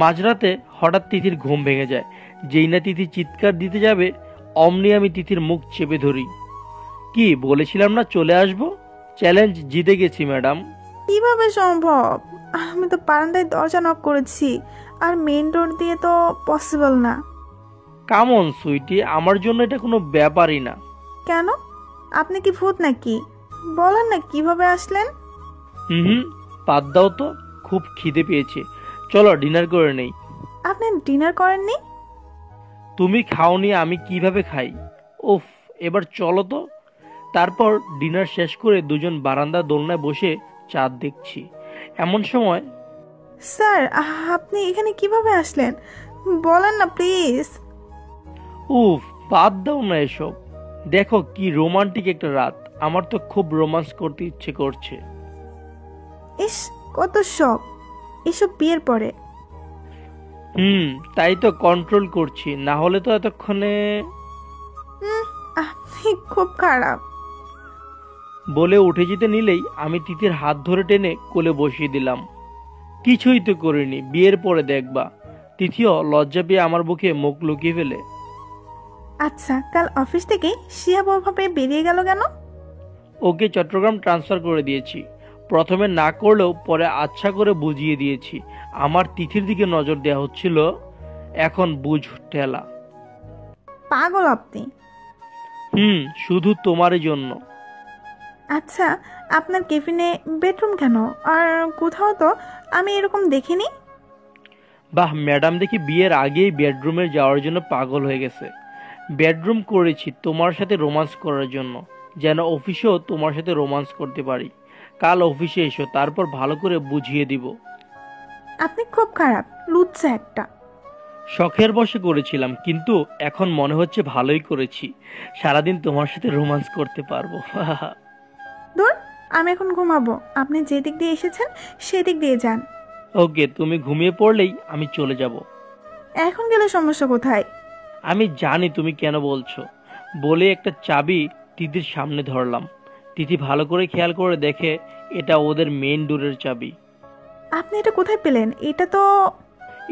মাঝরাতে হঠাৎ তিথির ঘুম ভেঙে যায়। যেই না তিথি চিৎকার দিতে যাবে, অমনি আমি তিথির মুখ চেপে ধরি। কি বলেছিলাম না চলে আসবো? চ্যালেঞ্জ জিতে গেছি ম্যাডাম। কিভাবে সম্ভব? আমি তো বারান্দায় দরজা নক করেছি, আর মেইন ডোর দিয়ে তো পসিবল না। কাম অন সুইটি, আমার জন্য এটা কোনো ব্যাপারই না। কেন? আপনি কি ভূত নাকি? বলেন না কিভাবে আসলেন। বাদ দাও তো, খুব খিদে পেয়েছে, চলো ডিনার করে নেই। আপনি ডিনার করেননি? তুমি খাওনি, আমি কিভাবে খাই? উফ, এবার চলো তো। তারপর ডিনার শেষ করে দুজন বারান্দা দোলনায় বসে চাঁদ দেখছি। এমন সময়, স্যার আপনি এখানে কিভাবে আসলেন? বলেন না প্লিজ। উফ, বাদ দাও না এসব। দেখো কি রোমান্টিক একটা রাত, আমার তো খুব রোমান্স করতে ইচ্ছে করছে। ইস, কত শখ এসব বিয়ের পরে। তাই তো কন্ট্রোল করছি, না হলে তো এতক্ষণে। আপনি খুব খারাপ। বলে উঠে যেতে নিলেই আমি তিথির হাত ধরে টেনে কোলে বসিয়ে দিলাম। কিছুই তো করিনি, বিয়ের পরে দেখবা। তিথিও লজ্জা পেয়ে আমার বুকে মুখ লুকিয়ে ফেলে। আচ্ছা, কাল অফিস থেকে শিহাব ওভাবে বেরিয়ে গেল কেন? ওকে চট্টগ্রাম ট্রান্সফার করে দিয়েছি। প্রথমে না করলেও পরে আচ্ছা করে বুঝিয়ে দিয়েছি আমার তিথির দিকে নজর দেওয়া হচ্ছিল, এখন বুঝ ঠেলা। পাগল আপনি। শুধু তোমারই জন্য। আচ্ছা, আপনার কেবিনে বেডরুম কেন? আর কোথাও তো আমি এরকম দেখিনি। বাহ, ম্যাডাম দেখি বিয়ের আগেই বেডরুমে যাওয়ার জন্য পাগল হয়ে গেছে। বেডরুম করেছি তোমার সাথে রোমান্স করার জন্য, যেন অফিসেও তোমার সাথে রোমান্স করতে পারি। কাল অফিসে এসো, তারপর ভালো করে বুঝিয়ে দিব। আপনি খুব খারাপ, লুচ্চা একটা। শখের বশে করেছিলাম, কিন্তু এখন মনে হচ্ছে ভালোই করেছি। সারাদিন তোমার সাথে রোমান্স করতে পারবো। ধুর, আমি এখন ঘুমাবো। আপনি যে দিক দিয়ে এসেছেন সেদিক দিয়ে যান। ওকে, তুমি ঘুমিয়ে পড়লেই আমি চলে যাব। এখন গেলে সমস্যা কোথায়? আমি জানি তুমি কেন বলছো। বলে একটা চাবি তিথির সামনে ধরলাম। তিথি ভালো করে খেয়াল করে দেখে এটা ওদের মেইন ডোরের চাবি। আপনি এটা কোথায় পেলেন?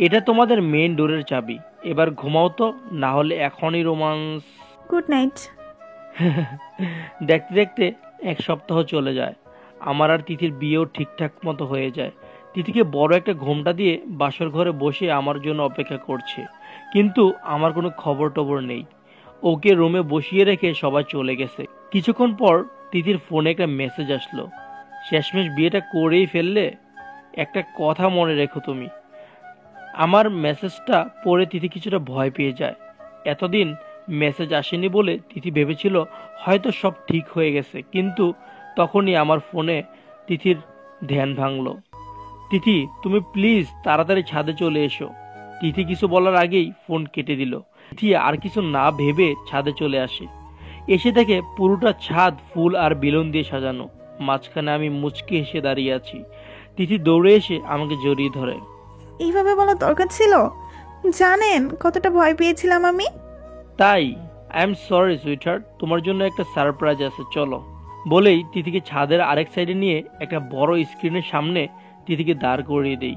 এটা তোমাদের মেইন ডোরের চাবি। এবার ঘুমাও তো, না হলে এখনই রোমান্স। Good night. দেখতে দেখতে 1 সপ্তাহ চলে যায়। আমার আর তিথির বিয়েও ঠিকঠাক মতো হয়ে যায়। তিথিকে বড় একটা ঘোমটা দিয়ে বাসর ঘরে বসে আমার জন্য অপেক্ষা করছে, কিন্তু আমার কোনো খবর টবর নেই। ওকে রুমে বসিয়ে রেখে সবাই চলে গেছে। কিছুক্ষণ পর তিথির ফোনে একটা মেসেজ আসলো, শেষমেশ বিয়েটা করেই ফেললে। একটা কথা মনে রেখো তুমি। আমার মেসেজটা পড়ে তিথি কিছুটা ভয় পেয়ে যায়। এতদিন মেসেজ আসেনি বলে তিথি ভেবেছিল হয়তো সব ঠিক হয়ে গেছে, কিন্তু তখনই আমার ফোনে তিথির ধ্যান ভাঙলো। তিথি, তুমি প্লিজ তাড়াতাড়ি ছাদে চলে এসো। তিথি কিছু বলার আগেই ফোন কেটে দিল। তিথি আর কিছু না ভেবে ছাদে চলে আসে। এসে দেখে পুরোটা ছাদ ফুল আর বেলুন দিয়ে সাজানো। মাঝখানে আমি মুচকি হেসে দাঁড়িয়ে আছি। তিথি দৌড়ে এসে আমাকে জড়িয়ে ধরে। এইভাবে বলার দরকার ছিল? জানেন কতটা ভয় পেয়েছিলাম আমি? তাই? আই এম সরি সুইটহার্ট, তোমার জন্য একটা সারপ্রাইজ আছে, চলো। বলেই তিথিকে ছাদের আরেক সাইডে নিয়ে একটা বড় স্ক্রিনের সামনে তিথিকে দাঁড় করিয়ে দেই।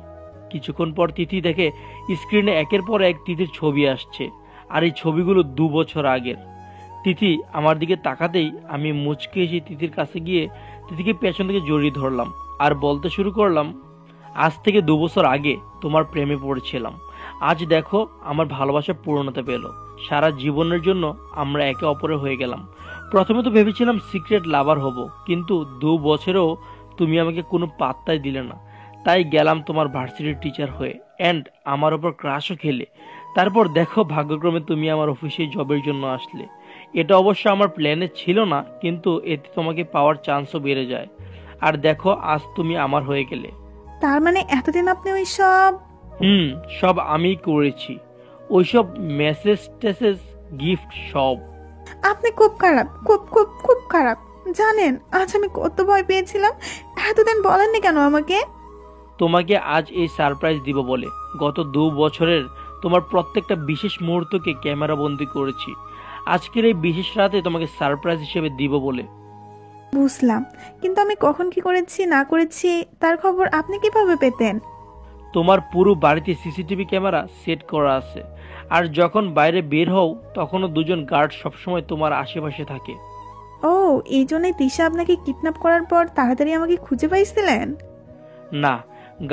কিছুক্ষণ পর তিথি দেখে স্ক্রিনে একের পর এক তিথির ছবি আসছে, আর এই ছবিগুলো 2 বছর আগের। তিথি আমার দিকে তাকাতেই আমি মুচকে এসে তিথির কাছে গিয়ে তিথিকে পেছন থেকে জড়িয়ে ধরলাম আর বলতে শুরু করলাম, আজ থেকে 2 বছর আগে তোমার প্রেমে পড়েছিলাম। আজ দেখো আমার ভালোবাসা পূর্ণতা পেল। সারা জীবনের জন্য আমরা একে অপরের হয়ে গেলাম। প্রথমে তো ভেবেছিলাম সিক্রেট লাভার হব, কিন্তু 2 বছরেও তুমি আমাকে কোনো পাত্তাই দিলে না। তাই গেলাম তোমার ভার্সিটির টিচার হয়ে, অ্যান্ড আমার ওপর ক্রাশও খেলে। তারপর দেখো ভাগ্যক্রমে তুমি আমার অফিসে জবের জন্য আসলে। এটা অবশ্য আমার প্ল্যানে ছিল না, কিন্তু এতে তোমাকে পাওয়ার চান্সও বেড়ে যায়। আর দেখো আজ তুমি আমার হয়ে গেলে। তার মানে এতদিন আপনি ওই সব? সব আমি করেছি। ওইসব মেসেজ টেসেজ গিফট সব। আপনি খুব খারাপ, খুব খুব খুব খারাপ। জানেন আজ আমি কত ভয় পেয়েছিলাম। এতদিন বলেননি কেন আমাকে? তোমাকে আজ এই সারপ্রাইজ দিব বলে। গত 2 বছরের তোমার প্রত্যেকটা বিশেষ মুহূর্তকে ক্যামেরা বন্দি করেছি। আজকের এই বিশেষ রাতে তোমাকে সারপ্রাইজ হিসেবে দিব বলে। বুঝলাম, কিন্তু আমি কখন কি করেছি না করেছি তার খবর আপনি কিভাবে পেতেন? তোমার পুরো বাড়িতে সিসিটিভি ক্যামেরা সেট করা আছে, আর যখন বাইরে বের হও তখনও 2জন গার্ড সবসময় তোমার আশেপাশে থাকে। ও, এই জন্যই তিশা আপনাকে কিডন্যাপ করার পর তাড়াতাড়ি আমাকে খুঁজে পাইছিলেন? না,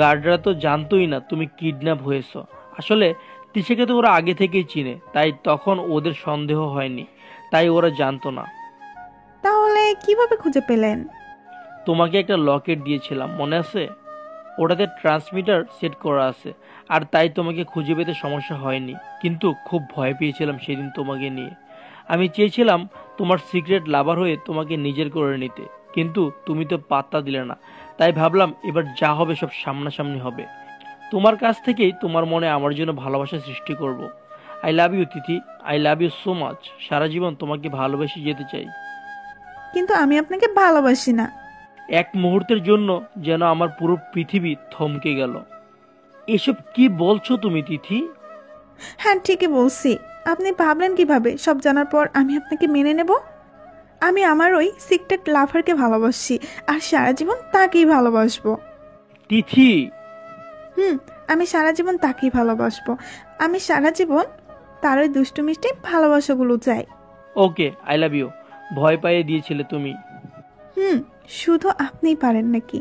গার্ডরা তো জানতোই না তুমি কিডন্যাপ হয়েছো। আসলে তিশাকে তো ওরা আগে থেকেই চিনে, তাই তখন ওদের সন্দেহ হয়নি, তাই ওরা জানতো না। তাহলে কিভাবে খুঁজে পেলেন? তোমাকে একটা লকেট দিয়েছিলাম, মনে আছে? ওটাতে ট্রান্সমিটার সেট করা আছে, আর তাই তোমাকে খুঁজে পেতে সমস্যা হয়নি। কিন্তু খুব ভয় পেয়েছিলাম সেদিন তোমাকে নিয়ে। আমি চেয়েছিলাম তোমার সিক্রেট লাভার হয়ে তোমাকে নিজের করে নিতে, কিন্তু তুমি তো পাত্তা দিলে না। তাই ভাবলাম এবার যা হবে সব সামনাসামনি হবে। তোমার কাছ থেকেই তোমার মনে আমার জন্য ভালোবাসা সৃষ্টি করব। I love you Tithi, I love you so much. সারা জীবন তোমাকে ভালোবেসে যেতে চাই। কিন্তু আমি আপনাকে ভালোবাসি না। এক মুহূর্তের জন্য যেন আমার পুরো পৃথিবী থমকে গেল। এসব কি বলছো তুমি তিথি? হ্যাঁ ঠিকই বলছি। আপনি ভাবলেন কিভাবে সব জানার পর আমি আপনাকে মেনে নেব? আমি আমার ওই সিক্রেট লাভারকে ভালোবাসি আর সারা জীবন তাকেই ভালোবাসবো। তিথি, আমি সারা জীবন তাকেই ভালোবাসবো। আমি সারা জীবন তার ওই দুষ্টু মিষ্টি ভালোবাসাগুলো চাই। ওকে, আই লাভ ইউ। ভয় পাইয়ে দিয়েছিলে তুমি। শুধু আপনিই পারেন নাকি?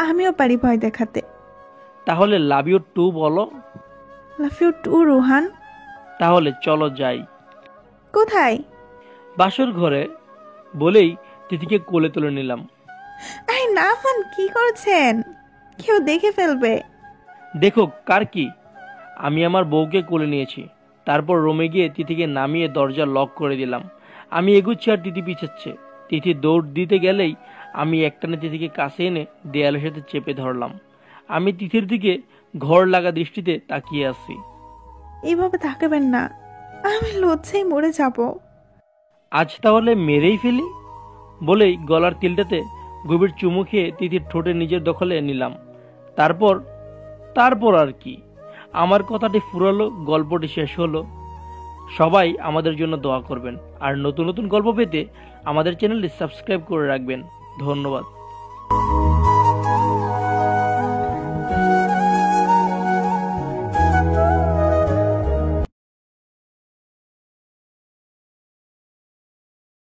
আমিও পারি ভয় দেখাতে। তাহলে লাভ ইউ টু বলো। Love you too Rohan. তাহলে চলো যাই। কোথায়? বাসর ঘরে। বলেই তিথিকে কোলে তুলে নিলাম। আরে না মান, কি করছেন? কেউ দেখে ফেলবে। দেখো কার কি। আমি আমার বউকে কোলে নিয়েছি। তারপর রুমে গিয়ে তিথিকে নামিয়ে দরজা লক করে দিলাম। আমি এগুচ্ছি আর তিথি পিছাচ্ছে। তিথি দৌড় দিতে গেলেই আমি একটানে তিথিকে কাছে এনে দেয়ালের সাথে চেপে ধরলাম। আমি তিথির দিকে ঘর লাগা দৃষ্টিতে তাকিয়ে আছি। এইভাবে তাকাবেন না, আমি লজ্জায় মরে যাব। আজ তাহলে মেরেই ফেলি। বলেই গলার তিলটাতে গভীর চুমু খেয়ে তিথির ঠোঁটে নিজের দখলে নিলাম। তারপর আর কি, আমার কথাটি ফুরালো, গল্পটি শেষ হলো। সবাই আমাদের জন্য দোয়া করবেন আর নতুন নতুন গল্প পেতে আমাদের চ্যানেলটি সাবস্ক্রাইব করে রাখবেন। ধন্যবাদ।